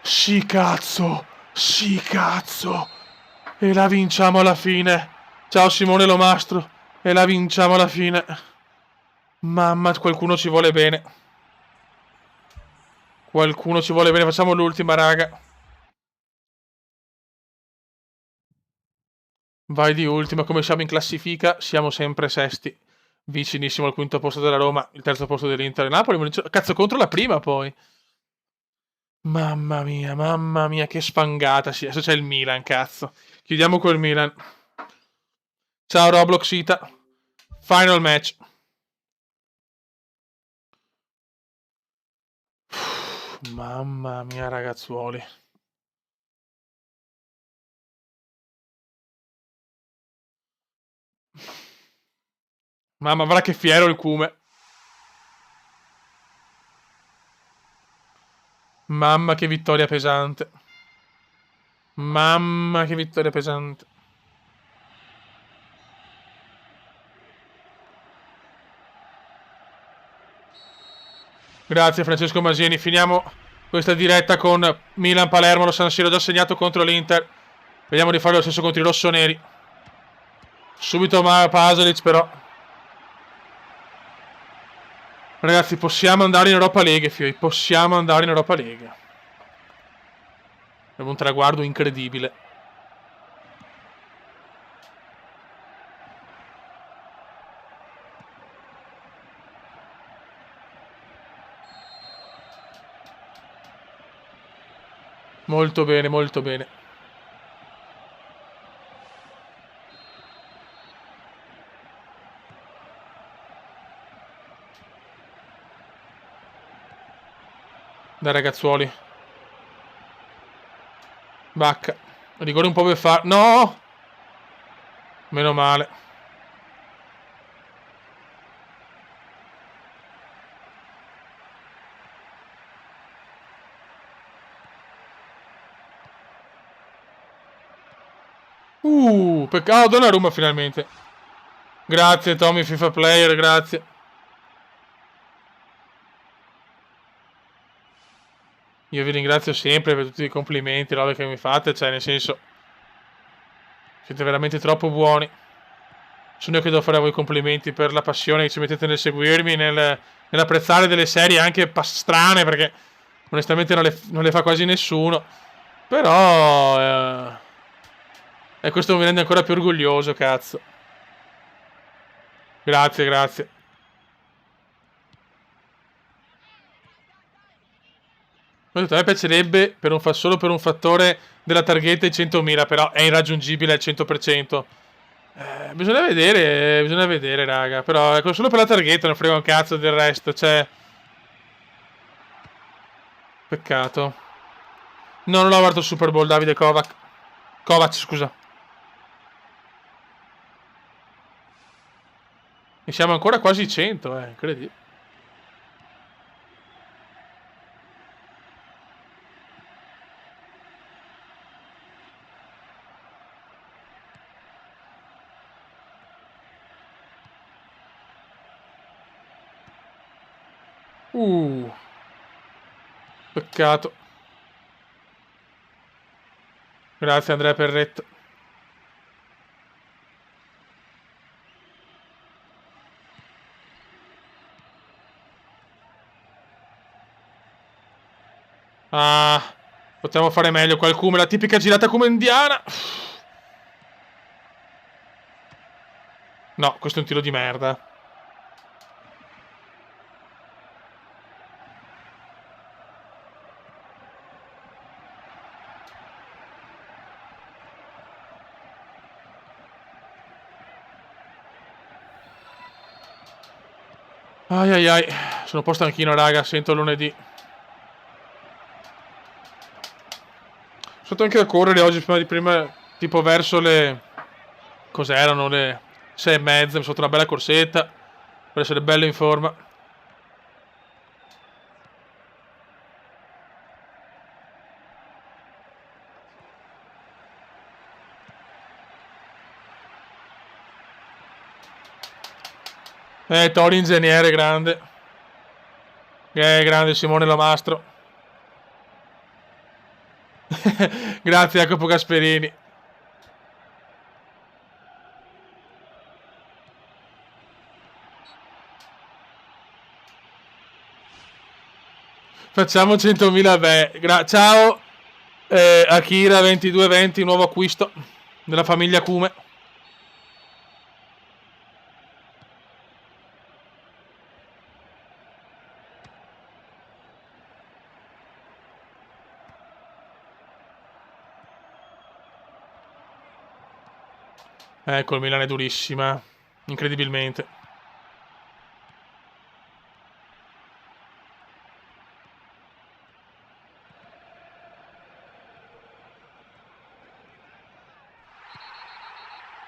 Sì cazzo! Sì cazzo! E la vinciamo alla fine. Ciao Simone Lomastro. E la vinciamo alla fine. Mamma, qualcuno ci vuole bene. Qualcuno ci vuole bene. Facciamo l'ultima, raga. Vai di ultima. Come siamo in classifica? Siamo sempre sesti. Vicinissimo al quinto posto della Roma. Il terzo posto dell'Inter e Napoli. Cazzo, contro la prima poi. Mamma mia, che sfangata. Sì, adesso c'è il Milan, cazzo. Chiudiamo col Milan. Ciao Roblox Ita. Final match. Mamma mia, ragazzuoli. Mamma, guarda che fiero il Cume. Mamma, che vittoria pesante. Mamma, che vittoria pesante. Grazie Francesco Masini. Finiamo questa diretta con Milan-Palermo. Lo San Siro già segnato contro l'Inter. Vediamo di fare lo stesso contro i rossoneri. Subito Pasalic però. Ragazzi, possiamo andare in Europa League, fioi. Possiamo andare in Europa League. Abbiamo un traguardo incredibile. Molto bene, molto bene. Dai ragazzuoli. Bacca. Rigore un po' per fare. No! Meno male. Peccato, Donnarumma finalmente. Grazie Tommy FIFA Player, grazie. Io vi ringrazio sempre per tutti i complimenti, robe che mi fate, cioè nel senso siete veramente troppo buoni. Sono io che devo fare a voi complimenti per la passione che ci mettete nel seguirmi, nell'apprezzare delle serie anche strane, perché onestamente non le fa quasi nessuno. Però e questo mi rende ancora più orgoglioso, cazzo. Grazie, grazie. A me piacerebbe solo per un fattore della targhetta i 100.000, però è irraggiungibile al 100%. Bisogna vedere, raga. Però ecco, solo per la targhetta non frega un cazzo del resto, cioè... Peccato. No, non ho guardato il Super Bowl, Davide Kovac. Kovac, scusa. E siamo ancora quasi 100, incredibile. Peccato. Grazie Andrea Perretto. Ah, potevamo fare meglio. Qualcuno, la tipica girata come indiana. No, questo è un tiro di merda. Ai ai ai. Sono un po' stanchino, raga. Sento lunedì. stato anche a correre oggi prima, tipo verso le... Cos'erano le 6:30, mi sono fatto una bella corsetta per essere bello in forma. Tori ingegnere, grande. Grande Simone Lamastro. Grazie Jacopo Gasperini. Facciamo 100.000 ciao Akira 2220, nuovo acquisto della famiglia Kume. Ecco, il Milan è durissima, incredibilmente.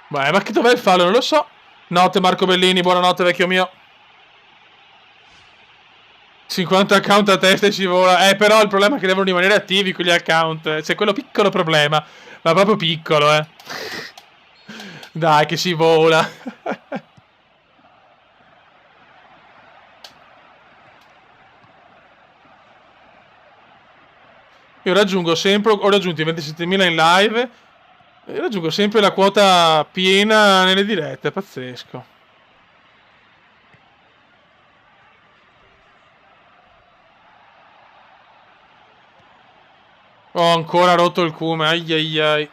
Beh, ma che dov'è il fallo? Non lo so. Notte Marco Bellini, buonanotte vecchio mio. 50 account a testa e ci vola. Però il problema è che devono rimanere attivi quegli account. C'è quello piccolo problema. Ma proprio piccolo, eh. Dai, che si vola. Io raggiungo sempre, ho raggiunto i 27.000 in live e raggiungo sempre la quota piena nelle dirette, è pazzesco. Ho ancora rotto il cume, ai ai ai.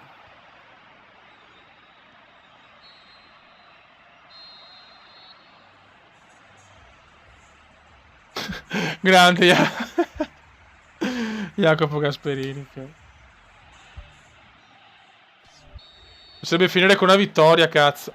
Grande Jacopo Gasperini. Potrebbe finire con una vittoria, cazzo.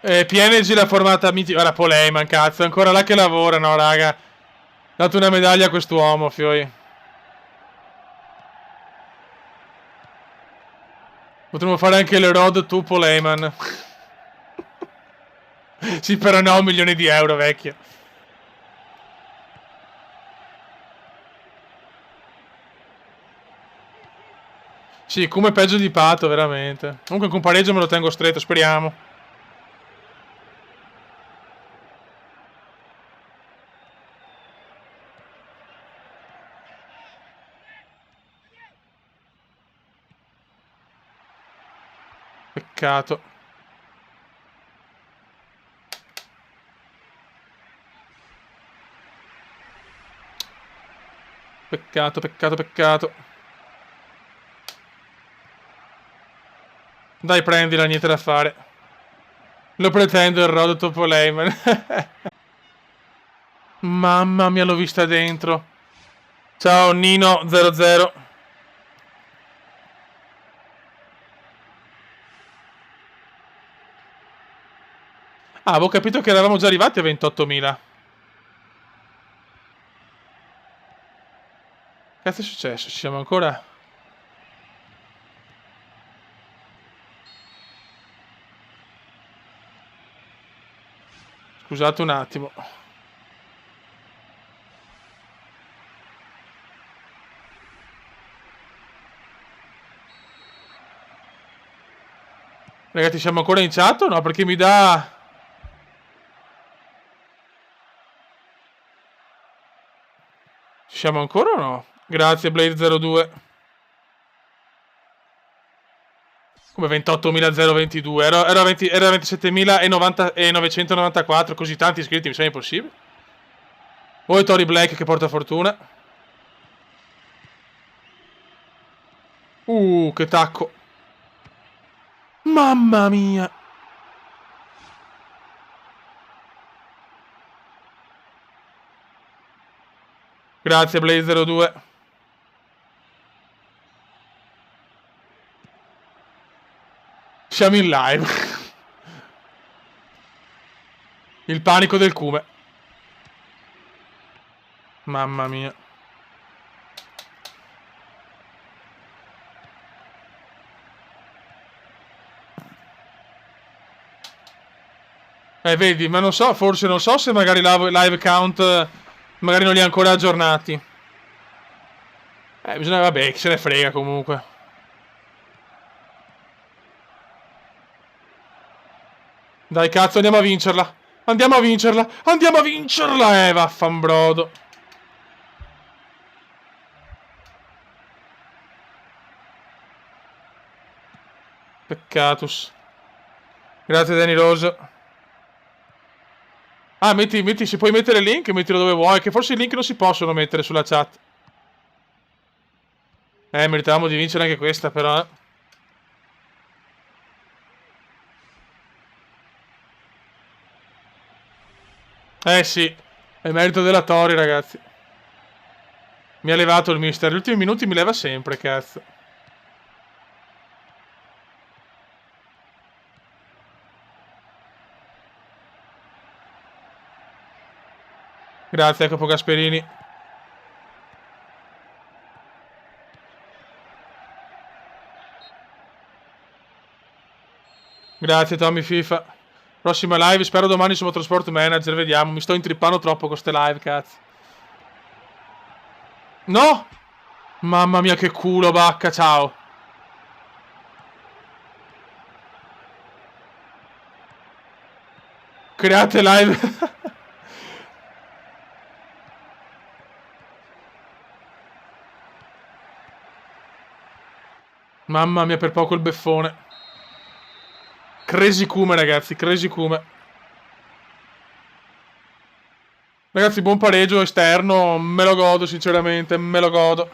PNG l'ha formata mitica. Ora Poleiman, cazzo, è ancora là che lavorano, raga. Date una medaglia a quest'uomo, fioi. Potremmo fare anche le road to Poleiman. Sì, però no, 1.000.000 di euro, vecchio. Sì, come peggio di Pato, veramente. Comunque con pareggio me lo tengo stretto, speriamo. Peccato. Peccato, peccato, peccato. Dai, prendila, niente da fare. Lo pretendo il Road to Poleiman. Mamma mia, l'ho vista dentro. Ciao Nino00. Ah, avevo capito che eravamo già arrivati a 28.000. Cazzo è successo? Ci siamo ancora... Scusate un attimo. Ragazzi, siamo ancora in chat o no? Perché mi dà... Ci siamo ancora o no? Grazie Blade02. Come 28.022? Era 27.994, così tanti iscritti, mi sembra impossibile. Poi Tori Black che porta fortuna. Che tacco. Mamma mia. Grazie Blaze02. Siamo in live. Il panico del Cume. Mamma mia. Vedi, ma non so, forse non so se magari live count magari non li ha ancora aggiornati. Bisogna, vabbè, chi se ne frega comunque. Dai cazzo, andiamo a vincerla. Andiamo a vincerla. Andiamo a vincerla, vaffanbrodo. Peccatus. Grazie Danny Rose. Ah, metti, se puoi mettere il link, mettilo dove vuoi. Che forse i link non si possono mettere sulla chat. Meritavamo di vincere anche questa, però. Sì. È merito della Tori, ragazzi. Mi ha levato il mister. Gli ultimi minuti mi leva sempre, cazzo. Grazie, Capo Gasperini. Grazie, Tommy FIFA. Prossima live, spero domani su Motorsport Manager, vediamo. Mi sto intrippando troppo con ste live, cazzo. No! Mamma mia, che culo, bacca, ciao. Create live. Mamma mia, per poco il beffone. Crazy Kume, ragazzi, Crazy Kume. Ragazzi, buon pareggio esterno, me lo godo sinceramente, me lo godo.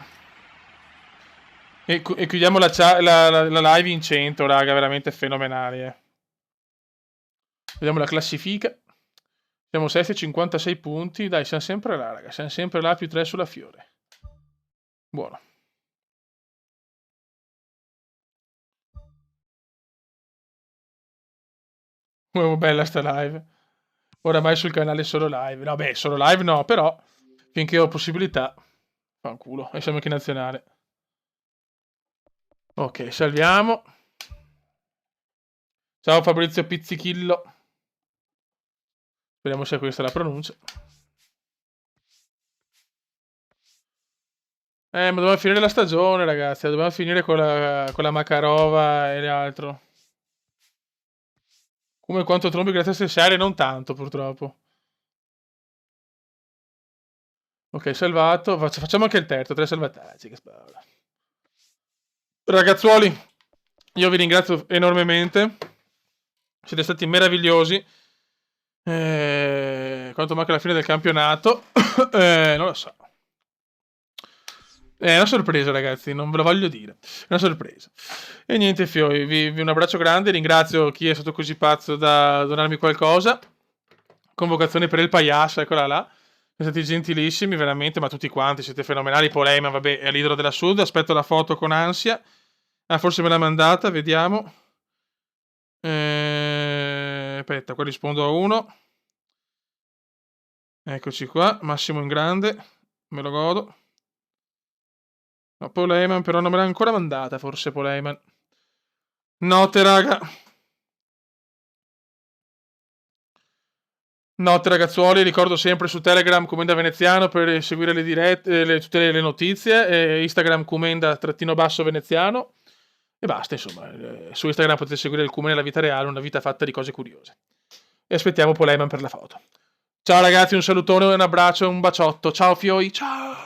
E chiudiamo la live in 100, raga, veramente fenomenali, Vediamo la classifica. Siamo 6 56 punti, dai, siamo sempre là, raga, siamo sempre là, più 3 sulla Fiore. Buono. Come bella sta live. Oramai sul canale solo live. No, beh, solo live no, però finché ho possibilità. Fanculo, e siamo anche in nazionale. Ok, salviamo. Ciao Fabrizio Pizzichillo. Speriamo sia questa la pronuncia. Ma dobbiamo finire la stagione, ragazzi. Dobbiamo finire con la Makarova e l'altro. Come quanto trombi grazie a stessare, non tanto, purtroppo. Ok, salvato. Facciamo anche il terzo, 3 salvataggi. Che spalla. Ragazzuoli, io vi ringrazio enormemente. Siete stati meravigliosi. Quanto manca la fine del campionato? Non lo so. È una sorpresa, ragazzi, non ve lo voglio dire. È una sorpresa. E niente, fioi, vi un abbraccio grande. Ringrazio chi è stato così pazzo da donarmi qualcosa. Convocazione per il Paias, eccola là. Siete stati gentilissimi, veramente, ma tutti quanti siete fenomenali. Polema, vabbè, è l'idolo della Sud. Aspetto la foto con ansia. Ah, forse me l'ha mandata, vediamo. Aspetta, qua rispondo a uno. Eccoci qua, Massimo in grande. Me lo godo. No, Poleyman però non me l'ha ancora mandata, forse Poleyman. Notte, raga. Notte, ragazzuoli. Ricordo sempre su Telegram Comenda Veneziano per seguire le dirette, tutte le notizie. Instagram Comenda-Veneziano. E basta, insomma. Su Instagram potete seguire il Comenda della vita reale, una vita fatta di cose curiose. E aspettiamo Poleyman per la foto. Ciao ragazzi, un salutone, un abbraccio e un baciotto. Ciao fioi, ciao!